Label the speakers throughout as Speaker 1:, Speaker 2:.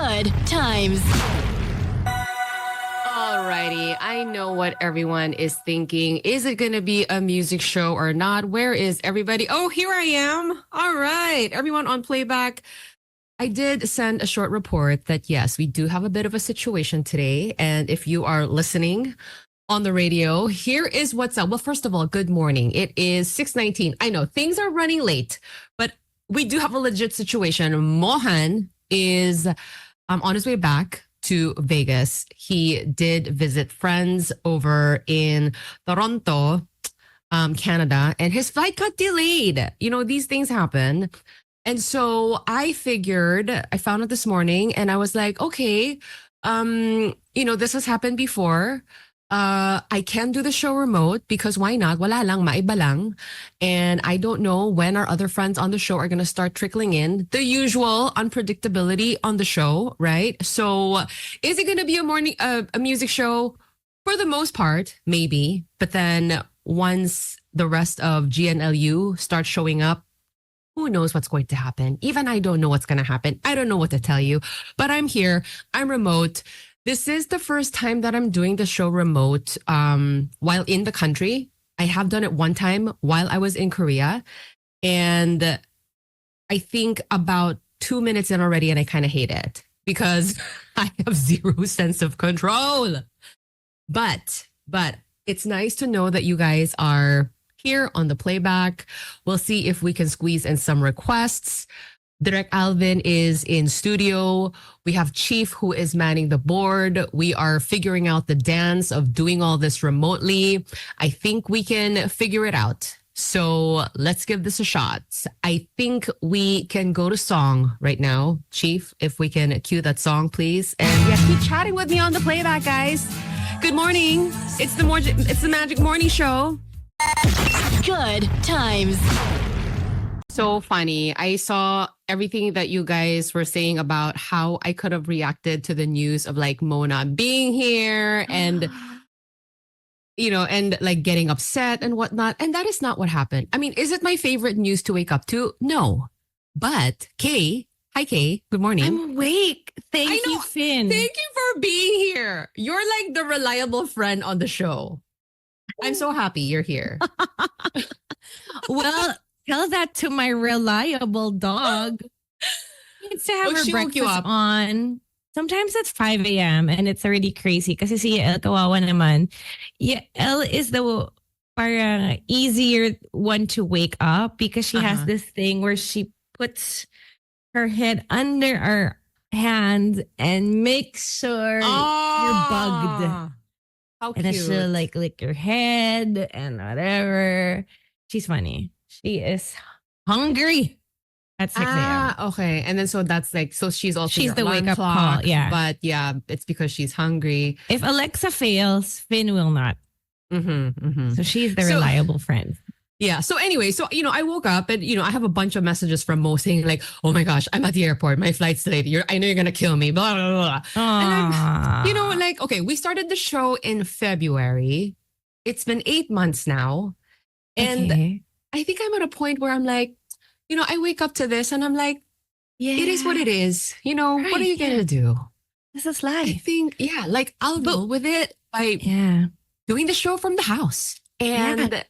Speaker 1: Good times.
Speaker 2: Alrighty, I know what everyone is thinking. Is it going to be a music show or not? Where is everybody? Oh, here I am. All right, everyone on playback. I did send a short report that yes, we do have a bit of a situation today. And if you are listening on the radio, here is what's up. Well, first of all, good morning. It is 6:19. I know things are running late, but we do have a legit situation. Mohan is on his way back to Vegas. He did visit friends over in Toronto, Canada, and his flight got delayed. You know, these things happen. And so I figured, I found it this morning and I was like, okay, this has happened before. I can do the show remote because why not? Wala lang, maiba lang. And I don't know when our other friends on the show are going to start trickling in. The usual unpredictability on the show, right? So is it going to be a music show? For the most part, maybe. But then once the rest of GNLU starts showing up, who knows what's going to happen? Even I don't know what's going to happen. I don't know what to tell you. But I'm here. I'm remote. This is the first time that I'm doing the show remote while in the country. I have done it one time while I was in Korea. And I think about 2 minutes in already and I kind of hate it because I have zero sense of control. But it's nice to know that you guys are here on the playback. We'll see if we can squeeze in some requests. Direk Alvin is in studio. We have Chief who is manning the board. We are figuring out the dance of doing all this remotely. I think we can figure it out. So let's give this a shot. I think we can go to song right now. Chief, if we can cue that song, please. And yeah, keep chatting with me on the playback, guys. Good morning. It's the Magic Morning Show.
Speaker 1: Good times.
Speaker 2: So funny. I saw everything that you guys were saying about how I could have reacted to the news of like Mona being here and and like getting upset and whatnot. And that is not what happened. I mean, is it my favorite news to wake up to? No. But Kay, hi Kay, good morning.
Speaker 3: I'm awake. Thank you, Finn.
Speaker 2: Thank you for being here. You're like the reliable friend on the show. I'm so happy you're here.
Speaker 3: Well, tell that to my reliable dog. Needs to have her
Speaker 2: she woke you
Speaker 3: breakfast
Speaker 2: up?
Speaker 3: on. Sometimes it's 5 a.m. and it's already crazy kasi si El kawawa naman. Yeah, El is the parang easier one to wake up because she has this thing where she puts her head under our hands and makes sure you're bugged.
Speaker 2: How
Speaker 3: And then
Speaker 2: cute.
Speaker 3: she'll like lick your head and whatever. She's funny. She is hungry at 6 a.m.
Speaker 2: Okay. And then so that's like, so she's also
Speaker 3: She's
Speaker 2: your
Speaker 3: the
Speaker 2: alarm
Speaker 3: wake-up
Speaker 2: clock,
Speaker 3: call, yeah.
Speaker 2: But yeah, it's because she's hungry.
Speaker 3: If Alexa fails, Finn will not. So she's the
Speaker 2: So-
Speaker 3: reliable friend.
Speaker 2: Yeah. So anyway, I woke up and, I have a bunch of messages from Mo saying like, oh my gosh, I'm at the airport. My flight's delayed. I know you're going to kill me. Blah, blah, blah. And I'm, like, okay, we started the show in February. It's been 8 months now. And
Speaker 3: Okay.
Speaker 2: I think I'm at a point where I'm like, I wake up to this and I'm like,
Speaker 3: Yeah.
Speaker 2: it is what it is. What are
Speaker 3: Right,
Speaker 2: you going to do?
Speaker 3: This is
Speaker 2: I
Speaker 3: life.
Speaker 2: think, yeah, like I'll deal with it by
Speaker 3: Yeah.
Speaker 2: doing the show from the house. And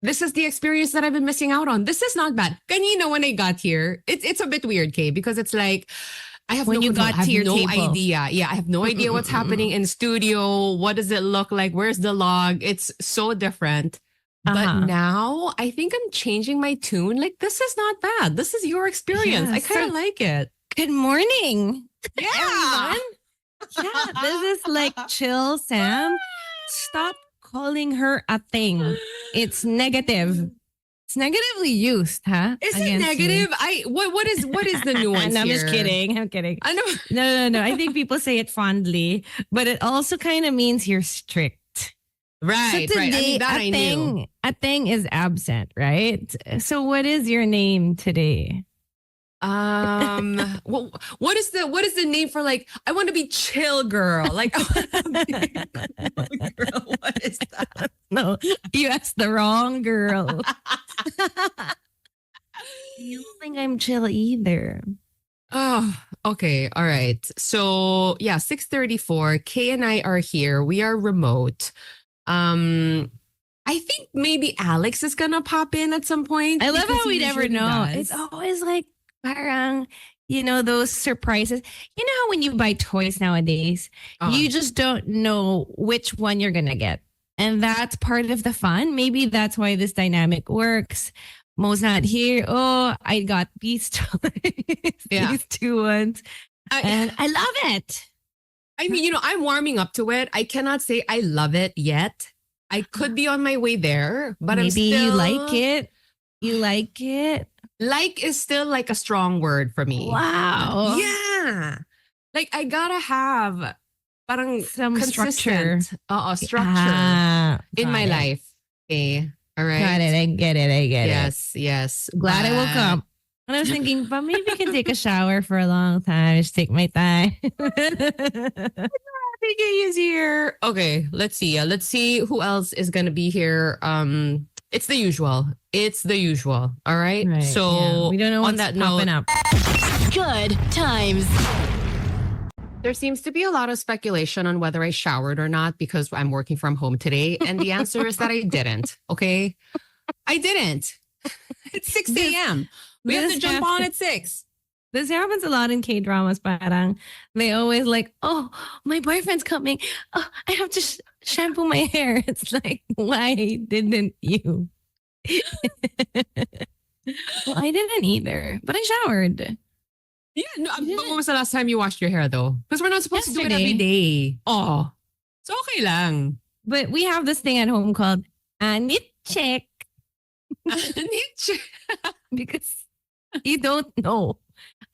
Speaker 2: this is the experience that I've been missing out on. This is not bad. Kanina when I got here, it's a bit weird, Kay, because it's like, I have
Speaker 3: When
Speaker 2: no
Speaker 3: you
Speaker 2: control.
Speaker 3: got
Speaker 2: I have
Speaker 3: to your
Speaker 2: no
Speaker 3: table.
Speaker 2: idea. Yeah, I have no idea what's happening in studio. What does it look like? Where's the log? It's so different. But now I think I'm changing my tune. Like, this is not bad. This is your experience.
Speaker 3: Yeah,
Speaker 2: I kind of
Speaker 3: so-
Speaker 2: like it.
Speaker 3: Good morning.
Speaker 2: Yeah.
Speaker 3: Everyone. Yeah, this is like chill, Sam. Stop calling her a thing. It's negative. It's negatively used, huh?
Speaker 2: Is it
Speaker 3: against
Speaker 2: negative?
Speaker 3: you.
Speaker 2: What is the nuance
Speaker 3: No, I'm
Speaker 2: here?
Speaker 3: just kidding. I'm kidding.
Speaker 2: I know.
Speaker 3: No. I think people say it fondly, but it also kind of means you're strict.
Speaker 2: Right,
Speaker 3: so
Speaker 2: right. I
Speaker 3: today,
Speaker 2: mean, that I knew.
Speaker 3: a thing is absent, right? So what is your name today?
Speaker 2: What is the name for like? I want to be chill girl. Like, I wanna be cool girl. What is that?
Speaker 3: No, you asked the wrong girl. You don't think I'm chill either.
Speaker 2: Oh, Okay, all right. So yeah, 6:34. Kay and I are here. We are remote. Um, I think maybe Alex is gonna pop in at some point.
Speaker 3: I love
Speaker 2: because
Speaker 3: how
Speaker 2: he
Speaker 3: we never
Speaker 2: usually
Speaker 3: know.
Speaker 2: does.
Speaker 3: It's always like parang, those surprises. You know how when you buy toys nowadays, you just don't know which one you're gonna get. And that's part of the fun. Maybe that's why this dynamic works. Mo's not here. Oh, I got these toys,
Speaker 2: Yeah.
Speaker 3: these two ones. And I love it.
Speaker 2: I mean, I'm warming up to it. I cannot say I love it yet. I could be on my way there, but I'm
Speaker 3: Maybe
Speaker 2: still
Speaker 3: you like it. You like it.
Speaker 2: Like is still like a strong word for me.
Speaker 3: Wow.
Speaker 2: Yeah. Like I gotta have parang
Speaker 3: Some structure.
Speaker 2: consistent structure in my
Speaker 3: Got it.
Speaker 2: life. Okay. All right.
Speaker 3: Got it. I get it.
Speaker 2: Yes, yes.
Speaker 3: Glad I woke up. And I was thinking, but maybe I can take a shower for a long time. Just take my time.
Speaker 2: PK is here. Okay, let's see. Let's see who else is gonna be here. It's the usual. It's the usual. All right.
Speaker 3: Right,
Speaker 2: So
Speaker 3: yeah. We don't know
Speaker 2: on
Speaker 3: what's
Speaker 2: that note,
Speaker 3: popping up.
Speaker 1: Good times.
Speaker 2: there seems to be a lot of speculation on whether I showered or not because I'm working from home today. And the answer is that I didn't. Okay. I didn't. It's 6 a.m. We have
Speaker 3: this
Speaker 2: to jump on
Speaker 3: happens-
Speaker 2: at 6.
Speaker 3: This happens a lot in K-dramas, parang they always like, oh, my boyfriend's coming. Oh, I have to shampoo my hair. It's like, why didn't you? Well, I didn't either, but I showered.
Speaker 2: Yeah. No,
Speaker 3: You
Speaker 2: but
Speaker 3: didn't?
Speaker 2: when was the last time you washed your hair though? Because we're not supposed to do it every
Speaker 3: Yesterday.
Speaker 2: day. Oh. So okay lang.
Speaker 3: But we have this thing at home called anit check because you don't know.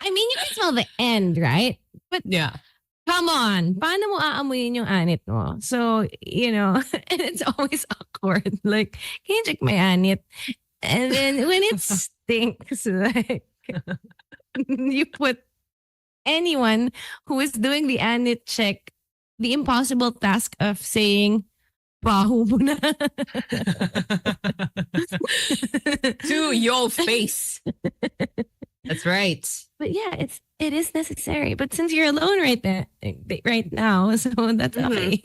Speaker 3: I mean, you can smell the end, right? But
Speaker 2: Yeah.
Speaker 3: come on, paano mo aamuyin yung anit mo? So, and it's always awkward. Like, can you check my anit? And then when it stinks, like, you put anyone who is doing the anit check the impossible task of saying, baho mo na.
Speaker 2: To your face. That's right.
Speaker 3: But yeah, it is necessary. But since you're alone right now, so that's okay.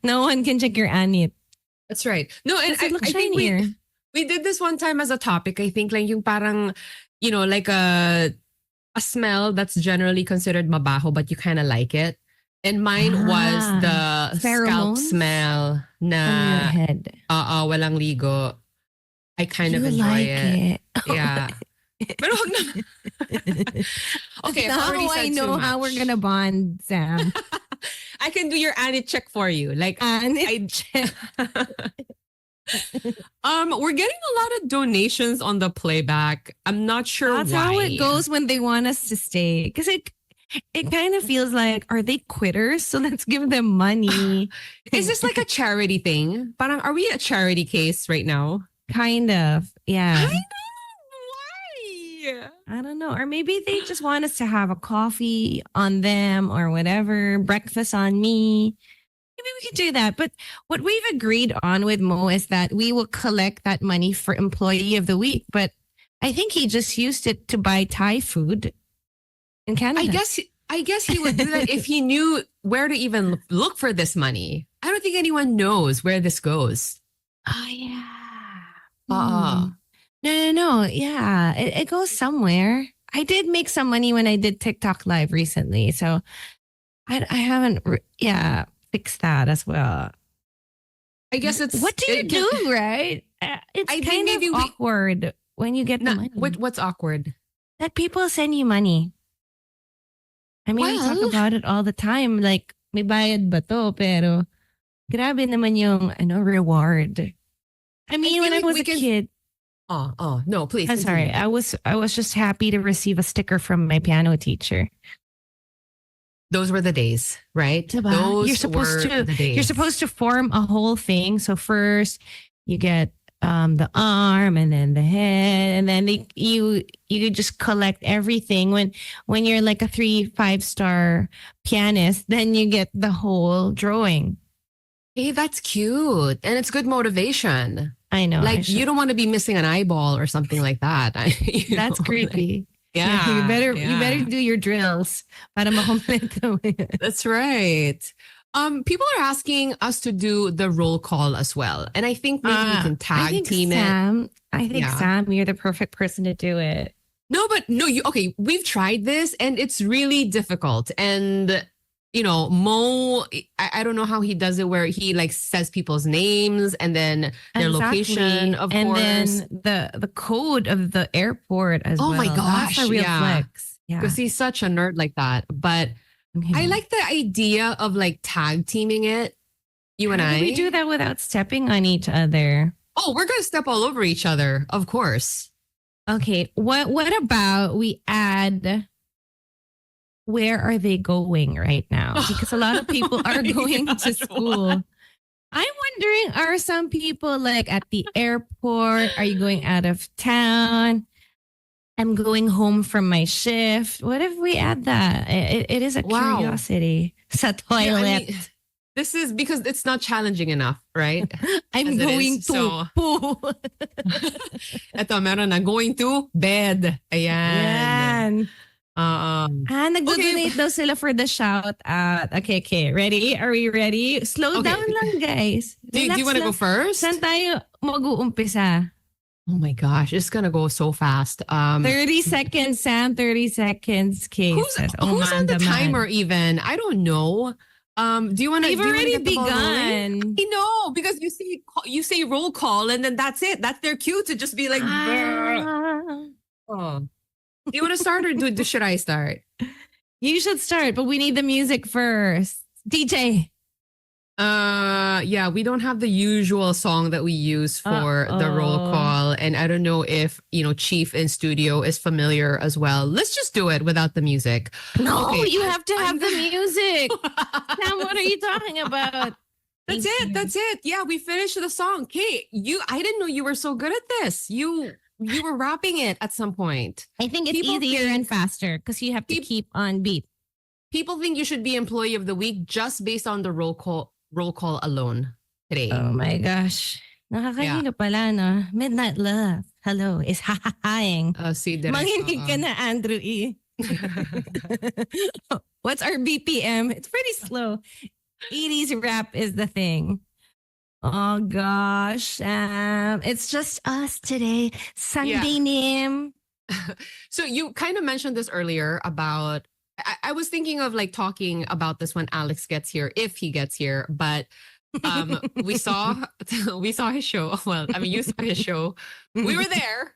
Speaker 3: No one can check your anit.
Speaker 2: That's right. No, and
Speaker 3: Does it look
Speaker 2: I think
Speaker 3: shinier?
Speaker 2: we did this one time as a topic. I think like yung parang, like a smell that's generally considered mabaho, but you kind of like it. And mine was the scalp
Speaker 3: Pheromones?
Speaker 2: smell
Speaker 3: On your
Speaker 2: na
Speaker 3: head.
Speaker 2: walang ligo. I kind of
Speaker 3: You
Speaker 2: enjoy
Speaker 3: like
Speaker 2: it.
Speaker 3: it.
Speaker 2: Yeah. Pero wag na. Okay, I've
Speaker 3: Now
Speaker 2: already
Speaker 3: I
Speaker 2: said
Speaker 3: know
Speaker 2: too
Speaker 3: how
Speaker 2: much.
Speaker 3: we're gonna bond, Sam.
Speaker 2: I can do your anit check for you. Like
Speaker 3: Anit check.
Speaker 2: we're getting a lot of donations on the playback. I'm not sure
Speaker 3: That's
Speaker 2: why.
Speaker 3: how it goes when they want us to stay. Because it kind of feels like, are they quitters? So let's give them money.
Speaker 2: Is this like a charity thing? Parang, are we a charity case right now?
Speaker 3: Kind of. Yeah.
Speaker 2: Why?
Speaker 3: I don't know. Or maybe they just want us to have a coffee on them or whatever, breakfast on me. Maybe we could do that. But what we've agreed on with Mo is that we will collect that money for employee of the week. But I think he just used it to buy Thai food in Canada.
Speaker 2: I guess he would do that if he knew where to even look for this money. I don't think anyone knows where this goes.
Speaker 3: Oh, yeah.
Speaker 2: Uh-uh.
Speaker 3: No. Yeah, it goes somewhere. I did make some money when I did TikTok live recently. So I haven't, fixed that as well.
Speaker 2: I guess it's
Speaker 3: What do you do, right? It's
Speaker 2: I think
Speaker 3: kind
Speaker 2: maybe
Speaker 3: of
Speaker 2: we-
Speaker 3: awkward when you get the money.
Speaker 2: What's awkward?
Speaker 3: That people send you money. I mean, we talk
Speaker 2: Well-
Speaker 3: about it all the time. Like, may bayad ba to? Pero, grabe naman yung reward. I mean,
Speaker 2: feel
Speaker 3: when I
Speaker 2: like
Speaker 3: was
Speaker 2: we
Speaker 3: a
Speaker 2: can-
Speaker 3: kid,
Speaker 2: Oh, no, please.
Speaker 3: I'm sorry.
Speaker 2: continue.
Speaker 3: I was just happy to receive a sticker from my piano teacher.
Speaker 2: Those were the days, right?
Speaker 3: Diba?
Speaker 2: Those
Speaker 3: You're supposed
Speaker 2: were
Speaker 3: to-
Speaker 2: the days.
Speaker 3: You're supposed to form a whole thing. So first, you get the arm, and then the head, and then you just collect everything. When you're like a 3-5 star pianist, then you get the whole drawing.
Speaker 2: Hey, that's cute. And it's good motivation.
Speaker 3: I know.
Speaker 2: Like, you don't want to be missing an eyeball or something like that.
Speaker 3: That's creepy.
Speaker 2: Yeah,
Speaker 3: you better do your drills para makompleto.
Speaker 2: That's right. People are asking us to do the roll call as well. And I think maybe we can tag team it.
Speaker 3: I think
Speaker 2: Yeah.
Speaker 3: Sam, you're the perfect person to do it.
Speaker 2: No, but no, okay, we've tried this and it's really difficult. And Mo, I don't know how he does it where he like says people's names and then their location, of
Speaker 3: and
Speaker 2: course.
Speaker 3: then the code of the airport as well.
Speaker 2: Oh my gosh,
Speaker 3: That's a real
Speaker 2: yeah.
Speaker 3: flex. Yeah.
Speaker 2: Because he's such a nerd like that. But I like the idea of like tag teaming it. You and
Speaker 3: How
Speaker 2: I.
Speaker 3: do we do that without stepping on each other?
Speaker 2: Oh, we're gonna step all over each other, of course.
Speaker 3: Okay. What about we add where are they going right now? Because a lot of people are going to school. I'm wondering, are some people like at the airport? Are you going out of town? I'm going home from my shift. What if we add that? It is a
Speaker 2: Wow.
Speaker 3: curiosity. Sa toilet.
Speaker 2: Yeah, I mean, this is because it's not challenging enough, right?
Speaker 3: I'm
Speaker 2: as it
Speaker 3: going
Speaker 2: is,
Speaker 3: to
Speaker 2: so-
Speaker 3: poo.
Speaker 2: Ito, meron na. Going to bed. Ayan.
Speaker 3: Yan. Nag-donate daw sila for the shout out. Okay. Ready? Are we ready? Slow
Speaker 2: Okay.
Speaker 3: down lang, guys.
Speaker 2: Do you want to go first?
Speaker 3: Saan tayo mag-uumpisa?
Speaker 2: Oh my gosh, it's gonna go so fast.
Speaker 3: 30 seconds, Sam. 30 seconds, Kate.
Speaker 2: Who's on the timer even? I don't know. Do you want to?
Speaker 3: They've already
Speaker 2: begun.
Speaker 3: begun.
Speaker 2: I know because you say roll call and then that's it. That's their cue to just be like. "Brr." Oh. Do you want to start or should I start?
Speaker 3: You should start, but we need the music first. DJ.
Speaker 2: Yeah, we don't have the usual song that we use for the roll call. And I don't know if, Chief in studio is familiar as well. Let's just do it without the music.
Speaker 3: No,
Speaker 2: Okay,
Speaker 3: you have to have the music. Sam, what are you
Speaker 2: That's
Speaker 3: talking about?
Speaker 2: it. That's it. Yeah, we finished the song. Kate, I didn't know you were so good at this. You were rapping it at some point.
Speaker 3: I think it's
Speaker 2: People
Speaker 3: easier
Speaker 2: think-
Speaker 3: and faster because you have to keep on beat.
Speaker 2: People think you should be employee of the week just based on the roll call alone today.
Speaker 3: Oh my gosh. Nakakahilo pala, no? Midnight Love. Hello. Is ha-ha-haing.
Speaker 2: See, direct,
Speaker 3: Manginig ka na, Andrew E. What's our BPM? It's pretty slow. 80s rap is the thing. Oh gosh. It's just us today. Sunday Nim.
Speaker 2: So you kind of mentioned this earlier about I was thinking of like talking about this when Alex gets here, if he gets here, but we saw his show. Well, I mean, you saw his show. We were there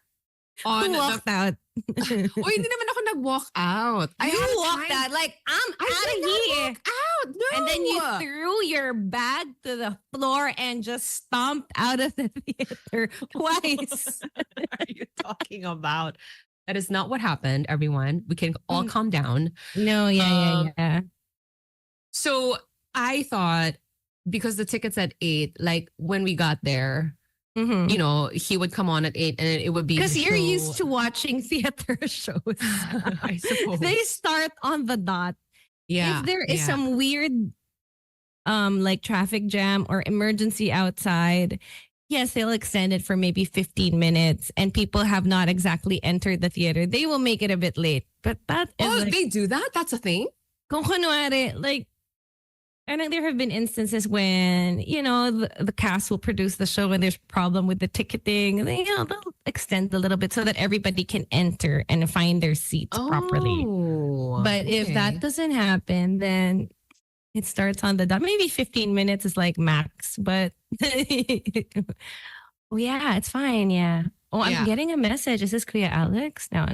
Speaker 2: on
Speaker 3: Who walked out?
Speaker 2: Uy, hindi naman ako nag-walk out. I
Speaker 3: You
Speaker 2: had
Speaker 3: walked
Speaker 2: time.
Speaker 3: out like, I'm
Speaker 2: I
Speaker 3: out
Speaker 2: did
Speaker 3: of
Speaker 2: not
Speaker 3: here.
Speaker 2: walk out. No.
Speaker 3: And then you threw your bag to the floor and just stomped out of the theater twice.
Speaker 2: What are you talking about? That is not what happened, everyone. We can all calm down.
Speaker 3: No, yeah.
Speaker 2: So I thought because the ticket's at 8, like when we got there, he would come on at 8 and it would be
Speaker 3: Because
Speaker 2: the
Speaker 3: you're
Speaker 2: show.
Speaker 3: used to watching theater shows.
Speaker 2: I suppose.
Speaker 3: They start on the dot.
Speaker 2: Yeah.
Speaker 3: If there is
Speaker 2: yeah.
Speaker 3: some weird like traffic jam or emergency outside, yes, they'll extend it for maybe 15 minutes and people have not exactly entered the theater. They will make it a bit late. But that is
Speaker 2: Oh,
Speaker 3: like,
Speaker 2: they do that? That's a thing?
Speaker 3: kung kunwari, like, I know there have been instances when, the cast will produce the show and there's problem with the ticketing. They'll extend a little bit so that everybody can enter and find their seats properly.
Speaker 2: Oh,
Speaker 3: But if that
Speaker 2: okay.
Speaker 3: doesn't happen, then it starts on the dot. Maybe 15 minutes is like max, but yeah, it's fine. Yeah. Oh, I'm
Speaker 2: Yeah.
Speaker 3: getting a message. Is this Kuya Alex? No.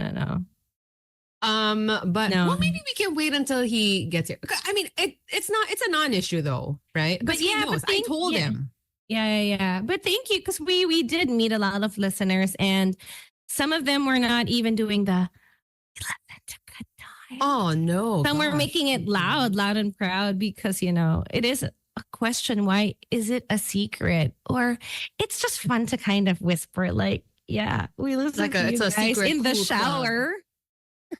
Speaker 2: But
Speaker 3: No.
Speaker 2: well, maybe we can wait until he gets here. I mean, it's a non-issue though, right?
Speaker 3: But
Speaker 2: he
Speaker 3: yeah, but
Speaker 2: knows. I told
Speaker 3: yeah.
Speaker 2: him.
Speaker 3: Yeah. But thank you because we did meet a lot of listeners and some of them were not even doing the to good time.
Speaker 2: Oh no.
Speaker 3: Some were
Speaker 2: gosh.
Speaker 3: making it loud and proud because, it is a question. Why is it a secret? Or it's just fun to kind of whisper like, yeah, we listen
Speaker 2: Like
Speaker 3: to you
Speaker 2: it's a
Speaker 3: guys
Speaker 2: secret
Speaker 3: in the
Speaker 2: cool club.
Speaker 3: shower.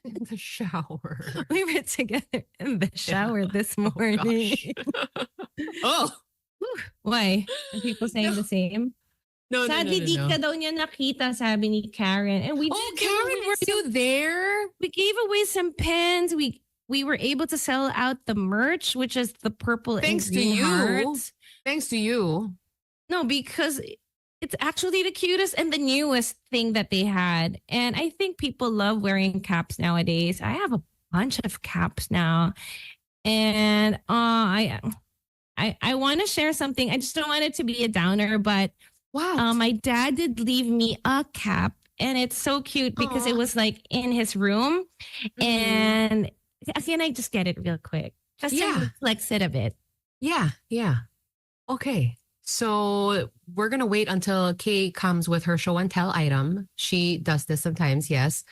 Speaker 2: In the shower.
Speaker 3: We were together in the shower this morning.
Speaker 2: Oh,
Speaker 3: Why? Are people saying the same?
Speaker 2: No, no, no,
Speaker 3: Sadly,
Speaker 2: no,
Speaker 3: di
Speaker 2: no.
Speaker 3: ka daw niya nakita, sabi ni Karen. And we
Speaker 2: Oh,
Speaker 3: did give away
Speaker 2: Karen, were
Speaker 3: some-
Speaker 2: you there?
Speaker 3: we gave away some pens. We were able to sell out the merch, which is the purple
Speaker 2: Thanks
Speaker 3: and
Speaker 2: to
Speaker 3: green
Speaker 2: you.
Speaker 3: hearts.
Speaker 2: Thanks to you.
Speaker 3: No, because it's actually the cutest and the newest thing that they had. And I think people love wearing caps nowadays. I have a bunch of caps now. And I want to share something. I just don't want it to be a downer, but
Speaker 2: Wow.
Speaker 3: my dad did leave me a cap, and it's so cute because it
Speaker 2: Aw.
Speaker 3: was like in his room.
Speaker 2: Mhm.
Speaker 3: And can I just get it real quick? Just
Speaker 2: Yeah.
Speaker 3: to flex it a bit.
Speaker 2: Yeah, yeah. Okay. So we're gonna wait until Kay comes with her show and tell item. She does this sometimes, yes.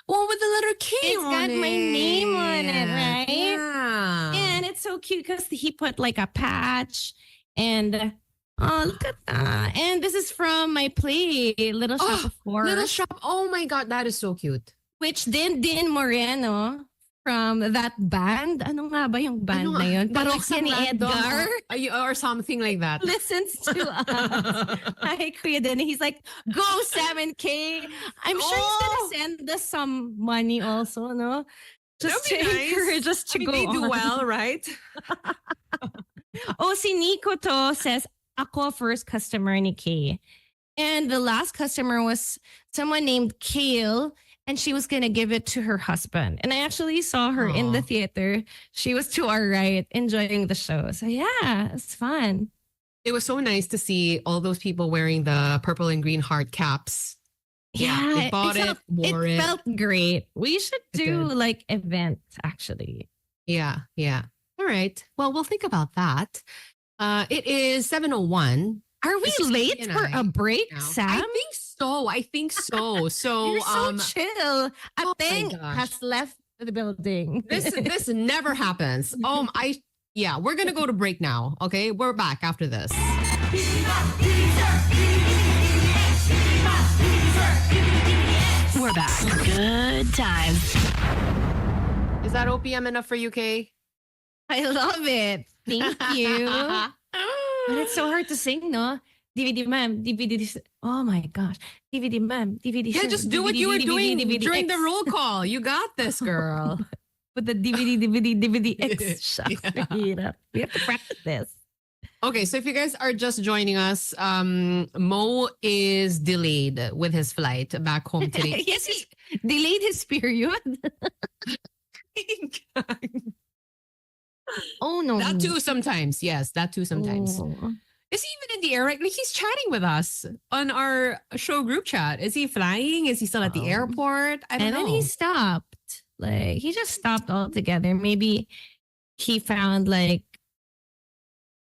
Speaker 2: Oh, with the letter K
Speaker 3: It's
Speaker 2: on
Speaker 3: got
Speaker 2: it.
Speaker 3: my name on it, right?
Speaker 2: Yeah.
Speaker 3: And it's so cute because he put like a patch and oh, look at that. And this is from my play, Little Shop
Speaker 2: Oh,
Speaker 3: of Horrors.
Speaker 2: Little shop. Oh my god, that is so cute.
Speaker 3: Which Din Moreno from that band. Ano nga ba yung band
Speaker 2: Ano,
Speaker 3: na yun?
Speaker 2: parang
Speaker 3: Parokya ni
Speaker 2: random,
Speaker 3: Edgar.
Speaker 2: or something like that.
Speaker 3: Listens to us. Hi, Kuya Din. He's like, go 7K. I'm sure he's
Speaker 2: Oh.
Speaker 3: gonna send us some money also, no? Just to
Speaker 2: That'd be nice.
Speaker 3: encourage us to
Speaker 2: I mean,
Speaker 3: go
Speaker 2: they do
Speaker 3: on.
Speaker 2: well, right?
Speaker 3: Oh, si Nico to says, ako first customer ni Kay. And the last customer was someone named Kale, and she was going to give it to her husband. And I actually saw her in the
Speaker 2: Aw.
Speaker 3: theater. She was to our right, enjoying the show. So yeah, it's fun.
Speaker 2: It was so nice to see all those people wearing the purple and green heart caps. Yeah, they bought it, wore it.
Speaker 3: felt great. We should
Speaker 2: It
Speaker 3: do
Speaker 2: did.
Speaker 3: like events actually.
Speaker 2: Yeah, yeah. All right. Well, we'll think about that. It is 7:01.
Speaker 3: Are we
Speaker 2: It's just
Speaker 3: late
Speaker 2: Kay and
Speaker 3: for
Speaker 2: I
Speaker 3: a break,
Speaker 2: now.
Speaker 3: Sam?
Speaker 2: I think so. I think so. So
Speaker 3: You're so chill.
Speaker 2: oh my
Speaker 3: Ateng
Speaker 2: gosh.
Speaker 3: has left the building.
Speaker 2: this never happens. We're gonna go to break now. Okay, we're back after this.
Speaker 1: We're back. Good times.
Speaker 2: Is that OPM enough for you, Kay?
Speaker 3: I love it. Thank you. But it's so hard to sing, no? DVD ma'am, DVD. Oh my gosh. DVD ma'am, DVD.
Speaker 2: Yeah,
Speaker 3: sir,
Speaker 2: just do what
Speaker 3: DVD,
Speaker 2: you were
Speaker 3: DVD,
Speaker 2: doing
Speaker 3: DVD
Speaker 2: during the
Speaker 3: X.
Speaker 2: roll call. You got this, girl.
Speaker 3: With the DVD X. Shucks,
Speaker 2: Yeah.
Speaker 3: mahirap. We have to practice this.
Speaker 2: Okay, so if you guys are just joining us, Mo is delayed with his flight back home today.
Speaker 3: Yes, he delayed his period. Oh no.
Speaker 2: That too sometimes. Yes, that too sometimes.
Speaker 3: Oh.
Speaker 2: Is he even in the air? Like he's chatting with us on our show group chat. Is he flying? Is he still at the
Speaker 3: Oh.
Speaker 2: airport? I don't
Speaker 3: And
Speaker 2: know.
Speaker 3: then he stopped. Like he just stopped altogether. Maybe he found like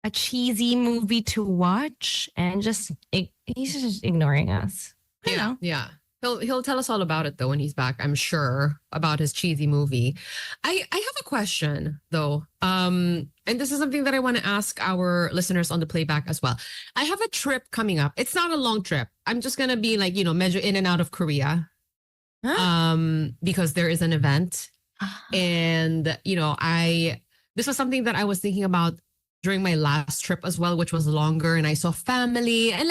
Speaker 3: a cheesy movie to watch and he's just ignoring us. I don't know.
Speaker 2: Yeah. He'll tell us all about it though when he's back, I'm sure, about his cheesy movie. I have a question though. And this is something that I want to ask our listeners on the playback as well. I have a trip coming up. It's not a long trip. I'm just gonna be like, measure in and out of Korea. Because there is an event. And this was something that I was thinking about during my last trip as well, which was longer, and I saw family. And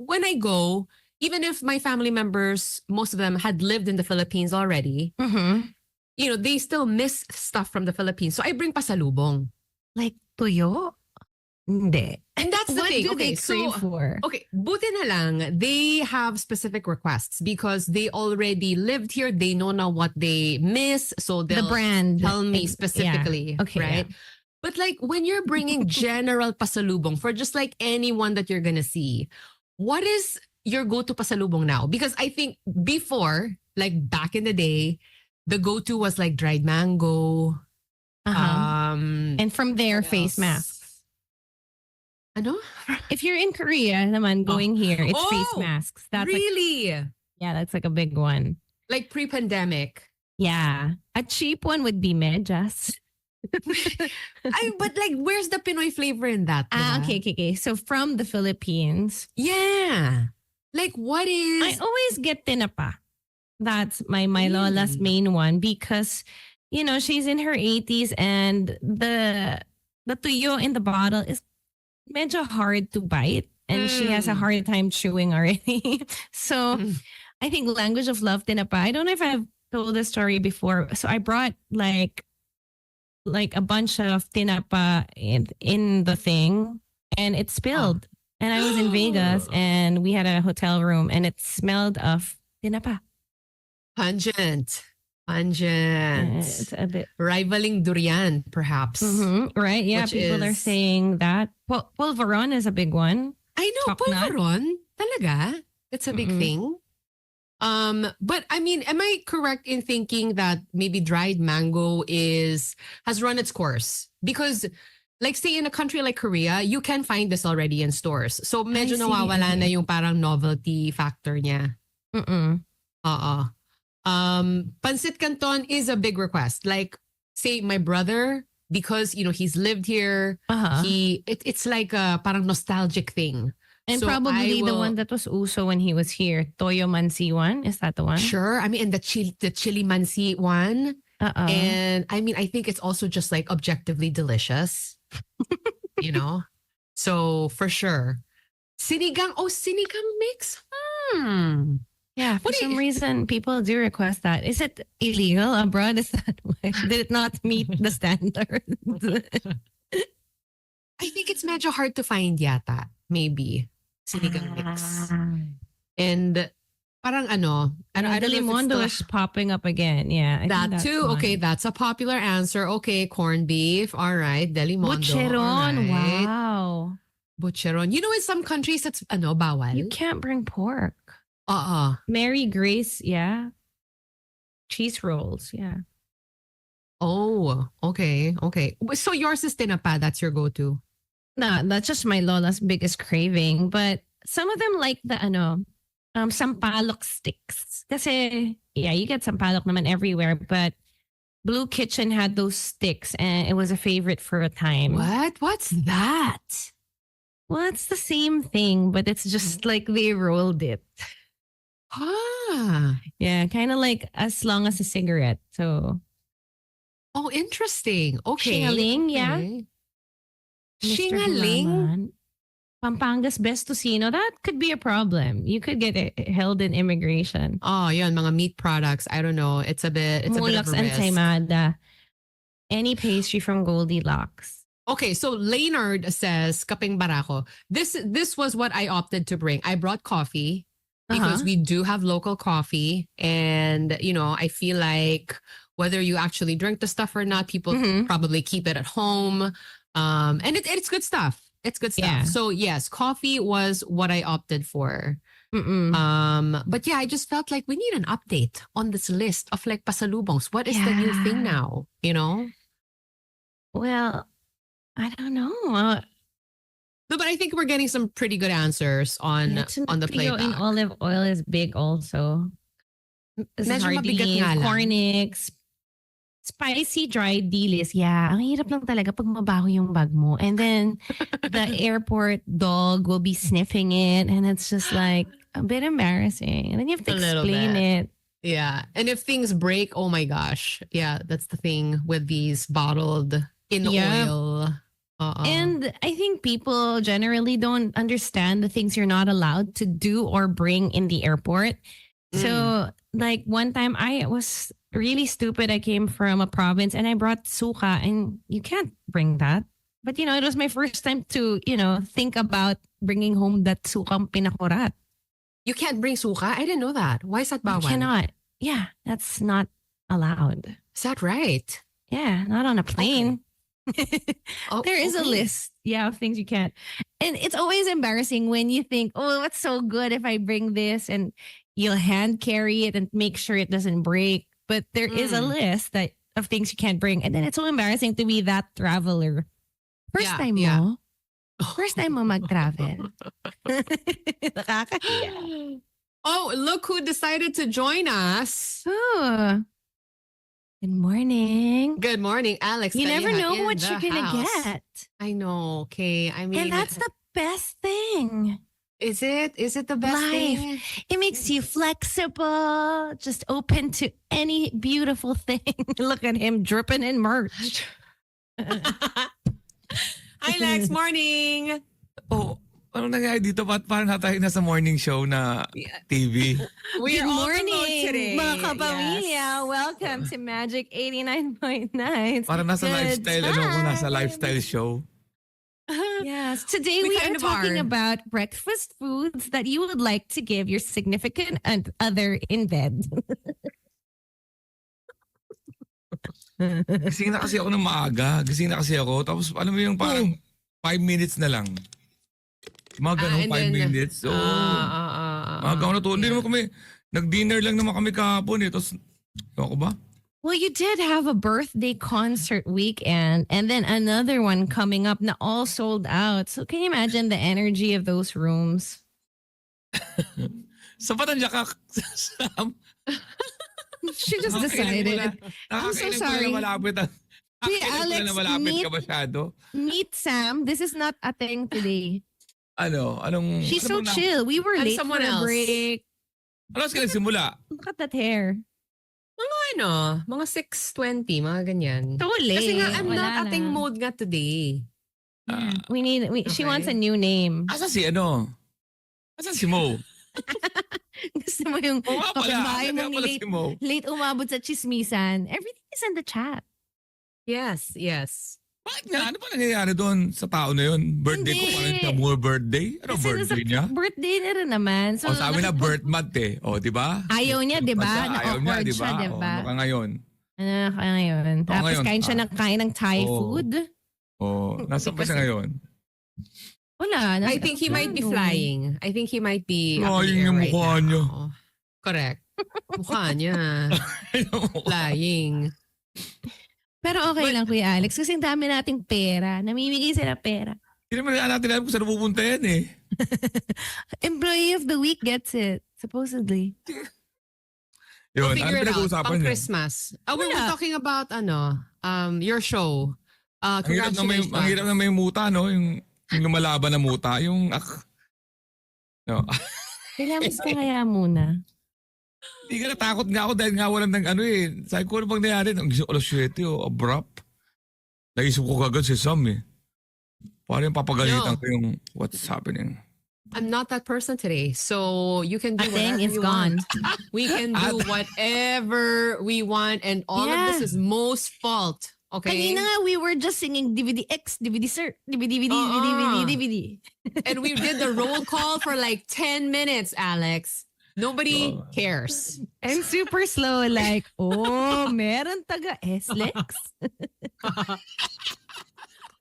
Speaker 2: when I go, even if my family members, most of them had lived in the Philippines already,
Speaker 3: Mm-hmm.
Speaker 2: they still miss stuff from the Philippines. So I bring pasalubong.
Speaker 3: Like tuyo? Hindi.
Speaker 2: And that's the
Speaker 3: What
Speaker 2: thing.
Speaker 3: do they
Speaker 2: Okay, so
Speaker 3: crave for?
Speaker 2: okay, buti na lang, they have specific requests because they already lived here. They know now what they miss. So
Speaker 3: The
Speaker 2: they'll
Speaker 3: brand.
Speaker 2: tell me
Speaker 3: Yeah.
Speaker 2: specifically,
Speaker 3: Okay,
Speaker 2: right? But like when you're bringing general pasalubong for just like anyone that you're gonna see, what is your go-to pasalubong now? Because I think before, like back in the day, the go-to was like dried mango.
Speaker 3: Uh-huh. And from there,
Speaker 2: what
Speaker 3: face
Speaker 2: else?
Speaker 3: masks.
Speaker 2: Ano?
Speaker 3: If you're in Korea, naman going here, it's face
Speaker 2: Oh,
Speaker 3: masks. That's like,
Speaker 2: really?
Speaker 3: that's like a big one.
Speaker 2: Like pre-pandemic.
Speaker 3: Yeah. A cheap one would be medyas.
Speaker 2: But like, where's the Pinoy flavor in that? diba?
Speaker 3: Okay. So from the Philippines,
Speaker 2: Yeah. Like, what is?
Speaker 3: I always get tinapa. That's my lola's
Speaker 2: Mm.
Speaker 3: main one because, she's in her 80s and the tuyo in the bottle is medyo hard to bite. and she has a hard time chewing already. So
Speaker 2: Mm.
Speaker 3: I think language of love tinapa. I don't know if I've told the story before. So I brought like a bunch of tinapa in the thing, and it spilled. And I was in Vegas, and we had a hotel room, and it smelled of tinapa.
Speaker 2: Pungent.
Speaker 3: It's a bit
Speaker 2: Rivaling durian, perhaps.
Speaker 3: right. Yeah,
Speaker 2: Which
Speaker 3: people are
Speaker 2: is-
Speaker 3: saying that. Pulveron is a big one.
Speaker 2: I know,
Speaker 3: Chocolate.
Speaker 2: pulveron. Talaga? That's a big
Speaker 3: Mm-mm.
Speaker 2: thing. But I mean, am I correct in thinking that maybe dried mango has run its course? Because like say in a country like Korea, you can find this already in stores. So medyo
Speaker 3: I see,
Speaker 2: nawawala na
Speaker 3: okay.
Speaker 2: yung parang novelty factor niya.
Speaker 3: Mm-mm.
Speaker 2: Pancit Canton is a big request. Like say my brother, because he's lived here,
Speaker 3: Uh-huh.
Speaker 2: it's like a parang nostalgic thing.
Speaker 3: And
Speaker 2: So
Speaker 3: probably
Speaker 2: I
Speaker 3: the
Speaker 2: will-
Speaker 3: one that was uso when he was here, Toyo Mansi one. Is that the one?
Speaker 2: Sure. I mean, and the chili mansi one.
Speaker 3: Uh-oh.
Speaker 2: And I mean, I think it's also just like objectively delicious, So for sure. Sinigang mix.
Speaker 3: Yeah, for
Speaker 2: What do
Speaker 3: some
Speaker 2: you-
Speaker 3: reason, people do request that. Is it illegal abroad? Is that why? Did it not meet the standards?
Speaker 2: I think it's medyo hard to find yata. Maybe. Sinigang mix. And parang I don't know if it's
Speaker 3: Delimondo
Speaker 2: still-
Speaker 3: is popping up again. Yeah. I think
Speaker 2: that
Speaker 3: that's
Speaker 2: too.
Speaker 3: one.
Speaker 2: Okay, that's a popular answer. Okay, corned beef. All right. Delimondo.
Speaker 3: Bucheron.
Speaker 2: All right.
Speaker 3: Wow.
Speaker 2: Bucheron. In some countries it's bawal.
Speaker 3: You can't bring pork. Mary Grace, yeah. Cheese rolls, yeah.
Speaker 2: Oh, okay. So yours is tinapa. That's your go-to.
Speaker 3: No, that's just my lola's biggest craving. But some of them like the sampalok sticks. Kasi, yeah, you get sampalok naman everywhere. But Blue Kitchen had those sticks and it was a favorite for a time.
Speaker 2: What? What's that?
Speaker 3: Well, it's the same thing, but it's just like they rolled it.
Speaker 2: Ah.
Speaker 3: Yeah, kind of like as long as a cigarette. So,
Speaker 2: Oh, interesting. Okay.
Speaker 3: Shingaling, yeah.
Speaker 2: Okay.
Speaker 3: Mr.
Speaker 2: Shingaling?
Speaker 3: Hulaman, Pampanga's best tocino, that could be a problem. You could get held in immigration.
Speaker 2: Oh, yun, mga meat products. I don't know. It's a bit of
Speaker 3: Mulaks
Speaker 2: a
Speaker 3: and
Speaker 2: risk.
Speaker 3: Saimada. Any pastry from Goldilocks.
Speaker 2: Okay, so Leonard says, Kaping Barako, this was what I opted to bring. I brought coffee because
Speaker 3: Uh-huh.
Speaker 2: we do have local coffee. And, I feel like whether you actually drink the stuff or not, people
Speaker 3: Mhm.
Speaker 2: probably keep it at home. And it's good stuff. It's good stuff.
Speaker 3: Yeah.
Speaker 2: So yes, coffee was what I opted for.
Speaker 3: Mm-mm.
Speaker 2: But yeah, I just felt like we need an update on this list of like pasalubongs. What is the new thing
Speaker 3: Yeah.
Speaker 2: now?
Speaker 3: Well, I don't know.
Speaker 2: No, but I think we're getting some pretty good answers on the
Speaker 3: Trio in
Speaker 2: playback.
Speaker 3: olive oil is big also. This is
Speaker 2: Medyo mabigat nga lang.
Speaker 3: Cornix. Spicy dried dilis. Yeah, ang hirap lang talaga pag mabaho yung bag mo. And then the airport dog will be sniffing it and it's just like a bit embarrassing. And then you have to
Speaker 2: A little
Speaker 3: explain
Speaker 2: bit.
Speaker 3: it.
Speaker 2: Yeah. And if things break, oh my gosh. Yeah, that's the thing with these bottled in
Speaker 3: Yep.
Speaker 2: oil.
Speaker 3: And I think people generally don't understand the things you're not allowed to do or bring in the airport. So, like one time I was really stupid. I came from a province and I brought suka, and you can't bring that. But, it was my first time to, think about bringing home that sukang pinakurat.
Speaker 2: You can't bring suka? I didn't know that. Why is that
Speaker 3: You
Speaker 2: bawal?
Speaker 3: cannot. Yeah, that's not allowed.
Speaker 2: Is that right?
Speaker 3: Yeah, not on a plane.
Speaker 2: Oh,
Speaker 3: There is a
Speaker 2: okay.
Speaker 3: list, of things you can't. And it's always embarrassing when you think, oh, what's so good if I bring this, and you'll hand carry it and make sure it doesn't break. But there is a list of things you can't bring. And then it's so embarrassing to be that traveler. First
Speaker 2: Yeah,
Speaker 3: time
Speaker 2: yeah.
Speaker 3: mo. First time mo mag-travel. Nakakahiya.
Speaker 2: Oh, look who decided to join us.
Speaker 3: Oh. Good morning.
Speaker 2: Good morning, Alex.
Speaker 3: You never
Speaker 2: Taliha
Speaker 3: know
Speaker 2: in
Speaker 3: what
Speaker 2: the
Speaker 3: you're going to
Speaker 2: house.
Speaker 3: get.
Speaker 2: I know. Okay. I mean,
Speaker 3: And that's the best thing.
Speaker 2: is it the best
Speaker 3: Life.
Speaker 2: thing?
Speaker 3: It makes you flexible, just open to any beautiful thing. Look at him dripping in merch.
Speaker 2: Hi, Lex. Morning. Oh,
Speaker 4: Ano nangyari dito? Parang tayo nasa morning show na TV.
Speaker 2: We
Speaker 3: Good
Speaker 2: are on the
Speaker 3: morning,
Speaker 2: road today.
Speaker 3: mga kapamilya.
Speaker 2: Yes.
Speaker 3: Welcome to Magic 89.9.
Speaker 4: Parang nasa
Speaker 3: Good
Speaker 4: lifestyle, nasa
Speaker 3: time.
Speaker 4: lifestyle show.
Speaker 3: Yes. Today
Speaker 2: We
Speaker 3: we
Speaker 2: kind
Speaker 3: are
Speaker 2: of
Speaker 3: talking
Speaker 2: are.
Speaker 3: about breakfast foods that you would like to give your significant other in bed.
Speaker 4: Gising na kasi ako ng maaga. Gising na kasi ako. Tapos alam mo yung parang 5 minutes na lang. Mga ganun,
Speaker 2: and
Speaker 4: 5
Speaker 2: then,
Speaker 4: minutes. Oo. Maaga ako natulog. Hindi naman kami, nag-dinner lang naman kami kahapon eh. Tapos, ako ba?
Speaker 3: Well, you did have a birthday concert weekend and then another one coming up na all sold out. So can you imagine the energy of those rooms?
Speaker 4: Sa Patanjak ka, Sam.
Speaker 3: She just decided. I'm so sorry.
Speaker 4: Malapit ang...
Speaker 3: Hey, Alex,
Speaker 4: na malapit
Speaker 3: meet-
Speaker 4: ka masyado.
Speaker 3: Meet Sam. This is not a thing today.
Speaker 4: Anong...
Speaker 3: She's so
Speaker 4: ano bang
Speaker 3: chill. We were
Speaker 2: And
Speaker 3: late for
Speaker 2: someone
Speaker 3: a
Speaker 2: else.
Speaker 3: break.
Speaker 4: Ano ka nagsimula?
Speaker 3: Look at that hair.
Speaker 2: Mga 6:20, mga ganyan.
Speaker 3: So late.
Speaker 2: Kasi nga, I'm
Speaker 3: Wala
Speaker 2: not
Speaker 3: na.
Speaker 2: ating mode nga today.
Speaker 3: She
Speaker 2: Okay.
Speaker 3: wants a new name.
Speaker 4: Asan si ano? Asan si Mo?
Speaker 3: Gusto mo yung
Speaker 4: Oo nga pala.
Speaker 3: kapitbahay
Speaker 4: Asan nga
Speaker 3: mong
Speaker 4: pala
Speaker 3: late,
Speaker 4: si Mo?
Speaker 3: late umabot sa chismisan. Everything is in the chat.
Speaker 2: Yes, yes.
Speaker 4: Bakit nga? Ano ba nangyayari doon sa tao na yun? Birthday ko
Speaker 3: Hindi.
Speaker 4: parang siya more birthday? Ano
Speaker 3: Kasi
Speaker 4: birthday
Speaker 3: nasa
Speaker 4: niya?
Speaker 3: birthday na rin naman. So,
Speaker 4: O sabi na birth month eh. O, di ba?
Speaker 3: Ayaw niya, di ba?
Speaker 4: Ayaw niya,
Speaker 3: Na-awkward
Speaker 4: di
Speaker 3: siya,
Speaker 4: ba?
Speaker 3: di
Speaker 4: O,
Speaker 3: ba?
Speaker 4: ano ka ngayon?
Speaker 3: Ano ka ngayon? Tapos
Speaker 4: ngayon,
Speaker 3: kain siya ng kain ng Thai
Speaker 4: Oo.
Speaker 3: food.
Speaker 4: O, nasa pa siya ngayon?
Speaker 3: Wala.
Speaker 2: I think he might be flying. I think he might be
Speaker 4: Flying
Speaker 2: up in the air
Speaker 4: yung
Speaker 2: right
Speaker 4: mukha
Speaker 2: now.
Speaker 4: niya.
Speaker 2: Correct. Mukha niya. Flying.
Speaker 3: Pero okay lang, Kuya Alex. Kasi ang dami nating pera. Namimigay sila pera.
Speaker 4: Hindi naman natin alam kung saan pupunta yan eh.
Speaker 3: Employee of the week gets it. Supposedly.
Speaker 4: Yun,
Speaker 2: Figure it out.
Speaker 4: pinag-uusapan
Speaker 2: Pang
Speaker 4: niya?
Speaker 2: Christmas. Oh, we were
Speaker 3: Wala.
Speaker 2: talking about your show.
Speaker 4: Ang hirap
Speaker 2: Congratulations.
Speaker 4: na may muta, no? Yung lumalaban na muta. Yung, no.
Speaker 3: Kailangan ka kaya muna.
Speaker 4: Hindi ka natakot nga ako dahil nga walang ng ano eh. Sabi ko, ano bang nangyari? Ang gising alas 7, abrupt. Naisip ko kagad si Sam eh. Parang papagalitan
Speaker 2: No.
Speaker 4: ko yung what's happening.
Speaker 2: I'm not that person today. So you can do
Speaker 3: Ating
Speaker 2: whatever
Speaker 3: is
Speaker 2: you
Speaker 3: gone.
Speaker 2: want. We can do whatever we want. And all of this is Mo's fault. Okay?
Speaker 3: Kanina nga, we were just singing DVD X, DVD Sir, DVD, DVD.
Speaker 2: And we did the roll call for like 10 minutes, Alex. Nobody cares.
Speaker 3: And super slow, like, oh, meron taga SLEX.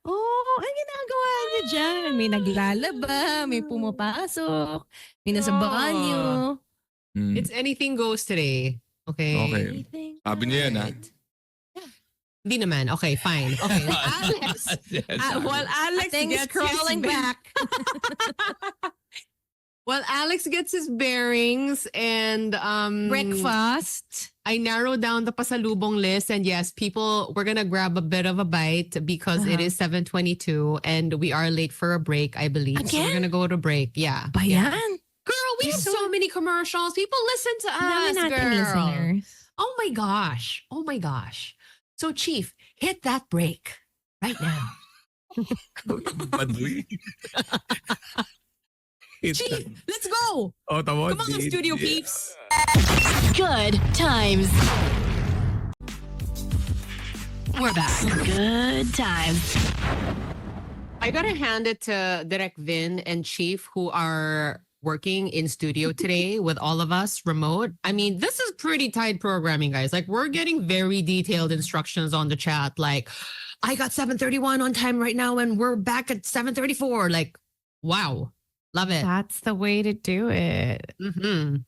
Speaker 3: Oh, ang ginagawa niyo dyan. May naglalaba, may pumapasok, may nasa banyo.
Speaker 4: Hmm.
Speaker 2: It's anything goes today. Okay?
Speaker 4: Okay.
Speaker 3: Anything.
Speaker 4: Sabi niya yan ha.
Speaker 2: Hindi naman. Okay, fine. Okay. Alex. While Alex
Speaker 3: Things
Speaker 2: gets
Speaker 3: crawling
Speaker 2: his,
Speaker 3: back.
Speaker 2: While Alex gets his bearings and
Speaker 3: Breakfast.
Speaker 2: I narrowed down the pasalubong list, and yes, we're gonna grab a bit of a bite because it is 7:22 and we are late for a break, I believe. So we're
Speaker 3: Again?
Speaker 2: gonna go to break. Yeah.
Speaker 3: Ba
Speaker 2: Yeah.
Speaker 3: yan?
Speaker 2: Girl, we have so many commercials. People listen to
Speaker 3: Dami
Speaker 2: us,
Speaker 3: nating
Speaker 2: girl.
Speaker 3: listeners.
Speaker 2: Oh my gosh. Oh my gosh. So Chief, hit that break right now.
Speaker 4: Baduy.
Speaker 2: Chief, let's go.
Speaker 4: Oh, tama.
Speaker 2: Come on, studio peeps.
Speaker 1: Good times. We're back. Good times.
Speaker 2: I gotta hand it to Direk Vin and Chief who are working in studio today with all of us remote. I mean, this is pretty tight programming, guys. Like, we're getting very detailed instructions on the chat. Like, I got 7:31 on time right now, and we're back at 7:34. Like, wow, love it.
Speaker 3: That's the way to do it.
Speaker 2: Mm-hmm.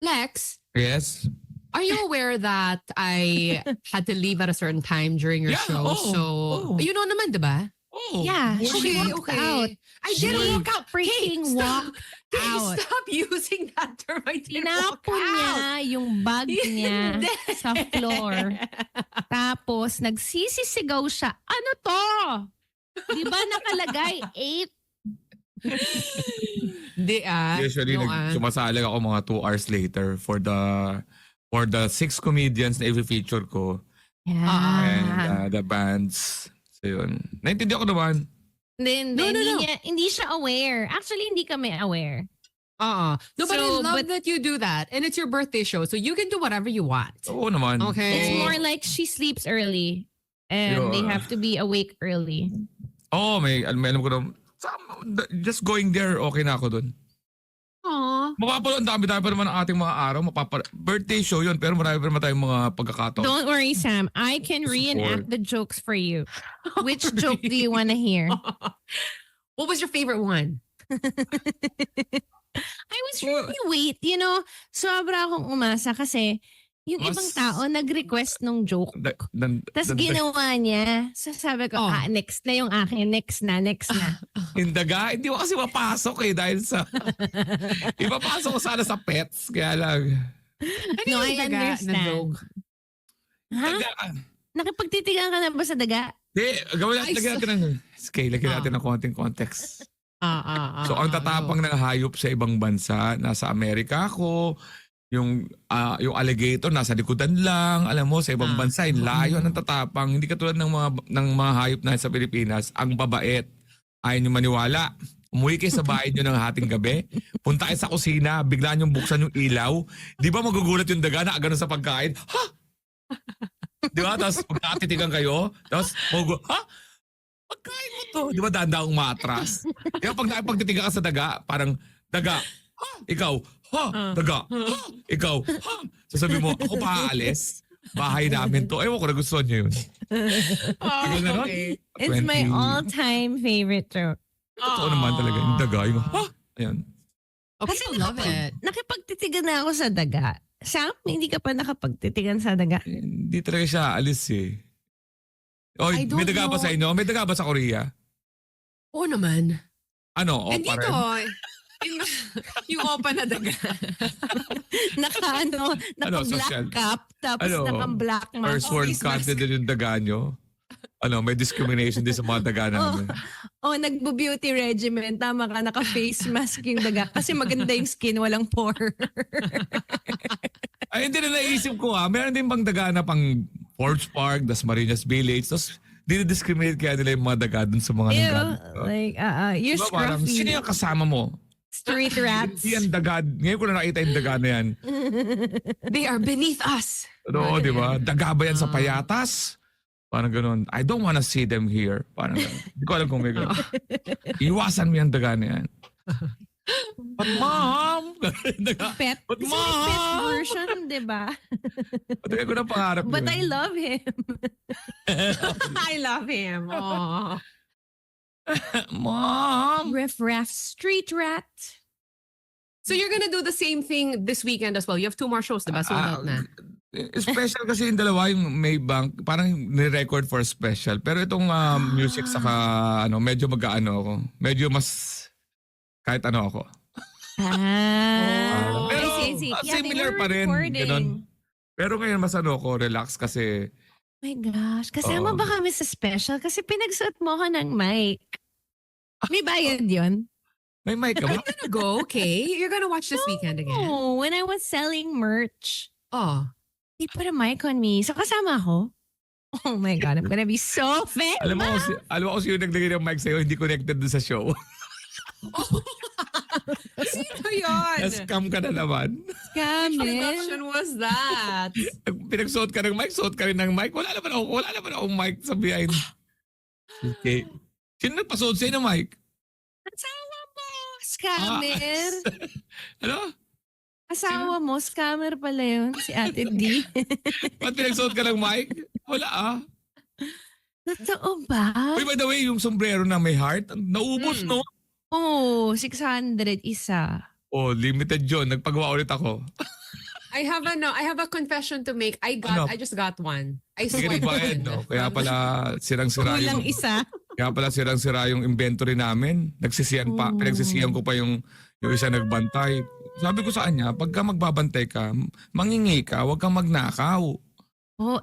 Speaker 2: Lex,
Speaker 4: Yes.
Speaker 2: are you aware that I had to leave at a certain time during your
Speaker 4: Yeah,
Speaker 2: show?
Speaker 4: oo,
Speaker 2: So,
Speaker 4: oo.
Speaker 2: you know naman, diba?
Speaker 4: Oh.
Speaker 3: Yeah, she
Speaker 2: Okay,
Speaker 3: walked
Speaker 2: okay.
Speaker 3: out.
Speaker 2: I didn't walk out.
Speaker 3: Freaking walk
Speaker 2: Hey,
Speaker 3: out.
Speaker 2: stop using that term. I didn't walk
Speaker 3: Tinapon niya
Speaker 2: out.
Speaker 3: yung bag niya
Speaker 2: Hindi.
Speaker 3: sa floor. Tapos nagsisisigaw siya. Ano to? Di ba nakalagay 8?
Speaker 2: Di
Speaker 4: Usually, sumasalag ako mga 2 hours later for the 6 comedians na i-feature ko
Speaker 3: Yeah.
Speaker 4: and the bands. So yun. Naintindihan ko naman.
Speaker 3: Then,
Speaker 2: No, no, no.
Speaker 3: Hindi siya aware. Actually, hindi kami aware.
Speaker 2: No, but I
Speaker 3: So,
Speaker 2: love
Speaker 3: but-
Speaker 2: that you do that. And it's your birthday show, so you can do whatever you want.
Speaker 4: Oo naman.
Speaker 2: Okay.
Speaker 3: It's
Speaker 2: Eh.
Speaker 3: more like she sleeps early. And they
Speaker 4: Yeah.
Speaker 3: have to be awake early.
Speaker 4: Oo, may alam ko na. Just going there, okay na ako dun.
Speaker 2: Aw.
Speaker 4: Mapapalo, ang dami-dami pa naman ang ating mga araw. Birthday show yun, pero marami pa naman tayong mga pagkakataon.
Speaker 3: Don't worry, Sam. I can reenact the jokes for you. Which joke do you want to hear?
Speaker 2: What was your favorite one?
Speaker 3: I was really sobra akong umasa kasi yung
Speaker 4: Mas-
Speaker 3: ibang tao nag-request ng joke. Tapos ginawa niya. So sabi ko,
Speaker 2: Oh.
Speaker 3: next na yung akin. Next na.
Speaker 4: Yung daga, hindi ko kasi mapasok dahil sa... Ipapasok ko sana sa pets, kaya lang.
Speaker 3: No,
Speaker 2: yung
Speaker 3: I
Speaker 2: daga na
Speaker 3: understand.
Speaker 2: joke?
Speaker 3: Ha?
Speaker 4: Daga.
Speaker 3: Nakipagtitigan ka na ba sa daga?
Speaker 4: Hindi, gawin natin,
Speaker 2: Ay,
Speaker 4: lagyan natin ng scale, lagyan natin ng konting context. So ang tatapang ng hayop sa ibang bansa, nasa Amerika ako, yung alligator nasa likodan lang, alam mo, sa ibang bansa, yung layo ng tatapang, hindi katulad ng mga hayop na sa Pilipinas, ang babait. Ayaw nyo maniwala. Umuwi kayo sa bahay nyo ng hating gabi, punta kayo sa kusina, bigla nyo buksan yung ilaw, di ba magugulat yung daga na agad sa pagkain? Ha? Di ba? Tapos magkatitigan kayo, tapos ha? Pagkain mo to. Di ba dahan-dahang matras? Di ba pag nakipagtitigan ka sa daga, parang daga, ha? Ikaw, ha? Daga, ha? Ikaw, ha? Sasabi mo, ako pa aalis. Bahay namin to. Ewan ko, nagustuhan nyo yun. Ikaw na nun?
Speaker 3: It's my
Speaker 4: 20.
Speaker 3: all-time favorite joke.
Speaker 4: Totoo naman talaga. Yung daga, yung ha? Ayan.
Speaker 2: Oh, people love it.
Speaker 3: Nakipagtitigan na ako sa daga. Sam, hindi ka pa nakapagtitigan sa daga.
Speaker 4: Hindi talaga siya alis eh. Oh,
Speaker 2: I don't
Speaker 4: may daga ba
Speaker 2: know.
Speaker 4: sa inyo? May daga ba sa Korea?
Speaker 2: Oo naman.
Speaker 4: Ano?
Speaker 2: And dito, yung open na daga.
Speaker 4: social?
Speaker 3: Naka-black cap, tapos
Speaker 4: Ano?
Speaker 3: naka-black mask.
Speaker 4: First world
Speaker 2: face mask.
Speaker 4: country din yung daga nyo? May discrimination din sa mga daga namin.
Speaker 3: Nagbo-beauty regimen. Tama ka, naka-face mask yung daga. Kasi maganda yung skin, walang pore.
Speaker 4: Ay, hindi na naisip ko meron din bang daga na pang Forge Park, Dasmariñas Village, tapos dinidiscriminate kaya nila yung mga daga dun sa mga
Speaker 3: Ew,
Speaker 4: nanggaling.
Speaker 3: like, you're
Speaker 4: Diba parang,
Speaker 3: scruffy.
Speaker 4: sino yung kasama mo?
Speaker 3: Street rats.
Speaker 4: Hindi yan daga. Ngayon ko na nakita yung daga na yan.
Speaker 2: They are beneath us.
Speaker 4: Oo, di ba? Daga ba yan sa payatas? Parang ganun. I don't wanna see them here. Parang ganun. Hindi ko alam kung may ganun. Iwasan mo yung daga na yan. But mom! Daga.
Speaker 3: Pet.
Speaker 4: But
Speaker 3: It's my pet
Speaker 4: mom!
Speaker 3: version, di ba?
Speaker 4: Patagal ko na pangarap
Speaker 3: But
Speaker 4: yun.
Speaker 3: I love him.
Speaker 2: I love him. Oh.
Speaker 4: Mom!
Speaker 3: Riff-raff street rat.
Speaker 2: So you're gonna do the same thing this weekend as well. You have 2 more shows, diba? Sold out na.
Speaker 4: Special kasi yung dalawa, yung Maybank, parang ni-record for special. Pero itong music saka medyo mag-ano ako. Medyo mas kahit ano ako.
Speaker 2: Oh.
Speaker 4: Pero
Speaker 3: I see. Yeah, they
Speaker 4: similar
Speaker 3: were
Speaker 4: pa rin.
Speaker 3: recording.
Speaker 4: Ganun. Pero ngayon mas ako, relax kasi
Speaker 3: My gosh. Kasama
Speaker 4: Oo.
Speaker 3: ba kami sa special? Kasi pinagsuot mo ko ng mic. May bayad yun?
Speaker 4: may mic ka ba?
Speaker 2: You're gonna go, okay? You're gonna watch this weekend again.
Speaker 3: Oh, when I was selling merch,
Speaker 2: Oh.
Speaker 3: they put a mic on me. So kasama ako. Oh my God, I'm gonna be so famous.
Speaker 4: alam mo kung sino naglagay ng mic sa'yo, hindi connected dun sa show.
Speaker 2: Sino yun?
Speaker 4: Scam ka na naman.
Speaker 3: Scammer.
Speaker 2: Production was that?
Speaker 4: Pinagsuot ka ng mic, suot ka rin ng mic. Wala naman akong mic sa behind. Okay. Sino nagpasuot sa'yo ng mic?
Speaker 3: Asawa mo, scammer.
Speaker 4: Ano?
Speaker 3: Asawa mo, scammer pala yun. Si Ate D.
Speaker 4: Ba't pinagsuot ka ng mic? Wala
Speaker 3: Totoo ba?
Speaker 4: Uy, by the way, yung sombrero na may heart, naubos no?
Speaker 3: Oh, 600 isa.
Speaker 4: Oh, limited yun. Nagpagawa ulit ako.
Speaker 2: I have a confession to make. I just got one. I
Speaker 4: Sige
Speaker 2: swiped
Speaker 4: nagbayad,
Speaker 2: one.
Speaker 4: no? Kaya pala sirang-sira
Speaker 3: Kulang
Speaker 4: yung...
Speaker 3: isa.
Speaker 4: Kaya pala sirang-sira yung inventory namin. Pinagsisiyan ko pa yung isa nagbantay. Sabi ko sa kanya, pagka magbabantay ka, mangingi ka, huwag kang magnakaw.
Speaker 3: Oh,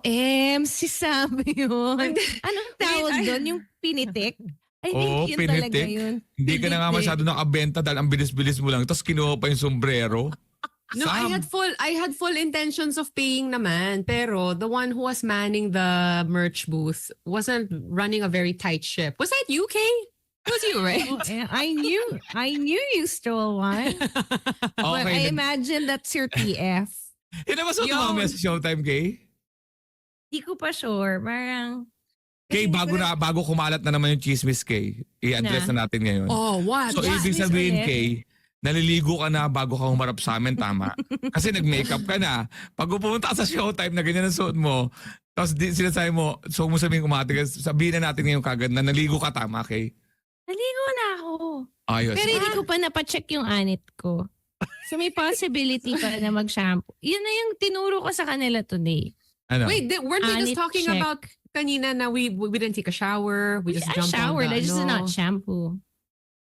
Speaker 3: si sabi yun. Anong tawag
Speaker 2: Wait,
Speaker 3: doon? Yung pinitik? I think
Speaker 4: Oo,
Speaker 3: yun talaga
Speaker 4: pinitik.
Speaker 3: yun.
Speaker 4: Hindi ka na nga
Speaker 3: Pinitik.
Speaker 4: masyado nakabenta dahil ang bilis-bilis mo lang. Tapos kinuha pa yung sombrero.
Speaker 2: No, I had full intentions of paying naman, pero the one who was manning the merch booth wasn't running a very tight ship. Was that you, Kay? It was you, right?
Speaker 3: Oh, I knew you stole one. But I imagine that's your TF.
Speaker 4: Hindi ba sa
Speaker 2: Yo.
Speaker 4: mamaya sa Showtime, Kay?
Speaker 3: Di ko pa sure. Parang...
Speaker 4: Kay, bago kumalat na naman yung chismis, Kay, i-address na natin ngayon.
Speaker 2: Oh, what?
Speaker 4: So,
Speaker 2: What?
Speaker 4: ibig sabihin,
Speaker 3: ulit?
Speaker 4: Kay, naliligo ka na bago ka humarap sa amin, tama? Kasi nag-makeup ka na. Pag pumunta ka sa Showtime na ganyan ang suot mo, tapos sinasabi mo, so mo sabihin kumati ka, sabihin na natin ngayon kagad na naligo ka, tama, Kay?
Speaker 3: Naligo na ako.
Speaker 4: Ayos.
Speaker 3: Pero hindi ko pa napacheck yung anit ko. So may possibility pa na mag-shampoo. Yun na yung tinuro ko sa kanila today.
Speaker 4: Ano?
Speaker 2: Wait, weren't we just
Speaker 3: Anit
Speaker 2: talking
Speaker 3: check.
Speaker 2: about kanina na we didn't take a shower? We just
Speaker 3: I
Speaker 2: jumped
Speaker 3: showered.
Speaker 2: on the,
Speaker 3: I just did
Speaker 2: ano?
Speaker 3: not shampoo.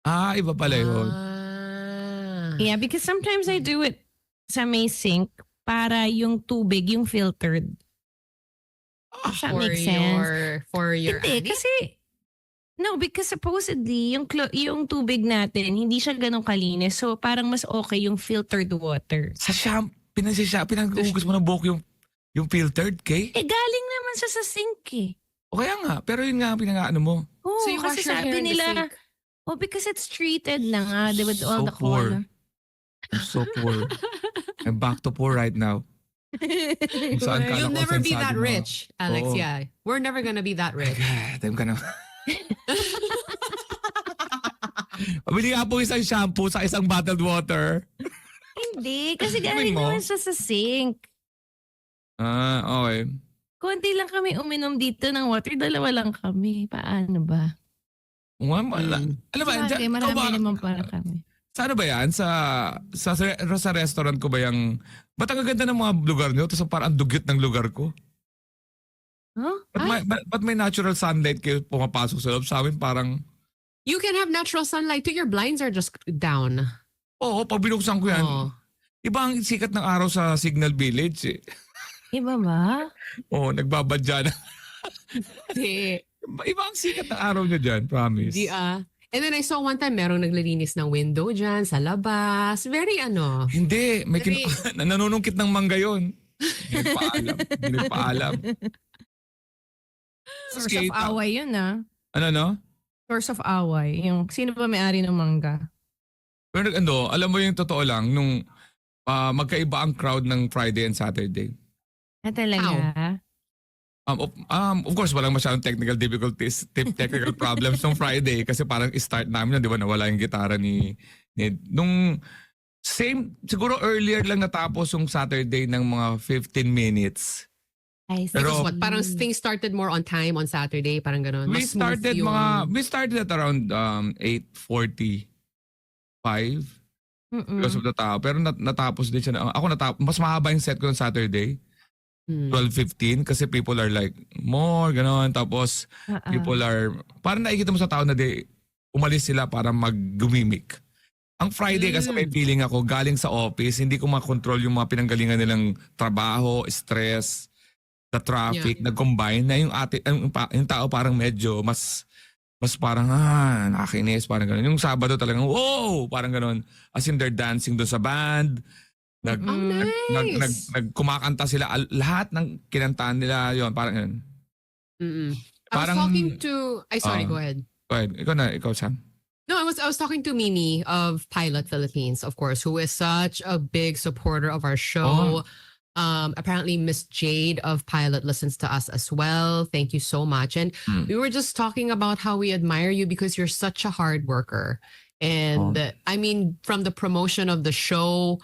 Speaker 4: Iba pala yun.
Speaker 2: Ah.
Speaker 3: Yeah, because sometimes I do it sa may sink para yung tubig, yung filtered. Does that make sense?
Speaker 2: For your
Speaker 3: Hindi,
Speaker 2: anit?
Speaker 3: kasi no, because supposedly yung tubig natin hindi siya ganun kalinis. So parang mas okay yung filtered water.
Speaker 4: Sa pinag-uugos mo ng buhok yung filtered, Kay?
Speaker 3: Galing naman siya sa sink eh.
Speaker 4: O kaya nga, pero yun nga ang pinag-ano mo.
Speaker 3: Oh,
Speaker 2: So you wash
Speaker 3: kasi
Speaker 2: your hair
Speaker 3: sabi
Speaker 2: in the
Speaker 3: nila,
Speaker 2: sink?
Speaker 3: because it's treated na nga, with all
Speaker 4: So
Speaker 3: the
Speaker 4: poor.
Speaker 3: color.
Speaker 4: I'm so poor. I'm back to poor right now. Saan ka
Speaker 2: You'll
Speaker 4: Kala ko
Speaker 2: never be
Speaker 4: sensado
Speaker 2: that
Speaker 4: mo.
Speaker 2: rich, Alex.
Speaker 4: Oo.
Speaker 2: Yeah. We're never gonna be that rich.
Speaker 4: Time ka na. Pabili nga po isang shampoo sa isang bottled water.
Speaker 3: Hindi, kasi
Speaker 4: Gawin
Speaker 3: galing
Speaker 4: mo?
Speaker 3: naman siya sa sink.
Speaker 4: Okay.
Speaker 3: Konti lang kami uminom dito ng water, dalawa lang kami. Paano ba?
Speaker 4: Alam ba,
Speaker 3: Sabagay,
Speaker 4: ikaw
Speaker 3: marami
Speaker 4: ba,
Speaker 3: naman para kami.
Speaker 4: sa ano ba yan? Sa restaurant ko ba yung, ba't ang ganda ng mga lugar nyo? Tapos parang ang dugyot ng lugar ko.
Speaker 3: Huh?
Speaker 4: Ba't may natural sunlight kayo pumapasok sa loob? Sa amin parang,
Speaker 2: You can have natural sunlight too. Your blinds are just down.
Speaker 4: oo, pag binuksan ko yan,
Speaker 2: Oh.
Speaker 4: iba ang sikat ng araw sa Signal Village eh.
Speaker 3: Iba ba?
Speaker 4: Oo, nagbabadya na.
Speaker 2: Di.
Speaker 4: Iba ang sikat ng araw nyo dyan, promise.
Speaker 2: Di And then I saw one time merong naglilinis ng window dyan sa labas. Very ano.
Speaker 4: Hindi, may
Speaker 2: Very-
Speaker 4: nanunungkit ng mangga yun. Hindi nagpaalam.
Speaker 3: Source of away yun
Speaker 4: Ano, no?
Speaker 3: Source of away. Yung, sino ba may-ari ng mangga?
Speaker 4: Pero alam mo yung totoo lang, nung magkaiba ang crowd ng Friday and Saturday.
Speaker 3: Talaga?
Speaker 4: Of course, walang masyadong technical difficulties, technical problems nung Friday kasi parang start namin yun, di ba, nawala yung gitara ni nung same, siguro earlier lang natapos yung Saturday ng mga 15 minutes.
Speaker 3: I see.
Speaker 4: Pero-
Speaker 2: What? Parang things started more on time on Saturday. Parang ganun.
Speaker 4: We
Speaker 2: Mas smooth
Speaker 4: started
Speaker 2: yung-
Speaker 4: at around 8:45 because of the tao. Pero natapos din siya. Mas mahaba yung set ko ng Saturday.
Speaker 2: Hmm.
Speaker 4: 12:15 kasi people are like more ganon, tapos people are parang nakikita mo sa tao na umalis sila para mag-gumimik. Ang Friday kasi may feeling ako galing sa office, hindi ko makontrol yung mga pinanggalingan nilang trabaho, stress, the traffic, nag-combine na yung tao parang medyo mas parang nakakainis, parang gano'n. Yung Sabado talagang wow, parang gano'n. As in they're dancing doon sa band.
Speaker 2: Nice.
Speaker 4: Kumakanta sila, lahat ng kinantaan nila yon, parang ganun.
Speaker 2: Mm-mm. I was
Speaker 4: Parang-
Speaker 2: talking to... Sorry, go ahead.
Speaker 4: Go ahead, ikaw Sam.
Speaker 2: No, I was talking to Mimi of Pilot Philippines, of course, who is such a big supporter of our show. Apparently, Miss Jade of Pilot listens to us as well. Thank you so much. And we were just talking about how we admire you because you're such a hard worker. And I mean, from the promotion of the show,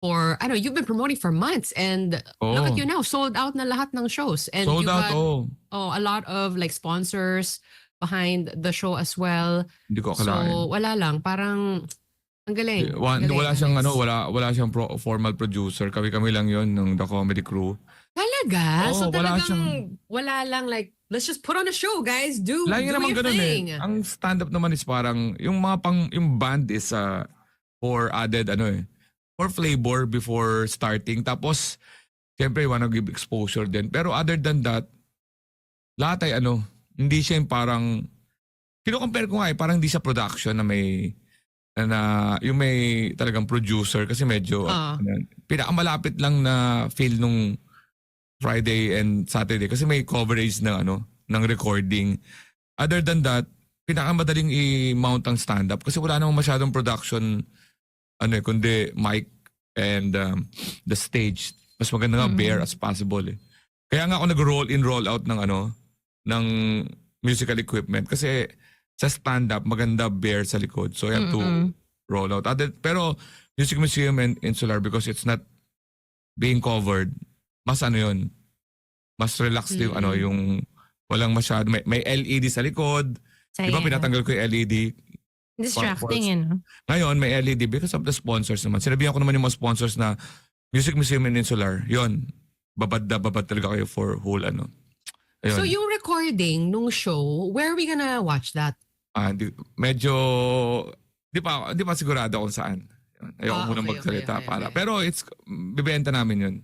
Speaker 2: I don't know, you've been promoting for months, and look at you now, sold out na lahat ng shows. And
Speaker 4: Sold
Speaker 2: you
Speaker 4: out,
Speaker 2: got a lot of like sponsors behind the show as well.
Speaker 4: Hindi ko akalain.
Speaker 2: So wala lang, parang ang galing. Galing,
Speaker 4: Wala siyang
Speaker 2: Alex.
Speaker 4: wala siyang formal producer. Kami lang yon ng The Comedy Crew.
Speaker 2: Talaga? So
Speaker 4: wala
Speaker 2: talagang wala lang like, let's just put on a show, guys. Do
Speaker 4: Lagi naman
Speaker 2: your
Speaker 4: ganun
Speaker 2: thing.
Speaker 4: Ang stand-up naman is parang, yung yung band is for added for flavor before starting. Tapos, siyempre, you wanna give exposure din. Pero other than that, lahat ay hindi siya yung parang, kino-compare ko nga parang hindi siya production na may, yung may talagang producer kasi medyo, pinakamalapit lang na feel nung Friday and Saturday kasi may coverage ng ng recording. Other than that, pinakamadaling i-mount ang stand-up kasi wala namang masyadong production kundi mic and the stage. Mas maganda nga bare as possible eh. Kaya nga ako nag-roll in, roll out ng musical equipment kasi sa stand-up maganda bare sa likod. So I have to roll out. Pero Music Museum and Insular, because it's not being covered, mas yun, mas relaxed yung yung walang masyado. May LED sa likod. Di ba pinatanggal ko yung LED?
Speaker 3: Distracting,
Speaker 4: Ngayon, may LED because of the sponsors naman. Sinabihan ko naman yung mga sponsors na Music Museum and Insular, yun, babad talaga kayo for whole Ayun.
Speaker 2: So yung recording nung show, where are we gonna watch that?
Speaker 4: Medyo, di pa sigurado kung saan. Ayoko muna magsalita para. Pero bibenta namin yun.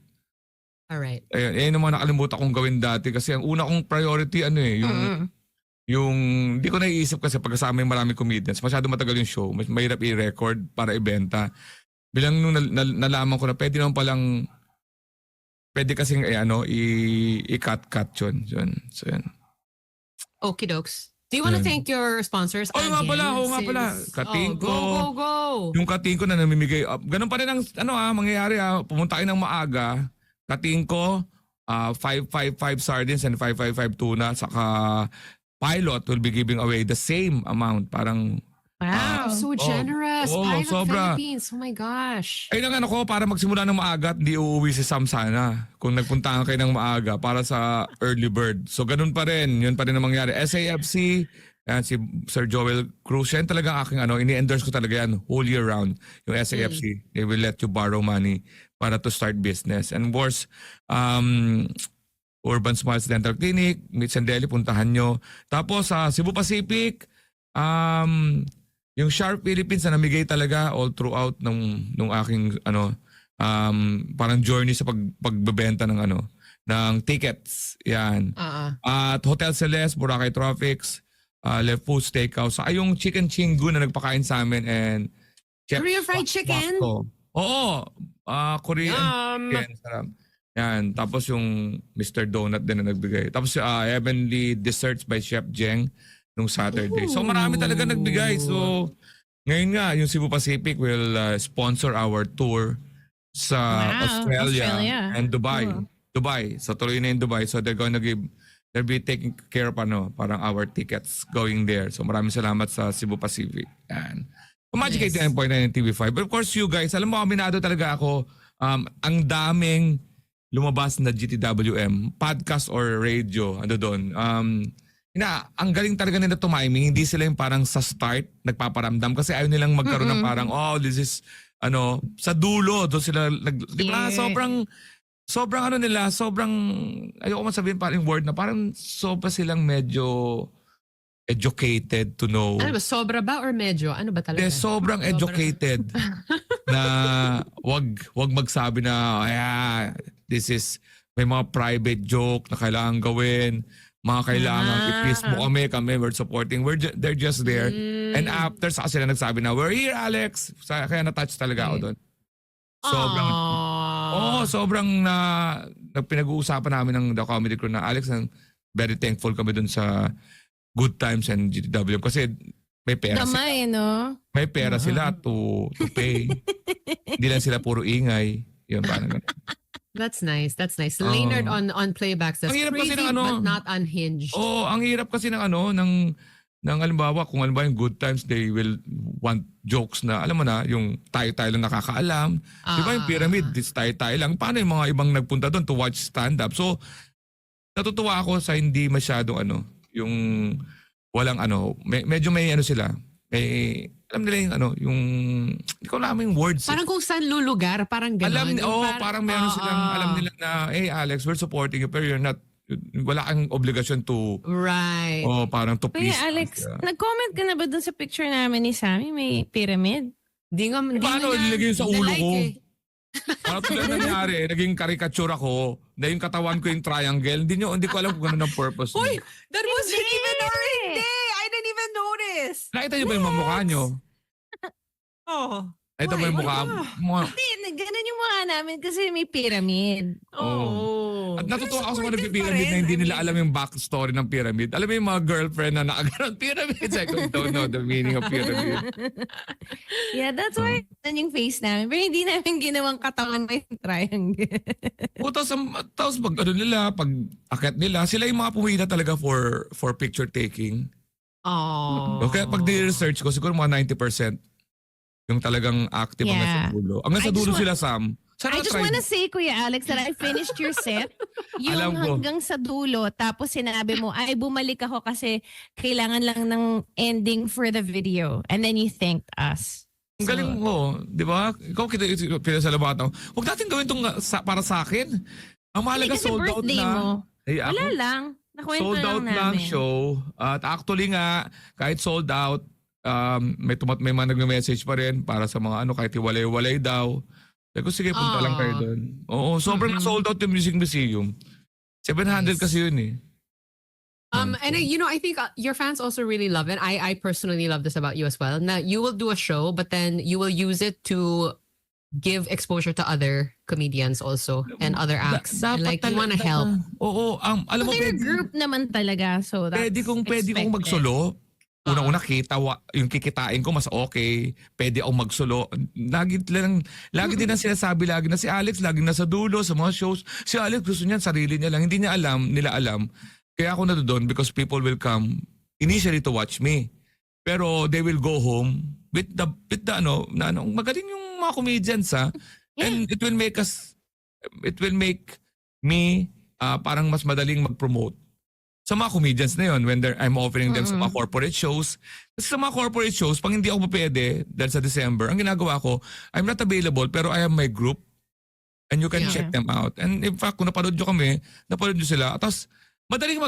Speaker 2: Alright.
Speaker 4: Ayun, yun naman nakalimutan kong gawin dati kasi ang una kong priority yung hindi ko naiisip kasi pagkasama yung maraming comedians, masyado matagal yung show, mahirap i-record para ibenta. Bilang nung nalaman ko na pwede kasing i-cut yun. So yun.
Speaker 2: Okie dokes. Do you want to thank your sponsors again?
Speaker 4: Oo nga pala. Katingko.
Speaker 2: Go.
Speaker 4: Yung Katingko na namimigay. Ganun pa rin ang mangyayari. Pumunta kayo ng maaga. Katingko, 555 sardines and 555 tuna. Saka Pilot will be giving away the same amount. Parang
Speaker 3: Wow.
Speaker 2: So generous. Pilot
Speaker 4: sobra.
Speaker 2: Philippines. Oh my gosh.
Speaker 4: Ay lang para magsimula ng maaga at hindi uuwi si Sam sana kung nagpuntahan kayo ng maaga para sa early bird. So ganun pa rin. Yun pa rin ang mangyari. SAFC, si Sir Joel Cruz, yan talaga aking ini-endorse ko talaga yan whole year round. Yung SAFC, they will let you borrow money para to start business. And of course, Urban Smiles Dental Clinic, Meets and Deli, puntahan nyo. Tapos sa Cebu Pacific, yung Sharp Philippines na namigay talaga all throughout nung aking parang journey sa pagbebenta ng tickets. Yan. At Hotel Celeste, Boracay Tropics, Left Food Steakhouse. Yung Chicken Chingu na nagpakain sa amin and
Speaker 2: Korean fried chicken?
Speaker 4: Oo. Korean chicken. Sarap. Yan. Tapos yung Mr. Donut din na nagbigay. Tapos Heavenly Desserts by Chef Jeng nung Saturday. So marami talaga nagbigay. So ngayon nga, yung Cebu Pacific will sponsor our tour sa Australia and Dubai. Dubai. So tuloy na yung Dubai. So they'll be taking care of parang our tickets going there. So maraming salamat sa Cebu Pacific. And Magic 89.9 and TV5. But of course you guys, alam mo, aminado talaga ako, ang daming lumabas na GTWM, podcast or radio, doon. Ang galing talaga nila tumiming. Hindi sila yung parang sa start nagpaparamdam kasi ayaw nilang magkaroon ng parang this is sa dulo doon sila diba? Sobrang ayoko man sabihin parang word na parang sobra silang medyo educated to know.
Speaker 2: Ano ba, sobra ba or medyo? Ano ba talaga?
Speaker 4: Sobrang educated na wag magsabi na this is may mga private joke na kailangan gawin. Mga kailangan i-please mo kami, we're supporting. They're just there. And after, saka sila nagsabi na, we're here, Alex. Kaya na-touch talaga ako doon. Sobrang pinag-uusapan namin ng The Comedy Crew na, Alex, very thankful kami doon sa Good Times and GTW kasi may pera sila. May pera sila to pay. Hindi lang sila puro ingay. Yun, parang ganun.
Speaker 2: That's nice. Leonard on Playback says crazy but not unhinged.
Speaker 4: Ang hirap kasi ng halimbawa, kung halimbawa yung Good Times, they will want jokes na, alam mo na, yung tayo-tayo lang nakakaalam. Di ba yung Pyramid, this tayo-tayo lang. Paano yung mga ibang nagpunta doon to watch stand-up? So, natutuwa ako sa hindi masyadong yung walang medyo may sila. Alam nila yung hindi ko alam yung words.
Speaker 2: Parang kung saan lulugar, parang gano'n.
Speaker 4: Parang meron silang, alam nila na, hey Alex, we're supporting you, pero you're not, wala kang obligasyon to,
Speaker 2: right.
Speaker 4: Parang to please.
Speaker 3: Kaya Alex, nag-comment ka na ba dun sa picture namin ni Sammy, may pyramid?
Speaker 4: Paano nilagay sa ulo ko? Parang talaga nangyari, naging caricature ako, na yung katawan ko yung triangle, hindi ko alam kung gano'n ang purpose.
Speaker 2: Uy, that wasn't even already. I didn't even notice.
Speaker 4: Nakita niyo ba yung mamukha niyo? Ito ba yung mukha?
Speaker 3: Hindi, ganun yung mukha namin kasi may pyramid.
Speaker 2: Oh.
Speaker 4: At natutuwa ako sa mga
Speaker 5: supportive
Speaker 4: nagpi-pyramid
Speaker 5: pa
Speaker 4: na
Speaker 5: rin.
Speaker 4: hindi
Speaker 5: I
Speaker 4: nila
Speaker 5: mean-
Speaker 4: alam yung backstory ng pyramid. Alam mo yung mga girlfriend na nakaganon pyramid. I don't know the meaning of pyramid.
Speaker 3: Yeah, that's why ganun yung face namin. Pero hindi namin ginawang katawan may triangle.
Speaker 4: O tapos pag ano nila, pag akit nila, sila yung mga pumila talaga for picture taking.
Speaker 2: Oh.
Speaker 4: Okay, pag di-research ko, siguro mga 90% yung talagang active ang nasa
Speaker 3: Yeah.
Speaker 4: dulo. Ang nasa
Speaker 3: I just
Speaker 4: dulo
Speaker 3: want-
Speaker 4: sila, Sam. Sana
Speaker 3: I just
Speaker 4: try
Speaker 3: wanna
Speaker 4: mo.
Speaker 3: say, Kuya Alex, that I finished your set. Yung
Speaker 4: Alam ko.
Speaker 3: hanggang sa dulo, tapos sinabi mo, ay bumalik ako kasi kailangan lang ng ending for the video. And then you thanked us.
Speaker 4: Ang galing mo, di ba? Ikaw pinasalamatan ko. Huwag natin gawin itong para sa akin. Ang mahalaga
Speaker 3: Kasi
Speaker 4: sold out
Speaker 3: birthday
Speaker 4: na.
Speaker 3: mo.
Speaker 4: Eh,
Speaker 3: Wala
Speaker 4: ako,
Speaker 3: lang. Nakwento
Speaker 4: sold out
Speaker 3: lang
Speaker 4: na ang
Speaker 3: namin.
Speaker 4: show. At actually nga, kahit sold out, may mga nag-message pa rin para sa mga kahit iwalay-walay daw. Sabi ko, sige, punta lang kayo doon. Oo, sobrang sold out yung Music Museum. 700
Speaker 2: Nice.
Speaker 4: kasi yun eh.
Speaker 2: And I think your fans also really love it. I personally love this about you as well. Now you will do a show, but then you will use it to give exposure to other comedians also and other acts. And like you want to help.
Speaker 4: Oo, alam mo,
Speaker 3: They're a group naman talaga, so that's
Speaker 4: pwede kong
Speaker 3: expected.
Speaker 4: magsolo. Una-una yung kikitain ko mas okay. Pwede akong magsolo. Lagi din ang sinasabi lagi na si Alex lagi nasa dulo sa mga shows. Si Alex gusto niya sarili niya lang. Hindi nila alam. Kaya ako na doon because people will come initially to watch me. Pero they will go home with the magaling yung mga comedians ha. And it will make me parang mas madaling mag-promote sa mga comedians na yun when I'm offering them sa mga corporate shows. Kasi sa mga corporate shows, pag hindi ako pwede dahil sa December, ang ginagawa ko, I'm not available pero I have my group and you can check them out. And in fact, kung napanood nyo kami, napanood nyo sila. Tapos madaling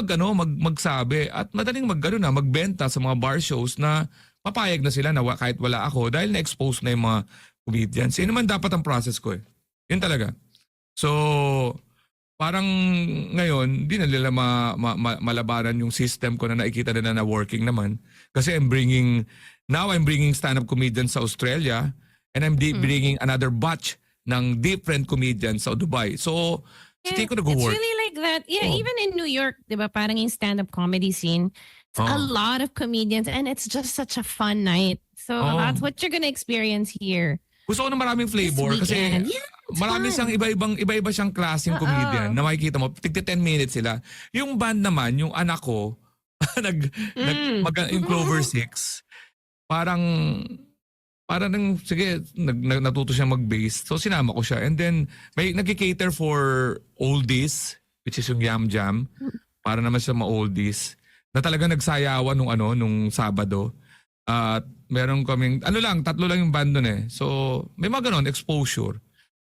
Speaker 4: magsabi at madaling magbenta sa mga bar shows na papayag na sila na kahit wala ako dahil na-expose na yung mga comedians. Yun naman dapat ang process ko eh. Yun talaga. So, parang ngayon, di na nila malabanan yung system ko na nakikita nila na working naman. Kasi I'm bringing stand-up comedians sa Australia and I'm bringing another batch ng different comedians sa Dubai. So, hindi ko
Speaker 3: It's
Speaker 4: nag-work.
Speaker 3: really like that. Yeah,
Speaker 4: Oh.
Speaker 3: even in New York, di ba, parang yung stand-up comedy scene, it's a lot of comedians and it's just such a fun night. So that's what you're gonna experience here.
Speaker 4: Gusto ko na maraming flavor
Speaker 3: This
Speaker 4: kasi
Speaker 3: weekend. Yeah, it's
Speaker 4: marami
Speaker 3: fun.
Speaker 4: siyang iba-iba siyang klaseng comedian na makikita mo, tigti 10 minutes sila. Yung band naman, yung anak ko, yung Clover 6, parang sige, natuto siya mag-bass. So sinama ko siya. And then, may nag-cater for oldies, which is yung Yam Jam. Para naman siya ma-oldies. Na talaga nagsayawan nung Sabado. At meron kaming, 3 lang yung band nun eh. So, may mga ganon, exposure.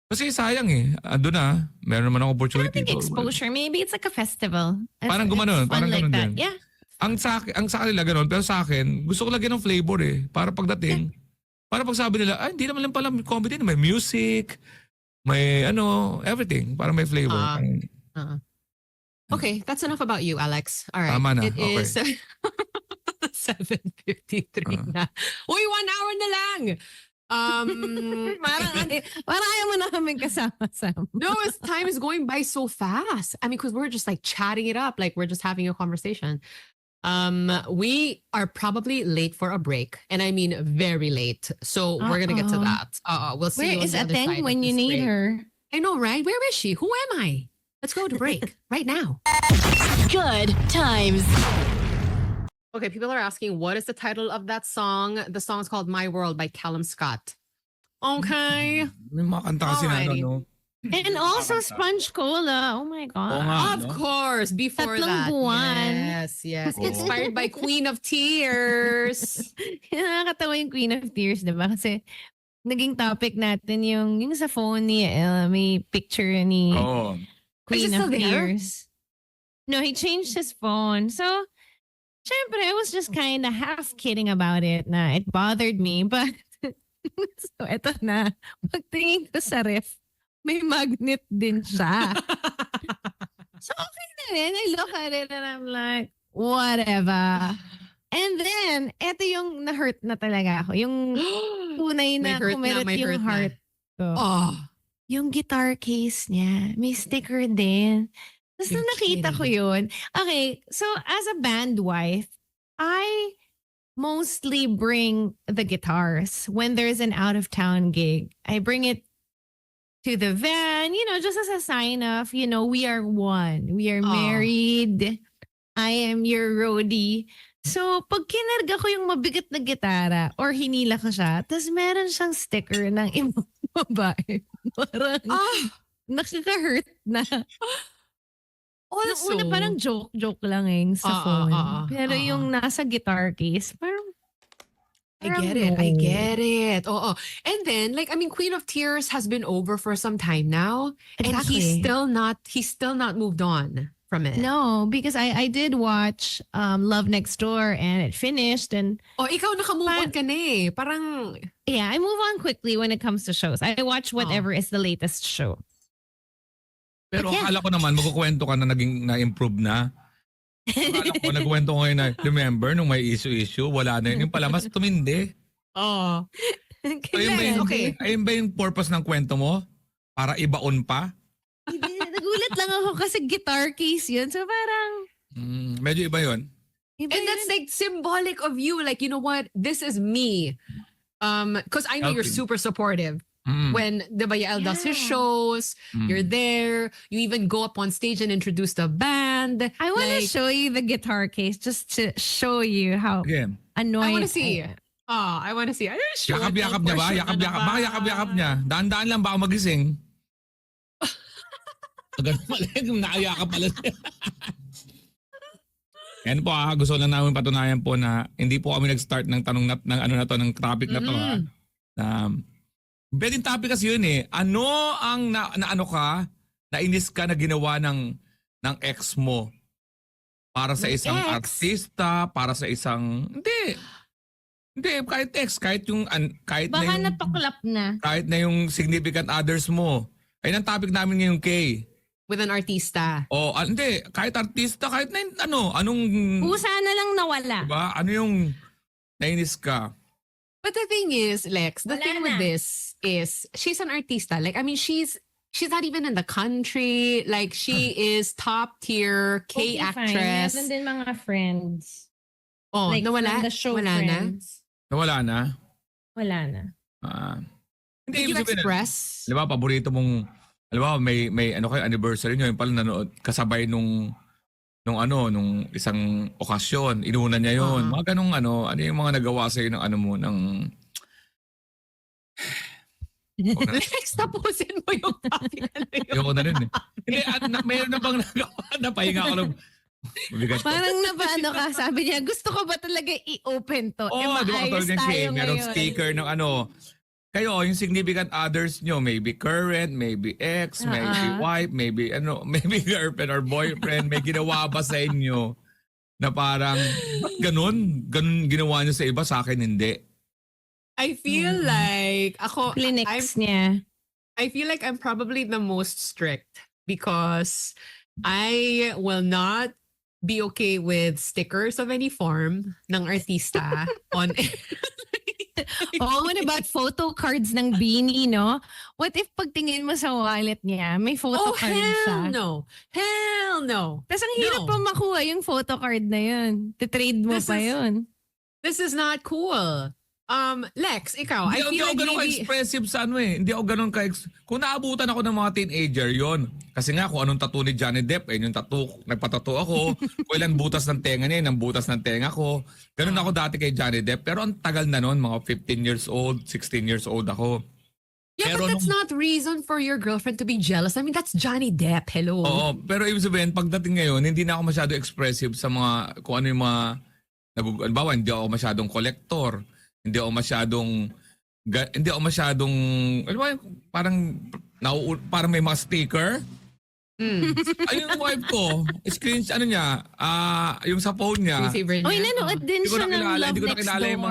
Speaker 4: Kasi sayang eh. Ando na, meron naman akong
Speaker 3: I don't
Speaker 4: opportunity.
Speaker 3: think exposure. Maybe it's like a festival.
Speaker 4: Parang
Speaker 3: It's
Speaker 4: gumanon,
Speaker 3: fun
Speaker 4: parang
Speaker 3: like
Speaker 4: ganon
Speaker 3: that.
Speaker 4: din.
Speaker 3: Yeah.
Speaker 4: Ang sa kanila ganon, pero sa akin, gusto ko lagyan ng flavor eh. Para pagdating, para pag sabi nila, hindi naman lang pala comedy, may music, may everything. Para may flavor.
Speaker 2: Okay, that's enough about you, Alex. All right.
Speaker 4: Tama na,
Speaker 2: It
Speaker 4: okay.
Speaker 2: is 7:53 na. Uy, 1 hour na lang.
Speaker 3: Parang ayaw mo na kaming kasama-sama.
Speaker 2: No, time is going by so fast. I mean, because we're just like chatting it up, like we're just having a conversation. We are probably late for a break, and I mean very late. So we're gonna get to that. We'll see.
Speaker 3: Where
Speaker 2: you on
Speaker 3: is
Speaker 2: the other side
Speaker 3: Ateng
Speaker 2: of
Speaker 3: when you
Speaker 2: this
Speaker 3: need
Speaker 2: break.
Speaker 3: her?
Speaker 2: I know, right? Where is she? Who am I? Let's go to break right now.
Speaker 1: Good times.
Speaker 2: Okay, people are asking, what is the title of that song? The song is called My World by Callum Scott. Okay.
Speaker 4: May mga kanta kasi na
Speaker 2: Alrighty.
Speaker 3: And also Sponge Cola. Oh my God.
Speaker 4: Oo nga.
Speaker 2: Of course, before
Speaker 3: Tatlong
Speaker 2: that.
Speaker 3: buwan.
Speaker 2: Yes.
Speaker 4: Oo.
Speaker 2: Inspired by Queen of Tears.
Speaker 3: Nakakatawa yung Queen of Tears, diba? Kasi naging topic natin yung sa phone ni may picture ni
Speaker 4: Oo.
Speaker 3: Queen
Speaker 2: Is it
Speaker 3: of
Speaker 2: still there?
Speaker 3: Tears. No, he changed his phone. So, syempre, I was just kind of half kidding about it na it bothered me. But, so eto na. Pagtingin ko sa ref, may magnet din siya. So, okay na rin. I look at it and I'm like, whatever. And then, eto yung na-hurt na talaga ako. Yung tunay
Speaker 2: May
Speaker 3: na
Speaker 2: hurt na,
Speaker 3: kumirit
Speaker 2: may
Speaker 3: yung
Speaker 2: hurt na.
Speaker 3: heart ko.
Speaker 2: Oh,
Speaker 3: Yung guitar case niya, may sticker din. Tapos
Speaker 2: You're
Speaker 3: nung nakita ko
Speaker 2: kidding.
Speaker 3: yun, okay, so as a band wife, I mostly bring the guitars when there's an out-of-town gig. I bring it to the van, just as a sign of, we are one. We are
Speaker 2: Aw.
Speaker 3: married. I am your roadie. So, pag kinarga ko yung mabigat na gitara or hinila ko siya, tapos meron siyang sticker ng ibang babae. Parang
Speaker 2: ah,
Speaker 3: nakaka-hurt na. Nung
Speaker 2: also,
Speaker 3: una parang joke lang sa phone. Pero yung nasa guitar case, parang
Speaker 2: I get it. I get it. Oh. And then, like, I mean, Queen of Tears has been over for some time now, and he's
Speaker 3: Exactly.
Speaker 2: still not moved on from it.
Speaker 3: No, because I did watch Love Next Door and it finished, and
Speaker 2: Oh, ikaw naka-move on ka na eh. Parang,
Speaker 3: yeah, I move on quickly when it comes to shows. I watch whatever is the latest show.
Speaker 4: Pero
Speaker 3: Yeah.
Speaker 4: akala ko naman, magkukwento ka na naging na-improve na. Akala ko, nagkwento ko ngayon na, remember, nung may issue, wala na yun. Yung pala, mas tumindi.
Speaker 2: oh.
Speaker 4: So, ayun ba yung,
Speaker 2: Okay.
Speaker 4: ayun ba yung purpose ng kwento mo? Para ibaon pa?
Speaker 3: Hindi, nagulat lang ako kasi guitar case yun. So parang,
Speaker 4: Medyo iba yun.
Speaker 3: iba
Speaker 2: And that's
Speaker 3: yun.
Speaker 2: like symbolic of you. Like, you know what? This is me. Because I know you're
Speaker 4: Helping.
Speaker 2: super supportive. When the Yael does his
Speaker 3: Yeah.
Speaker 2: shows, you're there. You even go up on stage and introduce the band.
Speaker 3: I want to
Speaker 2: Like,
Speaker 3: show you the guitar case just to show you how
Speaker 4: Again,
Speaker 3: annoyed
Speaker 2: I want to see.
Speaker 3: I am.
Speaker 2: Oh, I want to see. I didn't show it.
Speaker 4: yakap-yakap niya ba?
Speaker 2: Portion
Speaker 4: Yakap-yakap.
Speaker 2: na
Speaker 4: Baka yakap-yakap niya. Daan-daan lang, baka magising. Ganun pala, nakayakap pala siya. Yan po gusto lang namin patunayan po na hindi po kami nag-start ng tanong ng topic na to. Pwedeng topic kasi yun eh. Ano ang ano ka, nainis ka na ginawa ng ex mo? Para sa
Speaker 2: Ng
Speaker 4: isang
Speaker 2: ex?
Speaker 4: artista, para sa isang... Hindi, kahit ex, kahit yung... Kahit
Speaker 3: Baka
Speaker 4: na yung,
Speaker 3: natuklap na.
Speaker 4: kahit na yung significant others mo. Ayun ang topic namin ngayon, Kay.
Speaker 2: With an artista.
Speaker 4: O, hindi, kahit artista, kahit na anong...
Speaker 3: Pusa na lang nawala.
Speaker 4: Diba? Ano yung nainis ka?
Speaker 2: But the thing is, Lex, the
Speaker 3: Wala
Speaker 2: thing with
Speaker 3: na.
Speaker 2: this is she's an artista. Like, I mean, she's not even in the country. Like, she is top tier K
Speaker 3: Okay, fine.
Speaker 2: actress.
Speaker 3: Meron din mga friends.
Speaker 2: Oh,
Speaker 3: Like
Speaker 2: nawala?
Speaker 3: from the show
Speaker 2: Wala na?
Speaker 3: friends.
Speaker 4: Nawala na?
Speaker 3: Wala na.
Speaker 4: Hindi,
Speaker 2: Did you
Speaker 4: ibig sabihin,
Speaker 2: express?
Speaker 4: di ba, paborito mong, di ba, may ano kayo, anniversary nyo, yung pala nanood, kasabay nung isang okasyon, inuna niya yun. Mga ganong ano yung mga nagawa sa'yo ng ano mo, ng...
Speaker 2: Lex, tapusin mo yung topic na yun.
Speaker 4: Ayoko na rin eh. Hindi, mayroon na bang nagawa na pahinga ko ng... Mabigat.
Speaker 3: Parang napaano ka, sabi niya, gusto ko ba talaga i-open to?
Speaker 4: Oo, di ba,
Speaker 3: maayos
Speaker 4: katulad ng Kay, merong
Speaker 3: ngayon.
Speaker 4: sticker ng ano, kayo, yung significant others nyo, maybe current, maybe ex, maybe wife, maybe maybe girlfriend or boyfriend, may ginawa ba sa inyo na parang, ba't ganun? Ganun ginawa nyo sa iba, sa akin hindi.
Speaker 2: I feel like
Speaker 3: Clinics niya.
Speaker 2: I feel like I'm probably the most strict because I will not be okay with stickers of any form ng artista on
Speaker 3: Oh, what about photo cards ng Beanie, no? What if pagtingin mo sa wallet niya, may photo
Speaker 2: Oh,
Speaker 3: card siya?
Speaker 2: hell no. Hell no.
Speaker 3: Tapos ang hirap
Speaker 2: No.
Speaker 3: pa makuha yung photo card na yun. Titrade mo
Speaker 2: This
Speaker 3: pa
Speaker 2: is-
Speaker 3: yun.
Speaker 2: This is not cool. Lex, ikaw, I
Speaker 4: Hindi
Speaker 2: feel
Speaker 4: ako
Speaker 2: like
Speaker 4: ganun
Speaker 2: maybe...
Speaker 4: ka-expressive sa ano eh. Hindi ako ganun kung naabutan ako ng mga teenager yon. Kasi nga kung anong tattoo ni Johnny Depp, yung tattoo, nagpatattoo ako. Kung ilan butas ng tenga niya, ng butas ng tenga ko. Ganun ako dati kay Johnny Depp. Pero ang tagal na nun, mga 15 years old, 16 years old ako.
Speaker 2: Yeah,
Speaker 4: Pero
Speaker 2: but that's not reason for your girlfriend to be jealous. I mean, that's Johnny Depp. Hello.
Speaker 4: Oo, pero ibig sabihin, pagdating ngayon, hindi na ako masyado expressive sa mga, kung ano yung mga, halimbawa, hindi ako masyadong collector. Hindi ako masyadong, alam mo, parang may mga sticker. Ayun yung wife ko, ano niya, yung sa phone niya.
Speaker 2: Favorite
Speaker 3: Oy,
Speaker 2: niya?
Speaker 3: nanood din
Speaker 4: Hindi ko
Speaker 3: siya ng Love
Speaker 4: hindi ko
Speaker 3: Next
Speaker 4: nakilala yung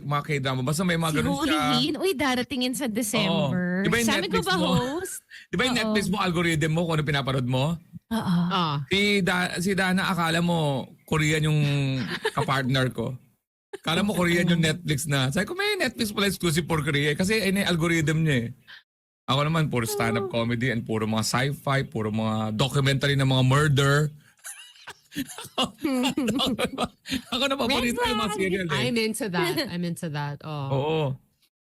Speaker 4: mga K-drama. Basta may mga
Speaker 3: Si
Speaker 4: ganun
Speaker 3: Holy
Speaker 4: siya.
Speaker 3: Hin, uy, daratingin sa December.
Speaker 4: Di ba yung
Speaker 3: Sabi ko
Speaker 4: Netflix
Speaker 3: ba
Speaker 4: mo?
Speaker 3: host?
Speaker 4: Di ba yung
Speaker 3: Oo.
Speaker 4: Netflix mo, algorithm mo, kung ano pinapanood mo?
Speaker 3: Oo.
Speaker 2: Ah.
Speaker 4: Si Dana, akala mo, Korean yung kapartner ko. Kala mo Korean yung Netflix na. Sabi ko, may Netflix pala exclusive for Korea. Kasi yun yung algorithm niya eh. Ako naman, puro stand-up comedy and puro mga sci-fi, puro mga documentary ng mga murder. Ako na paborito yung mga serial eh.
Speaker 2: I'm into that. Oh.
Speaker 4: Oo.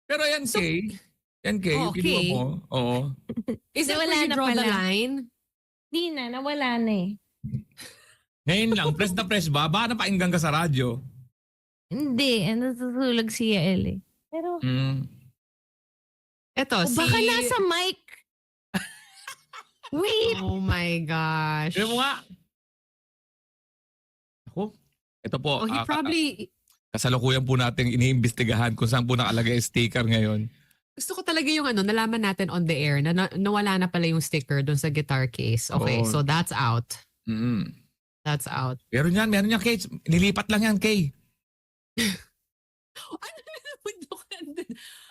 Speaker 4: Pero yan, Kay. Yan, Kay. Yung kinuha mo. Oo.
Speaker 2: Is it
Speaker 3: Nawala
Speaker 2: where you
Speaker 3: na
Speaker 2: draw the
Speaker 3: pala.
Speaker 2: line?
Speaker 3: Di na, nawala na eh.
Speaker 4: Ngayon lang, press na press ba? Baka napainggan ka sa radyo.
Speaker 3: Hindi, natutulog si Yael eh. Pero,
Speaker 2: Ito,
Speaker 3: baka nasa mic. Wait!
Speaker 2: Oh my gosh.
Speaker 4: Tignan mo nga. Ako, ito po.
Speaker 2: Oh, he probably...
Speaker 4: Kasalukuyan po natin iniimbestigahan kung saan po nakalagay yung sticker ngayon.
Speaker 2: Gusto ko talaga yung nalaman natin on the air na nawala na pala yung sticker doon sa guitar case. Okay,
Speaker 4: Oo.
Speaker 2: so that's out.
Speaker 4: Mm.
Speaker 2: That's out.
Speaker 4: Meron yan, Kay. Nilipat lang yan, Kay.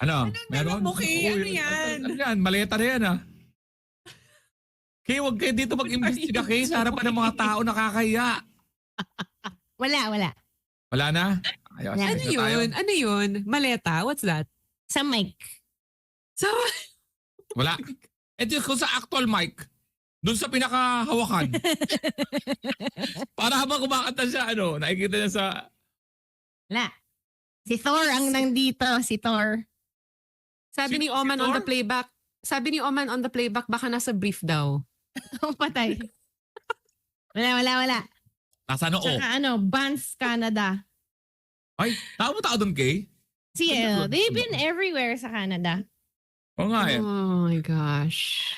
Speaker 4: Ano? Meron?
Speaker 2: mo, Kay? Ano
Speaker 4: Oo,
Speaker 2: yan?
Speaker 4: Ano yan? Maleta na yan, Kay, huwag kayo dito mag-imbestiga, Kay. Sa harapan ng mga tao nakakaya.
Speaker 3: Wala.
Speaker 4: Wala na? Ayos,
Speaker 3: Ano
Speaker 4: next na tayo.
Speaker 2: Ano yun? Maleta? What's that?
Speaker 3: Sa mic.
Speaker 2: So,
Speaker 4: Wala. Ito kung sa actual mic. Doon sa pinakahawakan. Para habang kumakanta siya, nakikita niya sa...
Speaker 3: Wala. Si Thor ang nandito. Si Thor.
Speaker 2: sabi ni Oman on the playback, baka nasa brief daw.
Speaker 3: Oh, patay. Wala.
Speaker 4: Nasa noo.
Speaker 3: Tsaka Banff, Canada.
Speaker 4: Ay, tao doon, Kay?
Speaker 3: Si El. They've been everywhere sa Canada.
Speaker 4: Oo nga eh.
Speaker 2: Oh my gosh.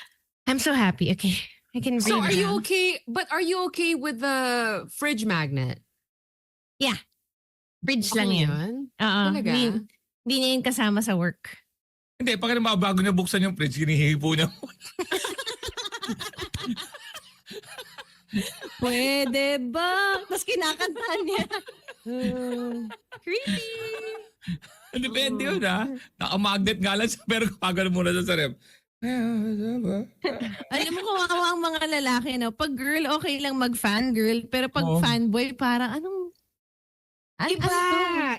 Speaker 3: I'm so happy. Okay. I can breathe
Speaker 2: So are you
Speaker 3: now.
Speaker 2: okay? But are you okay with the fridge magnet?
Speaker 3: Bridge
Speaker 2: Okay
Speaker 3: lang yan.
Speaker 2: yun?
Speaker 3: Oo.
Speaker 2: Talaga?
Speaker 3: Hindi niya yun kasama sa work.
Speaker 4: Hindi, pag bago niya buksan yung fridge, hinihipo niya.
Speaker 3: Pwede ba? Tapos kinakanta niya. Creepy.
Speaker 4: Depende yun, Naka-magnet nga lang siya, pero kapag muna siya sa rep.
Speaker 3: Alam mo, kawawa ang mga lalaki, no? Pag girl, okay lang mag-fangirl. Pero pag
Speaker 4: Oo.
Speaker 3: fanboy, parang ano to?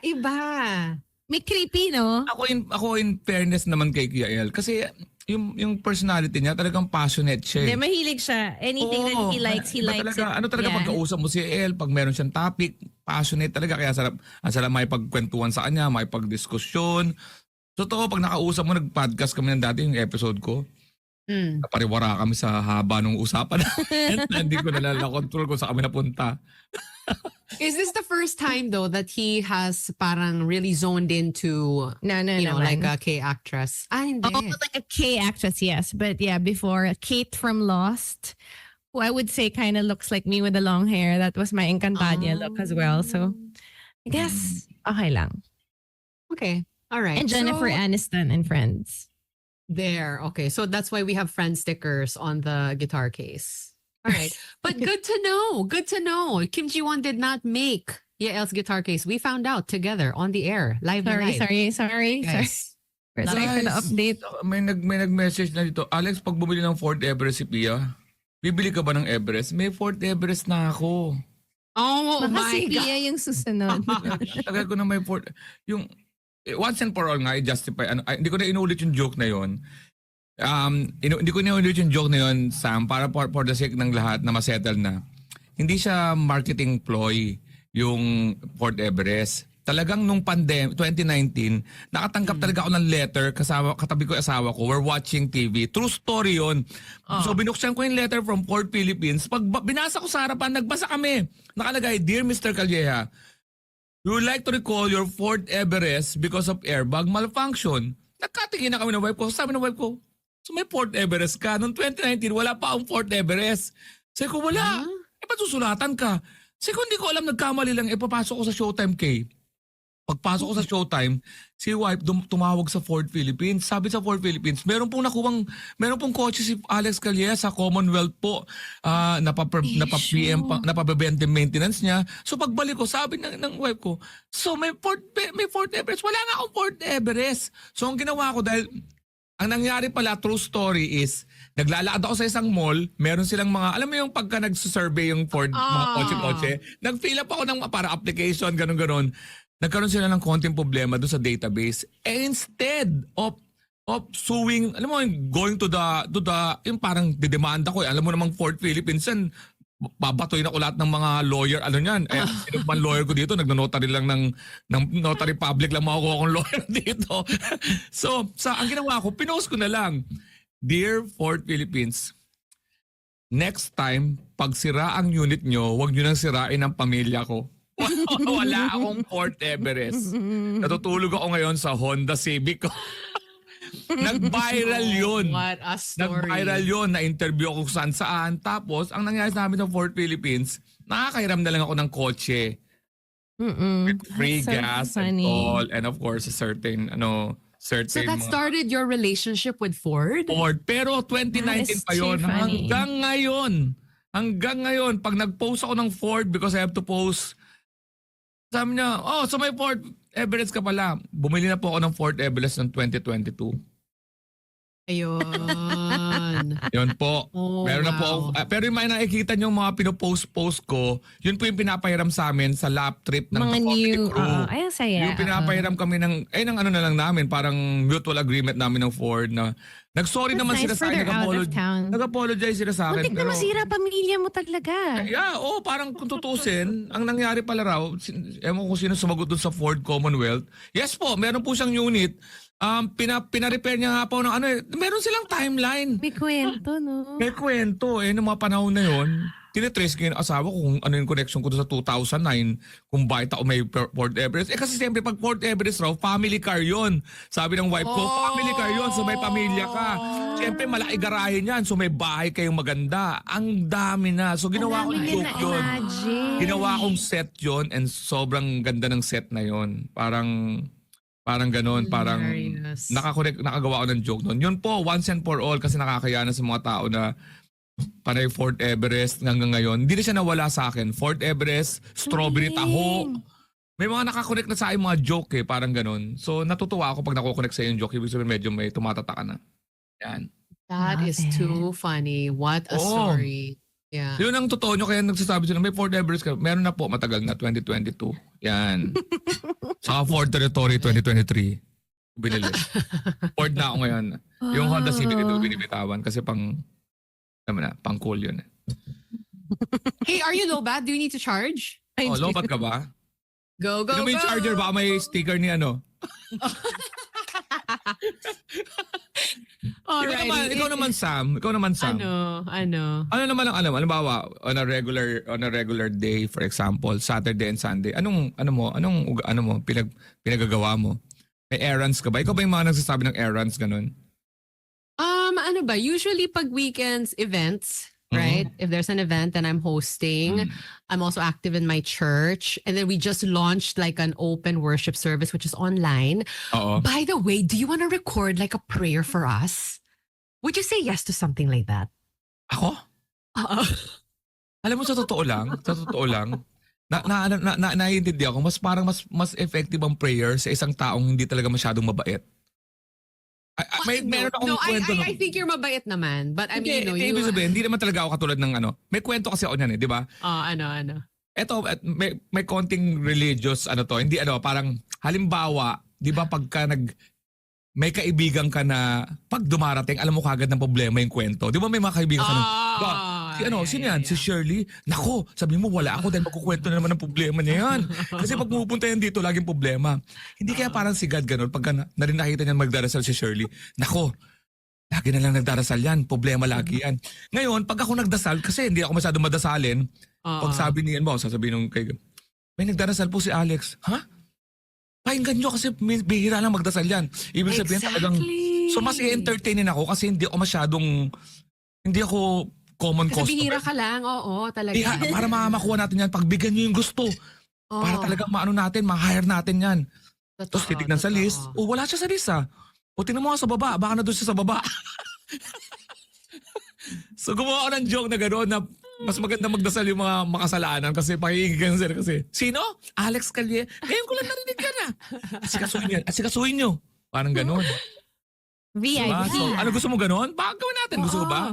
Speaker 2: Iba.
Speaker 3: May creepy, no?
Speaker 4: Ako in fairness naman kay Kiael, kasi yung personality niya talagang passionate siya.
Speaker 3: Hindi, mahilig siya. Anything that he likes
Speaker 4: Iba
Speaker 3: it.
Speaker 4: talaga, ano talaga
Speaker 3: Yeah.
Speaker 4: pagkausap mo si El, pag meron siyang topic, passionate talaga. Kaya ang sarap may pagkwentuhan sa kanya, may pagdiskusyon. Totoo, pag nakausap mo, nag-podcast kami ng dati yung episode ko. Napariwara kami sa haba ng usapan. Hindi ko control kung saan kami napunta.
Speaker 2: Is this the first time though that he has parang really zoned into,
Speaker 3: No,
Speaker 2: like
Speaker 3: naman.
Speaker 2: a K actress? Hindi.
Speaker 3: Oh, like a K actress, yes. But yeah, before Kate from Lost, who I would say kind of looks like me with the long hair. That was my Encantadia look as well. So I guess okay lang.
Speaker 2: Okay. All right.
Speaker 3: And Jennifer
Speaker 2: So,
Speaker 3: Aniston and Friends.
Speaker 2: there. Okay. So that's why we have friend stickers on the guitar case. All right. But good to know. Good to know. Kim Ji-won did not make Yael's guitar case. We found out together on the air. Live na live.
Speaker 3: Sorry.
Speaker 2: Guys.
Speaker 3: Sorry for the
Speaker 4: Guys,
Speaker 3: update.
Speaker 4: May nag-message na dito. Alex, pag bumili ng Fort Everest si Pia, bibili ka ba ng Everest? May Fort Everest na ako.
Speaker 2: Oh
Speaker 3: Baka
Speaker 2: my
Speaker 3: si
Speaker 2: God.
Speaker 3: Pia yung susunod.
Speaker 4: Tagal ko na may Fort... Yung... Once and for all nga, i-justify. Hindi ko na inulit yung joke na yon. Hindi ko na inulit yung joke na yon, Sam, para for the sake ng lahat na masettle na. Hindi siya marketing ploy yung Fort Everest. Talagang nung 2019, nakatanggap talaga ako ng letter, katabi ko yung asawa ko, we're watching TV. True story yun. So binuksan ko yung letter from Fort Philippines. Pag binasa ko sa harapan, nagbasa kami. Nakalagay, Dear Mr. Calleja, we would like to recall your Fort Everest because of airbag malfunction. Nagkatingin na kami ng wife ko. Sabi ng wife ko, so may Fort Everest ka. Noong 2019, wala pa ang Fort Everest. Sabi ko, wala. Ba't susulatan ka? Sabi ko, hindi ko alam, nagkamali lang. Papasok ko sa Showtime, Kay. Pagpasok ko sa Showtime, si wife tumawag sa Ford Philippines. Sabi sa Ford Philippines, meron pong kotse si Alex Calleja sa Commonwealth po. Napa-PM, napabebente maintenance niya. So pagbalik ko, sabi ng wife ko, so may Fort Everest. Wala nga akong Fort Everest. So ang ginawa ko dahil, ang nangyari pala, true story is, naglalakad ako sa isang mall, meron silang mga, alam mo yung pagka nagsusurvey yung Ford, mga kotse-kotse, nag-fill up ako ng para application, ganun-ganon. nagkaroon sila ng konting problema doon sa database. Instead of suing, alam mo, going to the yung parang didemanda ko, alam mo namang Fort Philippines yan, babatoy na ko lahat ng mga lawyer, ano yan, sino man lawyer ko dito, nagno-notary lang ng notary public lang makukuha akong lawyer dito. So, ang ginawa ko, pinost ko na lang, Dear Fort Philippines, next time, pag sira ang unit nyo, huwag nyo nang sirain ang pamilya ko. Wala akong Fort Everest. Natutulog ako ngayon sa Honda Civic ko. Nag-viral yun.
Speaker 2: What a story.
Speaker 4: Nag-viral yun. Na-interview ako saan. Tapos, ang nangyari sa amin ng Fort Philippines, nakakahiram na lang ako ng kotse. With free gas and all. And of course, a certain
Speaker 2: So that started your relationship with Ford?
Speaker 4: Ford. Pero 2019 pa yun. Hanggang ngayon, pag nag-post ako ng Ford because I have to post, sabi niya, so may Ford Everest ka pala. Bumili na po ako ng Ford Everest ng 2022.
Speaker 2: Ayun.
Speaker 4: Yun po.
Speaker 2: Oh,
Speaker 4: Meron na po ako. Pero yung mga nakikita nyo mga pinopost-post ko, yun po yung pinapahiram sa amin sa lap trip ng
Speaker 3: Mga
Speaker 4: Comedy
Speaker 3: new,
Speaker 4: Crew.
Speaker 3: ay, ang saya.
Speaker 4: Yung pinapahiram kami ng ano na lang namin, parang mutual agreement namin ng Ford na nag-sorry naman sila sa akin, nag-apologize sila sa akin.
Speaker 3: Muntik na masira pamilya mo talaga.
Speaker 4: Yeah, parang kung tutusin, ang nangyari pala raw, ewan ko sino sumagot dun sa Ford Commonwealth. Yes po, meron po siyang unit. Pina-repair niya nga po ng meron silang timeline.
Speaker 3: May kwento, no?
Speaker 4: May kwento noong mga panahon na yon. Tinitrace ko yung asawa ko kung ano yung connection ko sa 2009, kung bakit ako may Fort Everest. Kasi siyempre pag Fort Everest raw, family car yon. Sabi ng wife ko, family car yon, so may pamilya ka. Siyempre malaki garahe niyan, so may bahay kayong maganda. Ang dami na. So ginawa kong joke yun. Ginawa kong set yon and sobrang ganda ng set na yon. Parang ganun, parang nakagawa ko ng joke noon. Yun po, once and for all, kasi nakakaya na sa mga tao na panay Fort Everest hanggang ngayon. Hindi na siya nawala sa akin. Fort Everest, strawberry taho. May mga nakakonect na sa akin mga joke parang ganun. So natutuwa ako pag nakukonect sa yung joke. Ibig sabihin medyo may tumatata ka na. Yan.
Speaker 2: That is too funny. What a story. Yeah.
Speaker 4: Yun ang totoo nyo, kaya nagsasabi sila, may Fort Everest ka. Meron na po, matagal na, 2022. Yan. Saka Ford Territory 2023. Binili. Ford na ako ngayon. Yung Honda Civic ito binibitawan kasi pang cool yun.
Speaker 2: Hey, are you low bat? Do you need to charge?
Speaker 4: Lobat ka ba?
Speaker 2: Go.
Speaker 4: May charger ba? May sticker ni Ikaw naman Sam.
Speaker 2: Ano
Speaker 4: naman ang halimbawa on a regular day, for example, Saturday and Sunday. Anong pinagagawa mo? May errands ka ba? Ikaw ba yung mga nagsasabi ng errands ganun?
Speaker 2: Usually pag weekends events, right? If there's an event that I'm hosting, I'm also active in my church. And then we just launched like an open worship service, which is online. By the way, do you want to record like a prayer for us? Would you say yes to something like that?
Speaker 4: Ako? Alam mo, sa totoo lang, naiintindihan ko, mas effective ang prayer sa isang taong hindi talaga masyadong mabait. Meron akong kwento.
Speaker 2: I think you're mabait naman. But I mean,
Speaker 4: ibig sabihin, hindi naman talaga ako katulad ng May kwento kasi ako niyan di ba?
Speaker 2: Ano?
Speaker 4: Eto, may konting religious, hindi parang, halimbawa, di ba pagka may kaibigan ka na pag dumarating, alam mo kagad ng problema yung kwento. Di ba may mga kaibigan ka na, sino yan? Si Shirley? Nako, sabi mo wala ako dahil magkukwento na naman ng problema niya yan. Kasi pag pupunta yan dito, laging problema. Hindi kaya parang si God ganun, pagka narin nakita niyan magdarasal si Shirley, nako, lagi na lang nagdarasal yan, problema lagi yan. Ngayon, pag ako nagdasal, kasi hindi ako masyadong madasalin, pag sabi niyan mo, sasabihin nung kay, may nagdarasal po si Alex. Ha? Pakinggan nyo kasi bihira lang magdasal yan. Ibig sabihin talagang, so mas i-entertainin ako kasi hindi ako common customer.
Speaker 2: Kasi bihira ka lang, talaga.
Speaker 4: Para makuha natin yan, pagbigyan nyo yung gusto. Para talagang ma-hire natin yan. Tapos titignan sa list, wala siya sa list tingnan mo nga sa baba, baka na doon siya sa baba. So gumawa ako ng joke na gano'n na mas maganda magdasal yung mga makasalanan kasi pakikinggan sila kasi, sino? Alex Calye. Ngayon ko lang narinig ka na. Asikasuhin nyo. Parang gano'n.
Speaker 3: VIP.
Speaker 4: So, ano gusto mo gano'n? Baka gawin natin. Gusto mo ba?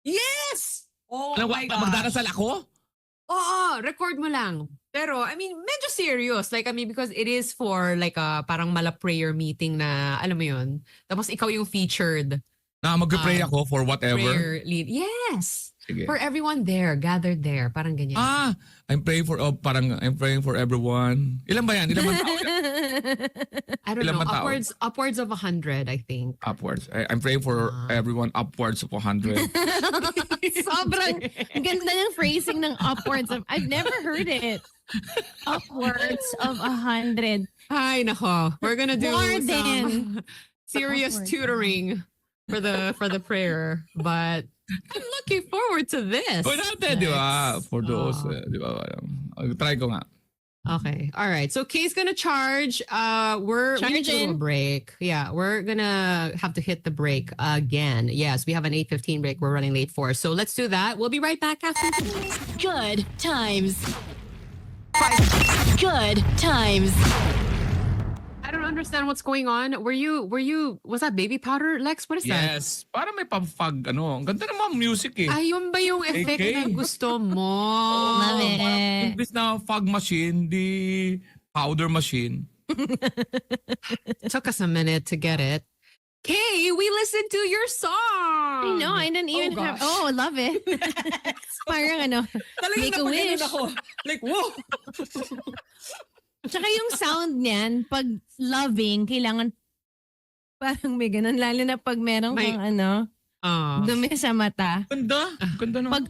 Speaker 2: Yes!
Speaker 4: Magdarasal ako?
Speaker 2: Oo, record mo lang. Pero, I mean, medyo serious. Like, I mean, because it is for like a parang mala prayer meeting na, alam mo yun. Tapos ikaw yung featured
Speaker 4: Na mag-pray ako for whatever.
Speaker 2: prayer lead. Yes!
Speaker 4: Sige.
Speaker 2: For everyone there, gathered there. Parang ganyan.
Speaker 4: I'm praying for everyone. Ilan ba yan? Ilan ba tao yan?
Speaker 2: I don't
Speaker 4: ilan
Speaker 2: know.
Speaker 4: ba tao?
Speaker 2: Upwards of 100, I think.
Speaker 4: Upwards. I'm praying for everyone upwards of 100.
Speaker 3: Sobrang ganda ng phrasing ng upwards of, I've never heard it. Upwards of 100.
Speaker 2: Ay, nako. We're gonna do
Speaker 3: More
Speaker 2: some
Speaker 3: than
Speaker 2: serious
Speaker 3: upwards.
Speaker 2: tutoring for the prayer. But I'm looking forward to this.
Speaker 4: Kung natin, di ba? For those,
Speaker 2: Oh.
Speaker 4: di ba? Try ko nga.
Speaker 2: Okay. All right. So Kay's gonna charge. We need to do a
Speaker 3: Charging.
Speaker 2: break. Yeah, we're gonna have to hit the break again. Yes, we have an 8:15 break. We're running late for. So let's do that. We'll be right back after this.
Speaker 1: Good times. Good times.
Speaker 2: I don't understand what's going on. Was that baby powder, Lex? What is that?
Speaker 4: Yes. Para may pag Ang ganda naman music eh.
Speaker 2: Ayun ba yung effect
Speaker 4: AK?
Speaker 2: na gusto mo?
Speaker 3: Love it.
Speaker 4: Imbis na fog machine, di powder machine.
Speaker 2: Took us a minute to get it. Kay, we listened to your song.
Speaker 3: I know, I didn't even have,
Speaker 2: gosh.
Speaker 3: love it. Parang ano,
Speaker 2: Talagang
Speaker 3: make a
Speaker 2: napaganon
Speaker 3: wish.
Speaker 2: ako. Like, whoa.
Speaker 3: Tsaka yung sound niyan, pag loving, kailangan parang may ganun. Lalo na pag meron
Speaker 2: May-
Speaker 3: kang ano, dumi sa mata.
Speaker 4: Ganda. Ganda naman.
Speaker 3: Pag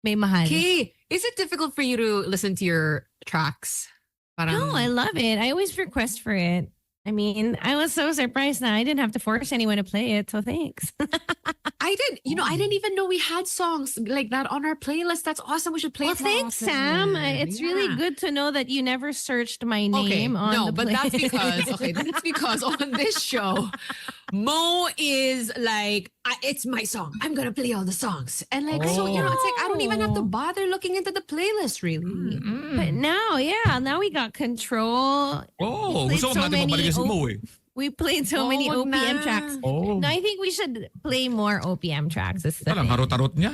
Speaker 3: may mahal.
Speaker 2: Kay, is it difficult for you to listen to your tracks? Parang,
Speaker 3: No, I love it. I always request for it. I mean, I was so surprised that I didn't have to force anyone to play it, so thanks.
Speaker 2: I didn't even know we had songs like that on our playlist. That's awesome. We should play
Speaker 3: Well,
Speaker 2: it more
Speaker 3: thanks,
Speaker 2: often.
Speaker 3: Sam. It's really
Speaker 2: Yeah.
Speaker 3: good to know that you never searched my
Speaker 2: Okay,
Speaker 3: name on
Speaker 2: no,
Speaker 3: the
Speaker 2: but that's
Speaker 3: playlist.
Speaker 2: because on this show, Mo is like, it's my song. I'm gonna play all the songs, and like, so it's like I don't even have to bother looking into the playlist really.
Speaker 3: But now, now we got control.
Speaker 4: Oh,
Speaker 3: played
Speaker 4: gusto ko
Speaker 3: so
Speaker 4: natin
Speaker 3: many
Speaker 4: mabalikan si Mo eh.
Speaker 3: We played so
Speaker 2: Oh,
Speaker 3: many
Speaker 2: wag
Speaker 3: OPM
Speaker 2: na.
Speaker 3: tracks.
Speaker 4: Oh.
Speaker 3: No, I think we should play more OPM tracks. Is the
Speaker 4: Alam,
Speaker 3: thing.
Speaker 4: harot-harot niya.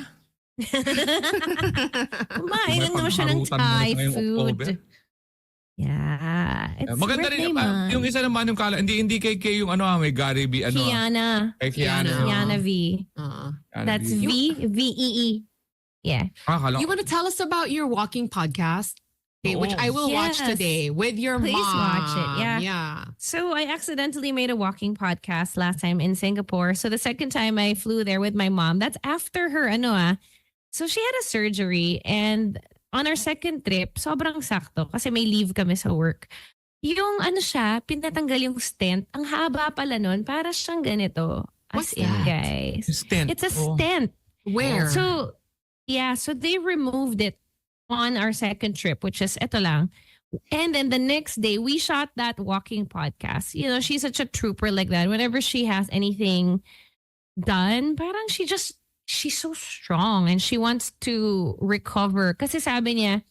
Speaker 3: Kumain lang naman siya ng
Speaker 4: Pagharutan mo
Speaker 3: Thai
Speaker 4: ngayong October.
Speaker 3: food. Yeah. It's
Speaker 4: Maganda
Speaker 3: birthday
Speaker 4: rin.
Speaker 3: month.
Speaker 4: Yung isa naman yung hindi kay yung may Gary B.
Speaker 3: Kiana.
Speaker 4: Kay Kiana.
Speaker 3: Kiana V.
Speaker 4: Kiana
Speaker 3: That's
Speaker 4: B.
Speaker 3: V-E-E. Yeah.
Speaker 4: Kala
Speaker 2: You want to tell us about your walking podcast? Okay, which I will watch
Speaker 3: Yes.
Speaker 2: today with your
Speaker 3: Please
Speaker 2: mom.
Speaker 3: watch it, yeah.
Speaker 2: Yeah.
Speaker 3: So I accidentally made a walking podcast last time in Singapore. So the second time I flew there with my mom, that's after her So she had a surgery, and on our second trip, sobrang sakto kasi may leave kami sa work. Yung siya, pinatanggal yung stent. Ang haba pala nun, para siyang ganito. As
Speaker 2: What's
Speaker 3: in,
Speaker 2: that?
Speaker 3: guys.
Speaker 4: Stent.
Speaker 3: It's a
Speaker 4: Oh.
Speaker 3: stent.
Speaker 2: Where?
Speaker 3: So, so they removed it on our second trip, which is eto lang. And then the next day, we shot that walking podcast. You know, she's such a trooper like that. Whenever she has anything done, parang she's so strong and she wants to recover. Kasi sabi niya,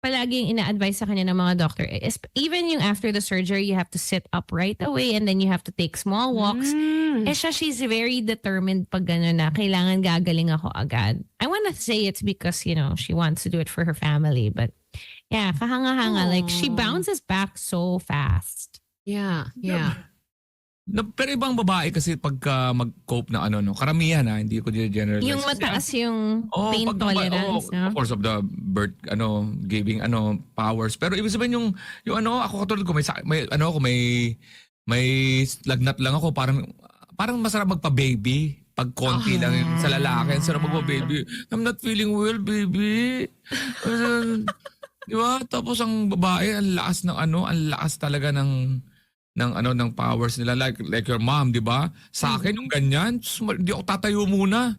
Speaker 3: palaging ina-advise sa kanya ng mga doctor, even yung after the surgery, you have to sit up right away and then you have to take small walks. She's very determined pag gano'n na kailangan gagaling ako agad. I want to say it's because, she wants to do it for her family. But yeah, kahanga-hanga. Like, she
Speaker 2: Aw.
Speaker 3: bounces back so fast.
Speaker 2: Yeah.
Speaker 4: Pero ibang babae kasi pagka mag-cope na karamihan hindi ko generalize.
Speaker 3: Yung mataas yung pain
Speaker 4: pag
Speaker 3: tolerance. No?
Speaker 4: of course of the birth giving powers. Pero ibig sabihin yung ako katulad ko may lagnat lang ako, parang masarap magpa-baby. Pag konti lang yun sa lalaki, sarap magpa-baby. I'm not feeling well, baby. Di ba? Tapos ang babae, ang lakas talaga ng powers nila, like your mom, di ba? Sa akin yung ganyan, hindi ako tatayo muna.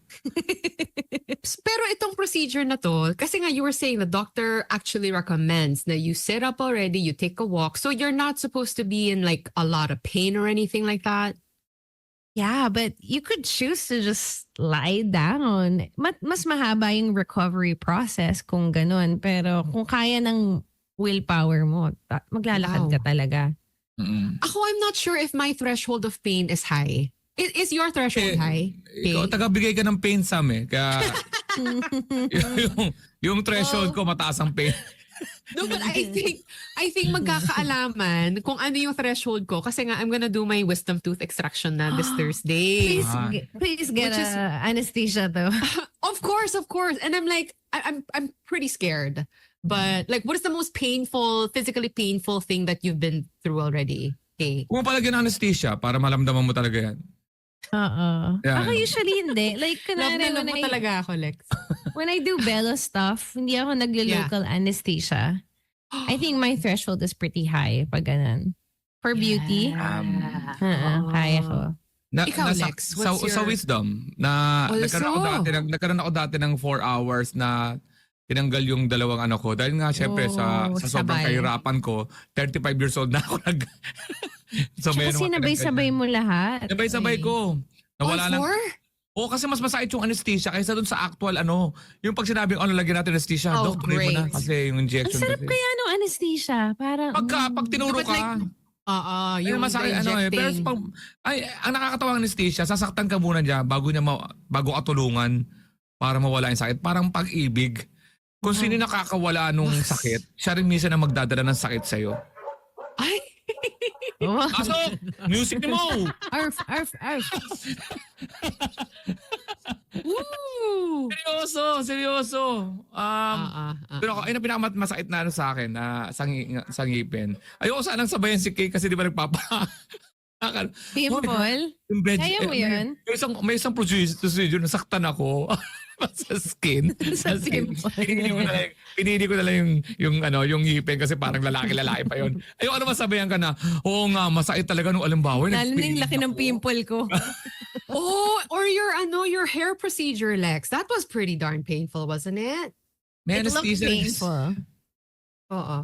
Speaker 2: Pero itong procedure na to, kasi nga you were saying the doctor actually recommends na you sit up already, you take a walk. So you're not supposed to be in like a lot of pain or anything like that?
Speaker 3: Yeah, but you could choose to just lie down. Mas mahaba yung recovery process kung ganun. Pero kung kaya ng willpower mo, maglalakad ka talaga.
Speaker 4: Mm-mm.
Speaker 2: Ako, I'm not sure if my threshold of pain is high. Is your threshold high?
Speaker 4: Ikaw, taga-bigay ka ng pain, Sam eh. Kaya, yung threshold ko, mataas ang pain.
Speaker 2: No, but I think magkakaalaman kung ano yung threshold ko kasi nga I'm gonna do my wisdom tooth extraction na this Thursday.
Speaker 3: Please get
Speaker 2: Which is-
Speaker 3: anesthesia though.
Speaker 2: Of course. And I'm like, I'm pretty scared. But like, what is the most painful, physically painful thing that you've been through already? Okay.
Speaker 4: Kung palagyan ng anesthesia, para malamdaman mo talaga yan.
Speaker 3: Oo.
Speaker 4: Yeah.
Speaker 3: Ako usually hindi. Like,
Speaker 2: Love
Speaker 3: kunwari,
Speaker 2: na love mo talaga ako, Lex.
Speaker 3: when I do bello stuff, hindi ako naglo-local anesthesia. I think my threshold is pretty high pag ganun. For beauty, kaya ko.
Speaker 2: Ikaw, Lex, what's
Speaker 4: sa
Speaker 2: your-
Speaker 4: wisdom, na
Speaker 2: Also.
Speaker 4: nagkaroon ako dati ng 4 hours na tinanggal yung dalawang ano ko. Dahil nga, syempre, sa sobrang
Speaker 2: sabay.
Speaker 4: kahirapan ko, 35 years old na ako so,
Speaker 3: Tsaka
Speaker 4: meron ako
Speaker 3: sinabay-sabay
Speaker 4: tinanggal.
Speaker 3: mo lahat.
Speaker 4: Sabay-sabay ko. Nawala
Speaker 2: All
Speaker 4: lang.
Speaker 2: four?
Speaker 4: Oo, kasi mas masakit yung anesthesia kaysa dun sa actual ano. Yung pag sinabing, lagyan natin anesthesia.
Speaker 2: Oh,
Speaker 4: Dok, tuloy mo na.
Speaker 2: great.
Speaker 4: Kasi yung
Speaker 3: Ang
Speaker 4: injection.
Speaker 3: sarap
Speaker 4: kasi.
Speaker 3: kaya no anesthesia. Parang,
Speaker 4: Pag tinuro
Speaker 2: But
Speaker 4: ka.
Speaker 2: like,
Speaker 4: Yung
Speaker 2: yung
Speaker 4: masakit ano eh. Pero
Speaker 2: injecting.
Speaker 4: ang nakakatawang anesthesia, sasaktan ka muna niya bago ka tulungan para mawala yung sakit. Parang pag-ibig. Kung sino nakakawala nung sakit, siya rin minsan ang magdadala ng sakit sa'yo.
Speaker 2: Ay!
Speaker 4: Pasok! Music ni Mo!
Speaker 3: arf, arf, arf.
Speaker 2: Woo!
Speaker 4: Seryoso. Pero ako, ayun ang pinakamasakit na ano sa akin, sa ngipin. Ayoko sanang sabayan si Kay kasi di ba
Speaker 3: Pimple. Kaya mo yun?
Speaker 4: May isang procedure, nasaktan ako sa skin.
Speaker 3: Sa pimple.
Speaker 4: Pinili ko na lang yung ngipin kasi parang lalaki pa yun. Ayoko naman sabayan ka na, oo nga, masakit talaga nung alimbawa.
Speaker 3: Lalo na yung laki ng pimple ko.
Speaker 2: Or your hair procedure, Lex. That was pretty darn painful, wasn't it?
Speaker 4: May
Speaker 3: It looked
Speaker 4: anesthesia.
Speaker 3: painful.
Speaker 2: Oo.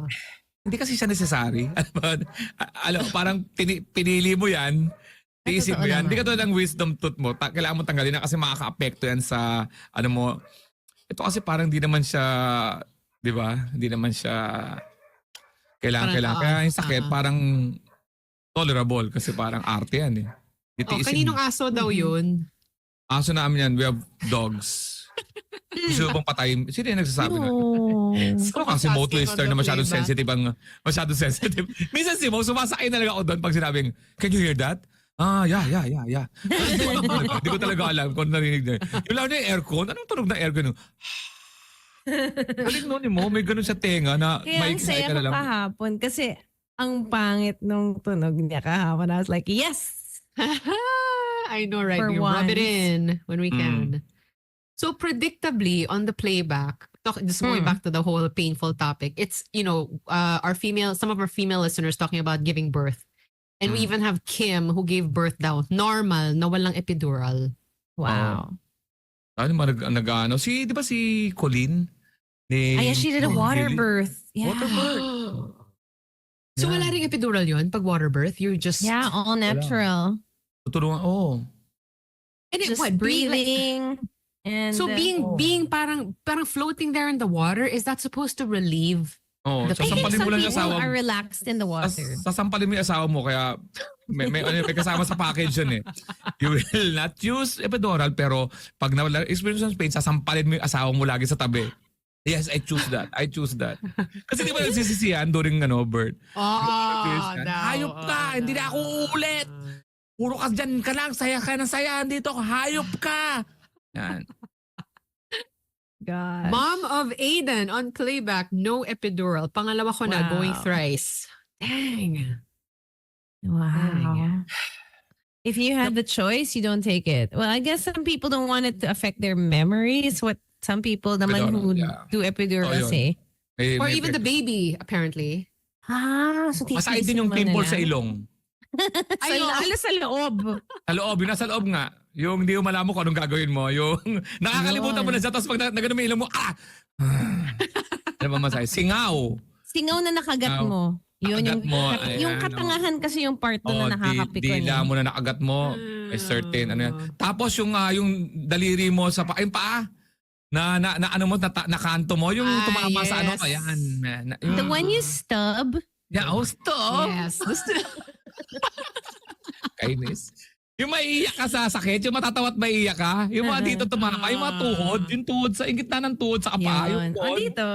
Speaker 4: Hindi kasi siya necessary. Parang pinili mo yan. Tiisin mo yan. Hindi ka tulad ng wisdom tooth mo. Kailangan mo tanggalin na kasi makaka-apekto yan sa ano mo. Ito kasi parang di naman siya, di ba? Hindi naman siya kailangan. Kaya yung sakit parang tolerable kasi parang arte yan eh.
Speaker 2: Kaninong aso daw yun?
Speaker 4: Aso namin yan. We have dogs. Gusto mo bang patayin? Sino yung nagsasabi na?
Speaker 3: Oh.
Speaker 4: Ano kasi Mo
Speaker 2: Asking
Speaker 4: Twister
Speaker 2: on
Speaker 4: na
Speaker 2: the
Speaker 4: masyadong
Speaker 2: playback.
Speaker 4: sensitive. Minsan si Mo, sumasakay na lang ako doon pag sinabing, can you hear that? Yeah. Hindi ko talaga alam kung narinig na. Yung lalo na yung aircon, anong tunog ng aircon? Galing nun ni Mo, may ganun sa tenga na
Speaker 3: Kaya ang
Speaker 4: may
Speaker 3: saya ko kahapon kasi ang pangit nung tunog niya kahapon. I was like, yes!
Speaker 2: I know, right?
Speaker 3: For
Speaker 2: We rub it
Speaker 3: once.
Speaker 2: in when we can. So predictably on the playback, just going back to the whole painful topic, it's, some of our female listeners talking about giving birth. And we even have Kim who gave birth daw. Normal, na walang epidural.
Speaker 3: Wow.
Speaker 4: Ano ba nag-ano? Di ba si Colleen?
Speaker 3: Ay, she did a water birth. Yeah.
Speaker 4: Water birth.
Speaker 2: So wala ring epidural yun pag water birth? You just...
Speaker 3: Yeah, all natural.
Speaker 4: Tutulungan,
Speaker 2: And it,
Speaker 3: Just
Speaker 2: what,
Speaker 3: breathing. And
Speaker 2: So being parang floating there in the water, is that supposed to relieve?
Speaker 4: Oo,
Speaker 3: I think
Speaker 4: sasampalin mo
Speaker 3: some
Speaker 4: lang yung
Speaker 3: people
Speaker 4: asawa
Speaker 3: are
Speaker 4: mo.
Speaker 3: relaxed in the water.
Speaker 4: Sasampalin mo yung asawa mo kaya may kasama sa package yun eh. You will not use epidural pero pag nawala experience ng pain, sasampalin mo yung asawa mo lagi sa tabi. Yes, I choose that. Kasi di ba nagsisisiyan during birth? Hayop ka, hindi na ako uulit. Puro ka dyan ka lang, saya ka ng saya. Dito ako, hayop ka. Yan.
Speaker 3: God.
Speaker 2: Mom of Aiden on playback, no epidural. Pangalawa ko na,
Speaker 3: Wow.
Speaker 2: going thrice. Dang.
Speaker 3: Wow. If you had the choice, you don't take it. Well, I guess some people don't want it to affect their memories. What some people naman
Speaker 4: Epidural,
Speaker 3: who
Speaker 4: yeah.
Speaker 3: do epidural
Speaker 4: Oh, yun.
Speaker 3: say.
Speaker 2: Or even the baby, apparently.
Speaker 3: So
Speaker 4: Masakit din yung pimple sa ilong.
Speaker 3: Ay, lalo sa loob.
Speaker 4: Sa loob, yung nasa loob nga. Yung hindi mo malaman kung anong gagawin mo. Yung nakakalimutan mo na siya, tapos pag nagano mo yung ilong mo, Ano ba masaya? Singaw.
Speaker 3: Singaw na nakagat mo. Yun
Speaker 4: Nakagat mo, ayan,
Speaker 3: yung katangahan kasi yung part doon na nakakapikon.
Speaker 4: Dila mo na nakagat mo. May certain, ano yan. Tapos yung daliri mo sa yung paa, na ano mo, na kanto mo, yung tumama sa ano,
Speaker 2: yes.
Speaker 4: ayan.
Speaker 3: The one you stub.
Speaker 4: Yeah, stop.
Speaker 2: Yes.
Speaker 4: Kainis. Yung maiiyak ka sa sakit, yung matatawa at maiiyak ka, yung mga dito tumama, yung mga tuhod, yung tuhod sa gitna ng tuhod sa kapa, yung
Speaker 3: Yun. Oh,
Speaker 4: tuhod.
Speaker 3: dito.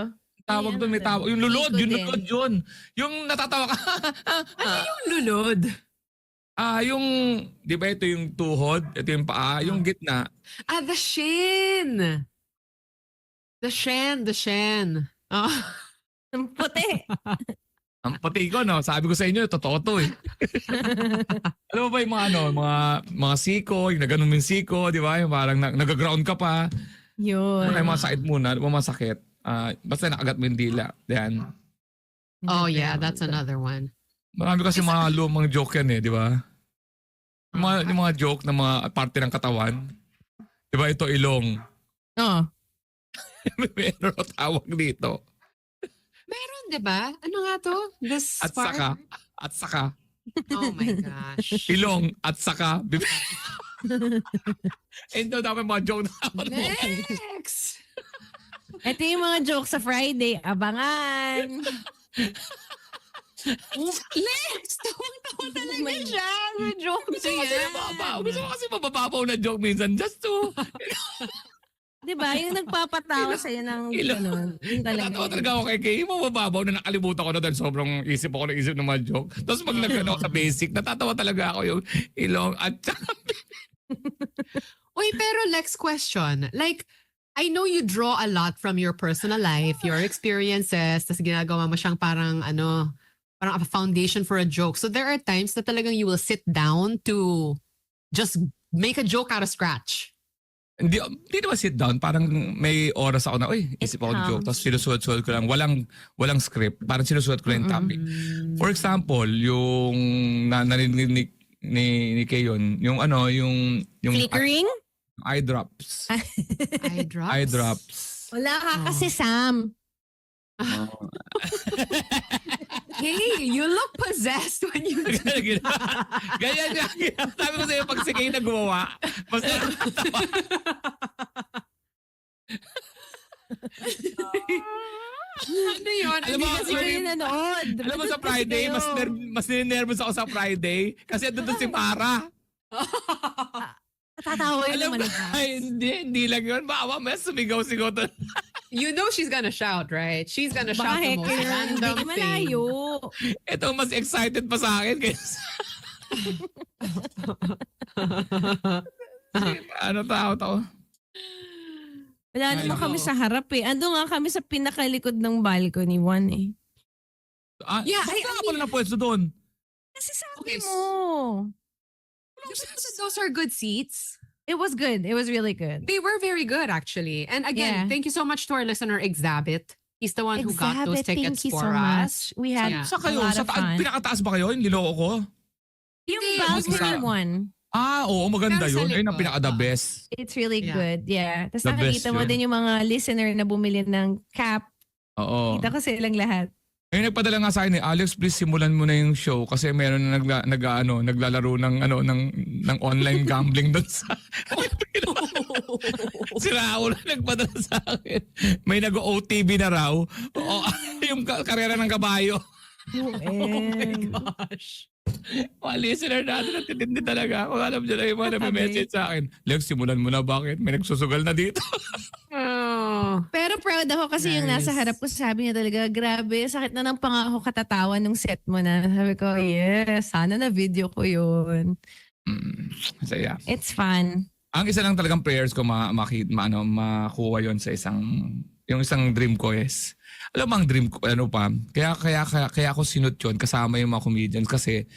Speaker 4: Tawag doon, may
Speaker 3: Ayan,
Speaker 4: tawag. Yung lulod,
Speaker 3: Ikot
Speaker 4: yung
Speaker 3: din.
Speaker 4: lulod yun. Yung natatawa ka.
Speaker 2: Yung lulod.
Speaker 4: Yung, di ba ito yung tuhod, ito yung paa, yung gitna.
Speaker 2: The shin. The shin. Oh.
Speaker 3: Ang puti.
Speaker 4: Ang pati ko, no? Sabi ko sa inyo, totoo to eh. Alam mo ba yung mga siko, yung naganon yung siko, di ba? Yung parang nag-ground ka pa.
Speaker 3: Yun.
Speaker 4: Yung mga sakit muna, yung mga sakit. Basta nakagat mo yung dila. Yan.
Speaker 2: Oh yeah, that's another one.
Speaker 4: Marami kasi mga lumang joke yan eh, di ba? Yung mga joke ng mga parte ng katawan. Di ba ito ilong?
Speaker 3: Oh.
Speaker 4: Pero tawag dito.
Speaker 2: Meron, di ba? Ano nga to? This
Speaker 4: At
Speaker 2: part?
Speaker 4: saka. At saka.
Speaker 2: Oh my gosh.
Speaker 4: Ilong at saka. Ito dapat mga joke na dapat mo.
Speaker 2: Next!
Speaker 3: Ito yung mga joke sa Friday. Abangan.
Speaker 2: Next! Tawang-tawa talaga
Speaker 3: my
Speaker 2: siya. May joke
Speaker 4: Gusto ko kasi
Speaker 2: yan.
Speaker 4: mababaw. Gusto ko kasi mabababaw na joke minsan. Just to.
Speaker 3: Diba? Yung nagpapatawa sa'yo ng ganun. Yung talaga.
Speaker 4: Natatawa talaga ako kay Kay. Mabababaw na nakalimutan ko na dahil sobrang isip ako ng isip ng mga joke. Tapos pag nagano sa basic, natatawa talaga ako yung ilong at saka.
Speaker 2: Uy, pero next question. Like, I know you draw a lot from your personal life, your experiences, tas ginagawa mo siyang parang parang a foundation for a joke. So there are times na talagang you will sit down to just make a joke out of scratch.
Speaker 4: Hindi naman sit down. Parang may oras ako na, isip ako ng joke. Tapos sinusulat-sulat ko lang. Walang script. Parang sinusulat ko lang yung topic. For example, yung narinig ni Kay yun, yung
Speaker 3: Flickering?
Speaker 4: eye drops.
Speaker 2: Eye drops?
Speaker 4: Eye drops.
Speaker 3: Wala ka kasi, Sam.
Speaker 2: Hey, you look possessed when you do
Speaker 4: Ganyan. Sabi ko sa'yo, pag si Kay na gumawa, mas nakakatawa.
Speaker 2: Ano yun?
Speaker 4: Alam mo,
Speaker 3: Kasi kayo nanood.
Speaker 4: Alam mo sa Friday, mas ninervous ako sa Friday kasi doon si Mara.
Speaker 3: Tatawa yung
Speaker 4: Alam mo,
Speaker 3: malakas.
Speaker 4: hindi lang yun. Baka may sumigaw-sigaw doon.
Speaker 2: You know she's gonna shout, right? She's gonna shout the
Speaker 3: Bakit?
Speaker 2: most
Speaker 3: Kaya
Speaker 2: random
Speaker 3: hindi
Speaker 2: thing.
Speaker 3: malayo.
Speaker 4: Ito mas excited pa sa akin kaysa ano tao.
Speaker 3: Wala
Speaker 4: Ay,
Speaker 3: naman
Speaker 4: nako.
Speaker 3: kami sa harap eh. Ando nga kami sa pinakalikod ng balcony 1 eh.
Speaker 2: Yeah,
Speaker 4: Bakit ka pala na pwesto doon?
Speaker 3: Kasi sabi
Speaker 2: Okay,
Speaker 3: mo.
Speaker 2: Those are good seats.
Speaker 3: It was good. It was really good.
Speaker 2: They were very good, actually. And again,
Speaker 3: Yeah.
Speaker 2: thank you so much to our listener, Exabit. He's the one who got those
Speaker 3: Exhibit,
Speaker 2: tickets
Speaker 3: thank you
Speaker 2: for
Speaker 3: so
Speaker 2: us.
Speaker 3: much. We had
Speaker 2: Yeah.
Speaker 4: Sa kayo,
Speaker 3: a lot
Speaker 4: sa
Speaker 3: of fun.
Speaker 4: pinakataas ba kayo? Yung niloko ko?
Speaker 3: Yung
Speaker 2: Hindi,
Speaker 3: balcony
Speaker 4: sa-
Speaker 3: one.
Speaker 4: Oo, maganda
Speaker 2: Pero sa
Speaker 4: yun. Ayun ang
Speaker 2: likod,
Speaker 4: pinaka-the best.
Speaker 3: It's really
Speaker 2: Yeah.
Speaker 3: good. Yeah. Tapos
Speaker 4: The best
Speaker 3: nakikita mo
Speaker 4: yun.
Speaker 3: din yung mga listener na bumili ng cap.
Speaker 4: Oo.
Speaker 3: Kita ko silang lahat.
Speaker 4: Ayun, nagpadala nga sa akin Alex, please simulan mo na yung show kasi meron na naglalaro ng online gambling doon sa si Raul nagpadala sa akin. May nag-OTV na raw. Yung karera ng kabayo.
Speaker 2: Gosh.
Speaker 4: Mga listener natin natitindi talaga. Kung alam nyo na yung mga nag-message sa akin. Lex, simulan mo na bakit? May nagsusugal na dito.
Speaker 2: Oh.
Speaker 3: Pero proud ako kasi yung nasa
Speaker 2: Nice.
Speaker 3: harap ko sabi niya talaga, grabe, sakit na ng pangako katatawa nung set mo na. Sabi ko, yes, sana na video ko yun.
Speaker 4: Saya.
Speaker 3: It's fun.
Speaker 4: Ang isa lang talagang prayers ko makuha yon sa yung isang dream ko is, alam mo ang dream ko, kaya ako sinut yun kasama yung mga comedians kasi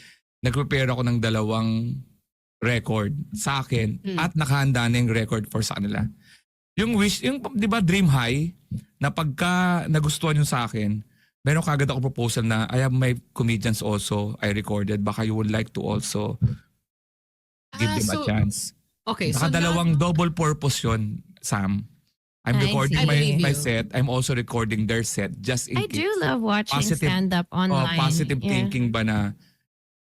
Speaker 4: nag-prepare ako ng 2 record sa akin at nakahanda na yung record for sa kanila. Yung wish, yung di ba dream high, na pagka nagustuhan yung sa akin, meron kagad ako proposal na I have my comedians also I recorded, baka you would like to also give them a chance.
Speaker 2: Okay, so
Speaker 4: Nakadalawang double purpose yun, Sam. I'm
Speaker 3: I
Speaker 4: recording
Speaker 3: see.
Speaker 2: I believe
Speaker 4: my
Speaker 2: you.
Speaker 4: set. I'm also recording their set just in
Speaker 3: I
Speaker 4: case.
Speaker 3: do love watching
Speaker 4: Positive-
Speaker 3: stand-up online.
Speaker 4: Positive
Speaker 3: Yeah.
Speaker 4: thinking ba na,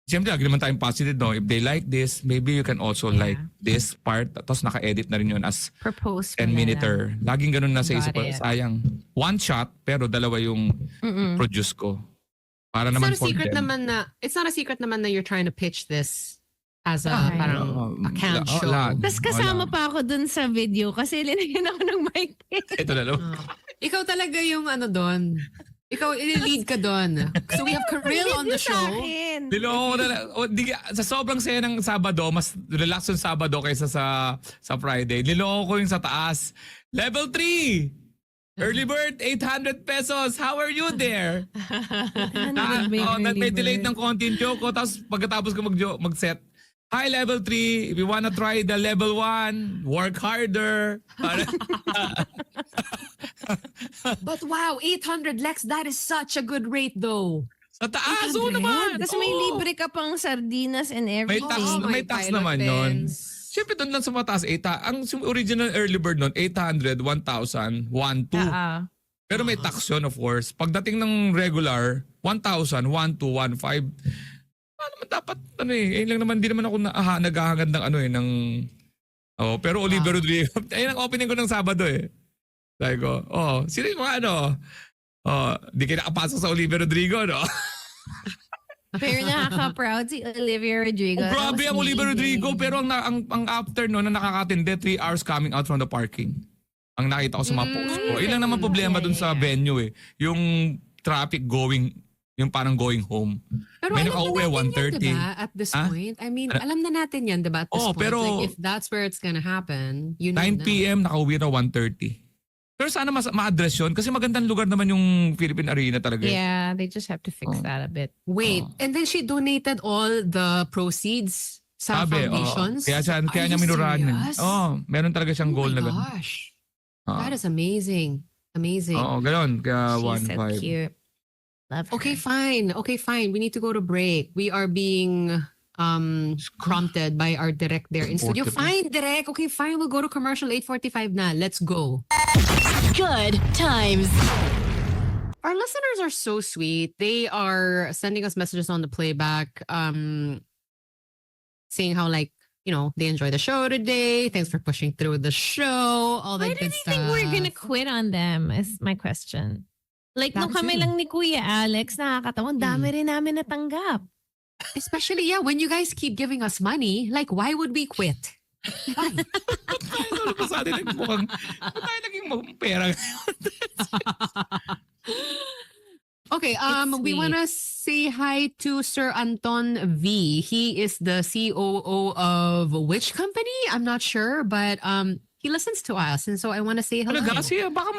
Speaker 4: siyempre lagi naman tayong positive, no? If they like this, maybe you can also
Speaker 3: Yeah.
Speaker 4: like this part. Tapos naka-edit na rin yun as
Speaker 3: Propose mo
Speaker 4: 10-minuter. Laging ganun na sa
Speaker 3: Got
Speaker 4: isip ko.
Speaker 3: it.
Speaker 4: Sayang. One shot, pero 2 yung
Speaker 3: Mm-mm.
Speaker 4: produce ko. Para
Speaker 2: it's
Speaker 4: naman
Speaker 2: not a
Speaker 4: for
Speaker 2: secret
Speaker 4: them.
Speaker 2: naman na you're trying to pitch this as a
Speaker 3: Okay.
Speaker 2: parang a canned show.
Speaker 4: lahat.
Speaker 3: Tapos kasama pa ako dun sa video kasi linagyan ako ng mic.
Speaker 4: Ito na lang.
Speaker 2: Ikaw talaga yung ano doon. Ikaw, i-lead ka doon. So we have Karil on the show.
Speaker 4: Niloko ko na lang. Sa sobrang saya ng Sabado, mas relax yung Sabado kaysa sa Friday. Niloko ko yung sa taas. Level 3! Early bird, 800 pesos. How are you there? May delay ng konti yung joke ko. Tapos pagkatapos ko mag-set, hi, level 3. If you wanna try the level 1, work harder.
Speaker 2: But wow, 800 Lex, that is such a good rate though.
Speaker 4: Sa taas, oo naman.
Speaker 3: Tapos may
Speaker 4: Oo.
Speaker 3: libre ka pang sardinas and
Speaker 4: May
Speaker 3: everything.
Speaker 4: tax, may tax
Speaker 2: pilot
Speaker 4: naman yun.
Speaker 2: pens.
Speaker 4: Siyempre doon lang sa mataas, ang original early bird nun, 800, 1,000, 1,2. Pero may tax yun, of course. Pagdating ng regular, 1,000, 1,2, 1,5. Ano naman dapat, yun lang naman, di naman ako naghahangad ng pero Oliver Rodrigo, ayun ang opening ko ng Sabado eh. Sabi ko, sino yung mga di kayo nakapasok sa Oliver Rodrigo, no?
Speaker 3: Pero nakaka-proud si Olivia Rodrigo.
Speaker 4: Oh, grabe ang Oliver Rodrigo, pero ang after no, na nakakatindi, 3 hours coming out from the parking. Ang nakita ko sa mga post ko. Yun lang naman problema dun sa venue eh. Yung traffic yung parang going home.
Speaker 2: Pero
Speaker 4: May
Speaker 2: alam
Speaker 4: nakauwi,
Speaker 2: na natin
Speaker 4: 1:30.
Speaker 2: yan, diba? At this point. I mean, alam na natin yan, diba? At this point.
Speaker 4: pero
Speaker 2: like, if that's where it's gonna happen, you know
Speaker 4: 9 p.m. nakauwi na 1:30. Pero sana ma-address yun kasi magandang lugar naman yung Philippine Arena talaga.
Speaker 3: Yeah, they just have to fix that a bit.
Speaker 2: Wait, and then she donated all the proceeds sa foundations?
Speaker 4: Kaya niya
Speaker 2: Are you
Speaker 4: minurahan yun.
Speaker 2: serious?
Speaker 4: Meron talaga siyang goal
Speaker 2: Oh
Speaker 4: na
Speaker 2: my
Speaker 4: gano'n.
Speaker 2: gosh. That is amazing. Amazing.
Speaker 4: Oo, gano'n. Kaya
Speaker 3: She's so
Speaker 4: 1.5.
Speaker 3: cute. Love her.
Speaker 2: Okay, fine. We need to go to break. We are being prompted by our direct there in studio. Fine, direct. Okay, fine. We'll go to commercial 8:45 na. Let's go.
Speaker 1: Good times.
Speaker 2: Our listeners are so sweet. They are sending us messages on the playback, saying how they enjoy the show today. Thanks for pushing through the show. All
Speaker 3: Why
Speaker 2: that
Speaker 3: do
Speaker 2: good
Speaker 3: you
Speaker 2: stuff.
Speaker 3: think we're gonna quit on them is my question. Like, nung
Speaker 2: That
Speaker 3: kami
Speaker 2: too.
Speaker 3: lang ni Kuya Alex, nakakatawa, ang dami rin namin natanggap.
Speaker 2: Especially, when you guys keep giving us money, like, why would we quit? Why?
Speaker 4: Ano pa sa atin mukhang tayo naging pera.
Speaker 2: Okay,
Speaker 3: It's
Speaker 2: we
Speaker 3: sweet.
Speaker 2: want to say hi to Sir Anton V. He is the COO of which company? I'm not sure, but he listens to us, and so I want to say hello.
Speaker 4: Talaga kasi baka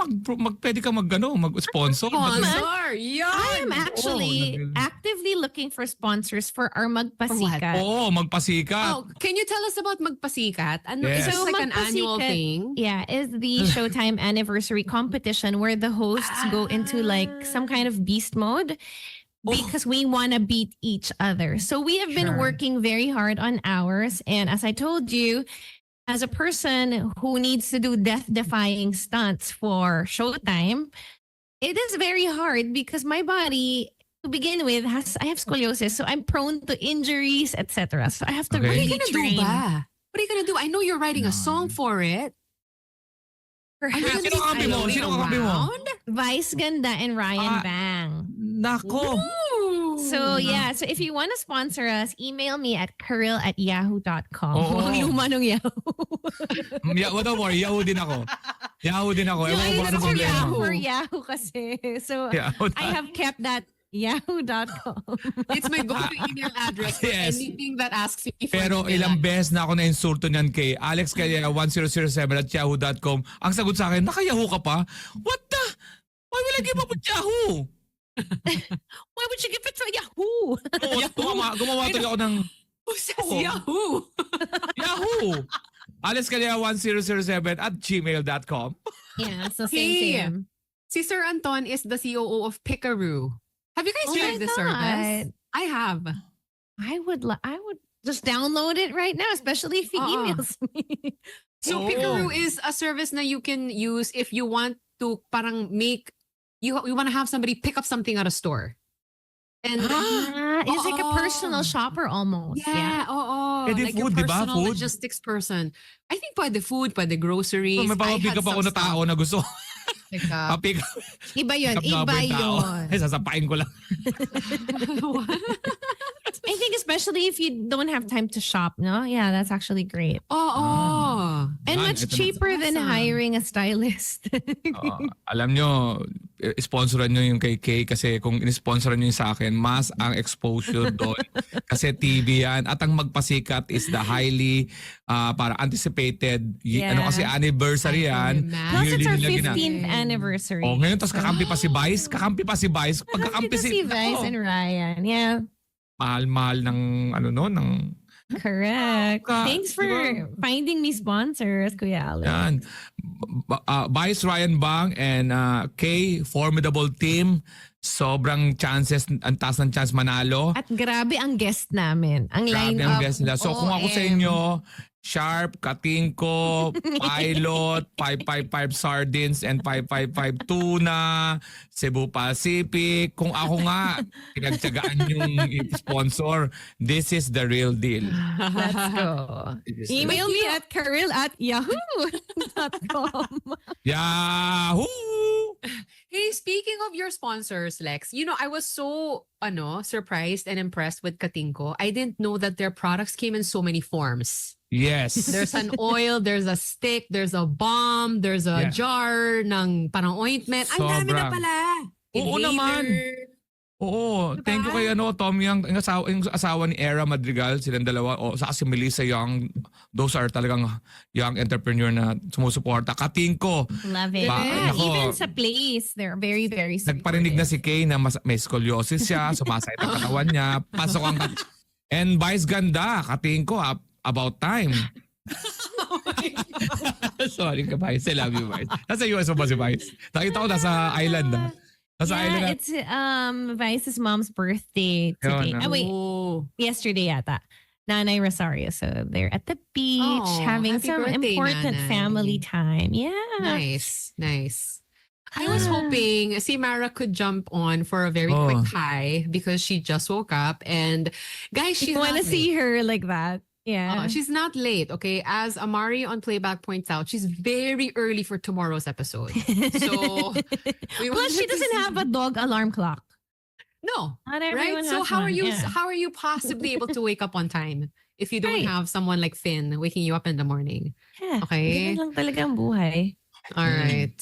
Speaker 4: pwede ka mag-sponsor.
Speaker 2: Sponsor, yan!
Speaker 3: I am actually
Speaker 4: nag-
Speaker 3: actively looking for sponsors for our Magpasikat.
Speaker 4: Oo, magpasikat.
Speaker 2: Oh, can you tell us about Magpasikat? Ano,
Speaker 4: Yes.
Speaker 2: is this
Speaker 3: So,
Speaker 2: like an annual
Speaker 3: Magpasikat-
Speaker 2: thing?
Speaker 3: Yeah, is the Showtime anniversary competition where the hosts go into like some kind of beast mode because we want to beat each other. So we have been
Speaker 2: Sure.
Speaker 3: working very hard on ours. And as I told you, as a person who needs to do death-defying stunts for Showtime, it is very hard because my body, to begin with, I have scoliosis, so I'm prone to injuries, etc. So I have to
Speaker 4: Okay.
Speaker 2: What are you
Speaker 3: really
Speaker 2: gonna do
Speaker 3: train.
Speaker 2: ba? What are you gonna do? I know you're writing a song for it. Are you
Speaker 3: Perhaps
Speaker 2: gonna
Speaker 4: Sino kakampi mo?
Speaker 2: floating
Speaker 4: Sino kakampi mo?
Speaker 2: around?
Speaker 3: Vice Ganda and Ryan
Speaker 4: Ah.
Speaker 3: Bang.
Speaker 4: Nako.
Speaker 3: So yeah, so if you want to sponsor us, email me at karil@yahoo.com.
Speaker 4: Oo.
Speaker 3: Ang luma ng Yahoo.
Speaker 4: Don't worry, Yahoo din ako. Yahoo din ako. Ewan ko
Speaker 2: Ay,
Speaker 4: ba ano
Speaker 2: that's
Speaker 4: problema.
Speaker 2: Yahoo.
Speaker 3: For Yahoo kasi. So
Speaker 4: Yahoo.
Speaker 3: I have kept that yahoo.com.
Speaker 2: It's my go-to email address for
Speaker 4: Yes.
Speaker 2: anything that asks me for
Speaker 4: Pero
Speaker 2: email
Speaker 4: ilang
Speaker 2: address.
Speaker 4: beses na ako na-insulto niyan kay Alex Calleja 1007@yahoo.com. Ang sagot sa akin, naka-Yahoo ka pa? What the? Why will I give up with Yahoo?
Speaker 3: Why would you give it to Yahoo?
Speaker 4: Gumawa tuloy ako ng
Speaker 2: Who says
Speaker 4: Oo.
Speaker 2: Yahoo?
Speaker 4: Yahoo! Alex Calleja 1007@gmail.com.
Speaker 3: Yeah, so
Speaker 2: Hey.
Speaker 3: same.
Speaker 2: Si Sir Anton is the COO of Picaroo. Have you guys
Speaker 3: Oh
Speaker 2: tried
Speaker 3: my
Speaker 2: this
Speaker 3: God.
Speaker 2: service? I have.
Speaker 3: I would just download it right now, especially if he emails me.
Speaker 2: So
Speaker 4: Oo.
Speaker 2: Picaroo is a service na you can use if you want to parang make you want to have somebody pick up something at a store. And
Speaker 3: It's like a
Speaker 2: Oo.
Speaker 3: personal shopper almost.
Speaker 2: yeah, oo.
Speaker 4: Pwede
Speaker 2: like
Speaker 4: food,
Speaker 2: a
Speaker 4: di ba?
Speaker 2: personal
Speaker 4: Food?
Speaker 2: logistics person. I think pwede food, pwede groceries.
Speaker 4: May
Speaker 2: I
Speaker 4: papapick
Speaker 2: had
Speaker 4: up ako
Speaker 2: some
Speaker 4: na tao na gusto.
Speaker 2: Pick up.
Speaker 4: Papick
Speaker 3: Iba yun.
Speaker 4: up na ako
Speaker 3: Iba
Speaker 4: yung tao.
Speaker 3: yun.
Speaker 4: Ay, sasapain ko lang.
Speaker 3: I think especially if you don't have time to shop, no? Yeah, that's actually great.
Speaker 2: Oh.
Speaker 3: And
Speaker 4: Yan,
Speaker 3: much
Speaker 4: ito na.
Speaker 3: cheaper than
Speaker 2: Awesome.
Speaker 3: hiring a stylist.
Speaker 4: Alam nyo, sponsoran nyo yung kay Kay kasi kung in-sponsoran nyo yung sa akin, mas ang exposure doon. Kasi TV yan. At ang magpasikat is the highly para anticipated.
Speaker 3: Yeah.
Speaker 4: Ano kasi anniversary
Speaker 2: I
Speaker 4: yan.
Speaker 2: can imagine.
Speaker 3: Plus, it's
Speaker 4: Yearly
Speaker 3: our
Speaker 4: nila
Speaker 3: 15th anniversary.
Speaker 4: Oh, ngayon tapos kakampi pa si Vice. Kakampi pa si Vice. Pagkakampi
Speaker 3: Happy to see Vice and Ryan. Yeah,
Speaker 4: mahal-mahal ng ano no, ng
Speaker 3: correct.
Speaker 4: Ka-
Speaker 3: Thanks for
Speaker 4: diba?
Speaker 3: finding me sponsors, Kuya Alex.
Speaker 4: yan. Vice, Ryan Bang and Kay, formidable team. Sobrang chances, ang taas ng chance manalo.
Speaker 3: At grabe ang guest namin. Ang
Speaker 4: Grabe
Speaker 3: line
Speaker 4: ang
Speaker 3: up.
Speaker 4: guest nila. So kung ako sa
Speaker 3: OM.
Speaker 4: inyo, Sharp, Katingko, Pilot, 555 Sardines, and 555 Tuna, Cebu Pacific. Kung ako nga, pinagtsagaan yung sponsor, this is the real deal.
Speaker 3: Let's go.
Speaker 4: This is the-
Speaker 3: Email me at karil@yahoo.com.
Speaker 4: Yahoo!
Speaker 2: Hey, speaking of your sponsors, Lex, I was so surprised and impressed with Katingko. I didn't know that their products came in so many forms.
Speaker 4: Yes.
Speaker 2: There's an oil, there's a stick, there's a balm, there's a
Speaker 4: Yeah.
Speaker 2: jar ng parang ointment. Ang dami na
Speaker 4: Sobrang.
Speaker 2: pala.
Speaker 4: Oo
Speaker 2: Inhaler.
Speaker 4: naman. Oo, thank you kay Tom Young, yung asawa ni Era Madrigal, silang dalawa, sa si Melissa Young, those are talagang young entrepreneur na sumusuporta. Katingko,
Speaker 3: Love it.
Speaker 4: Ba- nako.
Speaker 3: Even sa place, they're very, very
Speaker 4: nagparinig na
Speaker 3: supportive.
Speaker 4: si Kay na may scoliosis siya, sumasakit ang katawan niya, pasok ang and Vice ganda, Katingko, about time. Sorry ka, Vice. I love you, Vice. Nasa US mo ba si Vice? Nakita ko nasa island na. Nasa island na.
Speaker 3: It's Vice's mom's birthday today.
Speaker 4: Yun,
Speaker 3: Wait,
Speaker 2: Oh.
Speaker 3: yesterday yata. Nanay Rosario. So they're at the beach
Speaker 2: Oh,
Speaker 3: having
Speaker 2: happy
Speaker 3: some
Speaker 2: birthday,
Speaker 3: important
Speaker 2: Nanay.
Speaker 3: family time. Yeah.
Speaker 2: Nice, nice. I was hoping si Mara could jump on for a very
Speaker 4: Oh.
Speaker 2: quick hi because she just woke up and guys, she's
Speaker 3: You want to
Speaker 2: not
Speaker 3: see
Speaker 2: late.
Speaker 3: her like that. Yeah.
Speaker 2: She's not late, okay? As Amari on Playback points out, she's very early for tomorrow's episode. So we
Speaker 3: Plus, she
Speaker 2: wanted to
Speaker 3: doesn't
Speaker 2: see-
Speaker 3: have a dog alarm clock.
Speaker 2: No,
Speaker 3: Not
Speaker 2: right?
Speaker 3: everyone
Speaker 2: So
Speaker 3: has
Speaker 2: how
Speaker 3: one.
Speaker 2: are you
Speaker 3: Yeah.
Speaker 2: how are you possibly able to wake up on time if you don't
Speaker 3: Right.
Speaker 2: have someone like Finn waking you up in the morning?
Speaker 3: Yeah.
Speaker 2: Okay.
Speaker 3: Ganun lang talaga ang buhay.
Speaker 2: All right.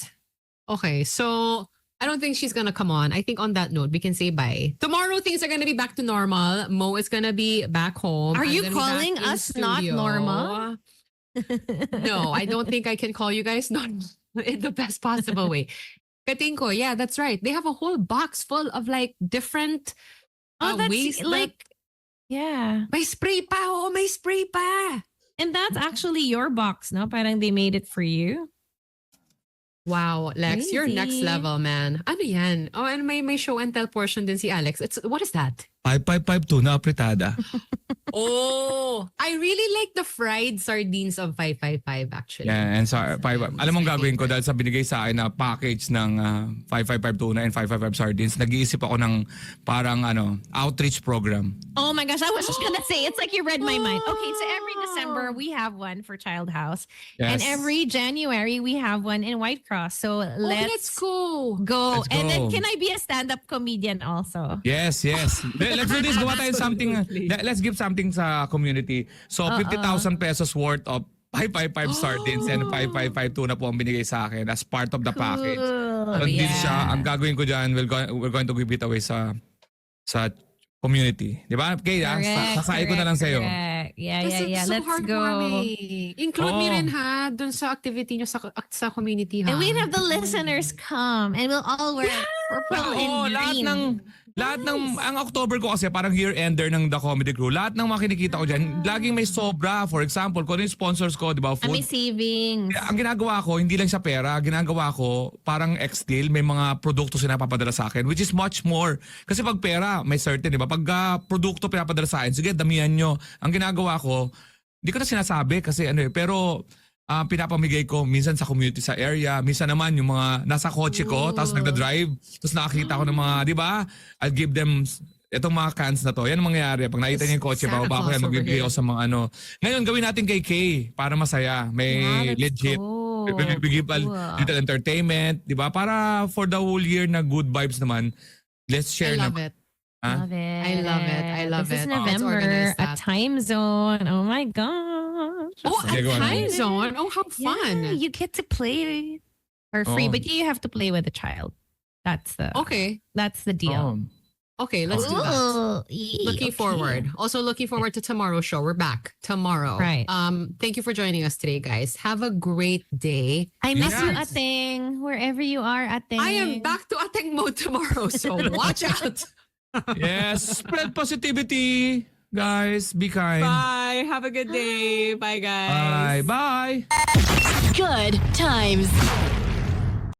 Speaker 2: Okay, so I don't think she's gonna come on. I think on that note, we can say bye. Tomorrow things are gonna be back to normal. Mo is gonna be back home.
Speaker 3: Are
Speaker 2: I'm
Speaker 3: you
Speaker 2: gonna be back
Speaker 3: calling
Speaker 2: in
Speaker 3: us not
Speaker 2: studio.
Speaker 3: normal?
Speaker 2: No, I don't think I can call you guys not in the best possible way. Katingko, yeah, that's right. They have a whole box full of like different
Speaker 3: That's
Speaker 2: ways.
Speaker 3: like, yeah.
Speaker 2: May spray pa. Oh, may spray pa.
Speaker 3: And that's actually your box, no? Parang they made it for you.
Speaker 2: Wow, Lex, you're next
Speaker 3: Crazy.
Speaker 2: level, man. Ano yan? Oh, and may show and tell portion din si Alex. What is that?
Speaker 4: 555 Tuna apretada.
Speaker 2: Oh, I really like the fried sardines of 555 actually.
Speaker 4: Yeah, and so, alam mong gagawin ko dahil sa binigay sa akin na package ng 555 Tuna and 555 Sardines, nag-iisip ako ng parang outreach program.
Speaker 3: Oh my gosh, I was just gonna say, it's like you read my mind. Okay, so every December we have one for Child House. And
Speaker 4: Yes.
Speaker 3: every January we have one in White Cross. So
Speaker 2: Let's
Speaker 3: let's
Speaker 2: go.
Speaker 3: go.
Speaker 4: Let's
Speaker 3: And then
Speaker 4: go.
Speaker 3: can I be a stand-up comedian also?
Speaker 4: Yes. Let's do this. Gawa tayo something. Let's give something sa community. So, 50,000 pesos worth of 555 sardines and 555 tuna po ang binigay sa akin as part of the package.
Speaker 3: Cool.
Speaker 4: So, this
Speaker 3: Yeah.
Speaker 4: siya. Ang gagawin ko dyan, we're going to give it away sa community. Di ba? Okay, sasay ko na lang sa'yo.
Speaker 3: Correct. Yeah.
Speaker 2: So
Speaker 3: Let's go.
Speaker 2: heartwarming. Include me
Speaker 4: Oh.
Speaker 2: rin ha dun sa activity nyo sa community ha.
Speaker 3: And we have the listeners come and we'll all wear purple and
Speaker 4: Oo,
Speaker 3: green.
Speaker 4: lahat ng, ang October ko kasi parang year-ender ng The Comedy Crew. Lahat ng mga kinikita ko dyan, laging may sobra. For example, kung ano yung sponsors ko, di ba,
Speaker 3: May
Speaker 4: food.
Speaker 3: savings.
Speaker 4: Ang ginagawa ko, hindi lang sa pera, ginagawa ko parang ex-deal, may mga produkto sila papadala sa akin, which is much more. Kasi pag pera, may certain, di ba? Pag produkto pinapadala sa akin, sige, damihan nyo. Ang ginagawa ko, hindi ko na sinasabi kasi pero pinapamigay ko minsan sa community sa area, minsan naman yung mga nasa kotse ko, tapos nagda-drive, tapos nakakita ko ng mga, di ba? I'll give them itong mga cans na to. Yan ang mangyayari. Pag nakita niyo yung kotse,
Speaker 2: Santa
Speaker 4: bababa ko yan,
Speaker 2: Claus over
Speaker 4: magbibigay
Speaker 2: here.
Speaker 4: ako sa mga Ngayon, gawin natin kay Kay para masaya. May
Speaker 3: let's
Speaker 4: legit.
Speaker 3: go.
Speaker 4: Bibigay pa
Speaker 3: Cool.
Speaker 4: little entertainment, di ba? Para for the whole year na good vibes naman, let's
Speaker 2: I
Speaker 4: share na
Speaker 2: love it.
Speaker 3: Love it.
Speaker 2: I love it. I love
Speaker 3: this
Speaker 2: it.
Speaker 3: is
Speaker 2: Let's
Speaker 3: November,
Speaker 2: organize
Speaker 3: a
Speaker 2: that.
Speaker 3: time zone. Oh my gosh.
Speaker 2: Oh,
Speaker 4: Sige,
Speaker 2: a
Speaker 4: go on.
Speaker 2: time zone. Oh, how fun.
Speaker 3: Yeah, you get to play for free,
Speaker 4: Oh.
Speaker 3: but you have to play with a child. That's the
Speaker 2: Okay.
Speaker 3: deal.
Speaker 4: Oh.
Speaker 2: Okay, let's do that.
Speaker 3: Ooh,
Speaker 2: Looking
Speaker 3: okay.
Speaker 2: forward. Also looking forward to tomorrow's show. We're back tomorrow.
Speaker 3: Right.
Speaker 2: Thank you for joining us today, guys. Have a great day.
Speaker 3: I miss you,
Speaker 4: Yes.
Speaker 3: Ateng. Wherever you are, Ateng.
Speaker 2: I am back to Ateng mode tomorrow, so watch out.
Speaker 4: Yes, spread positivity. Guys, be kind.
Speaker 2: Bye. Have a good day. Bye, guys.
Speaker 4: Bye. Bye.
Speaker 1: Good times.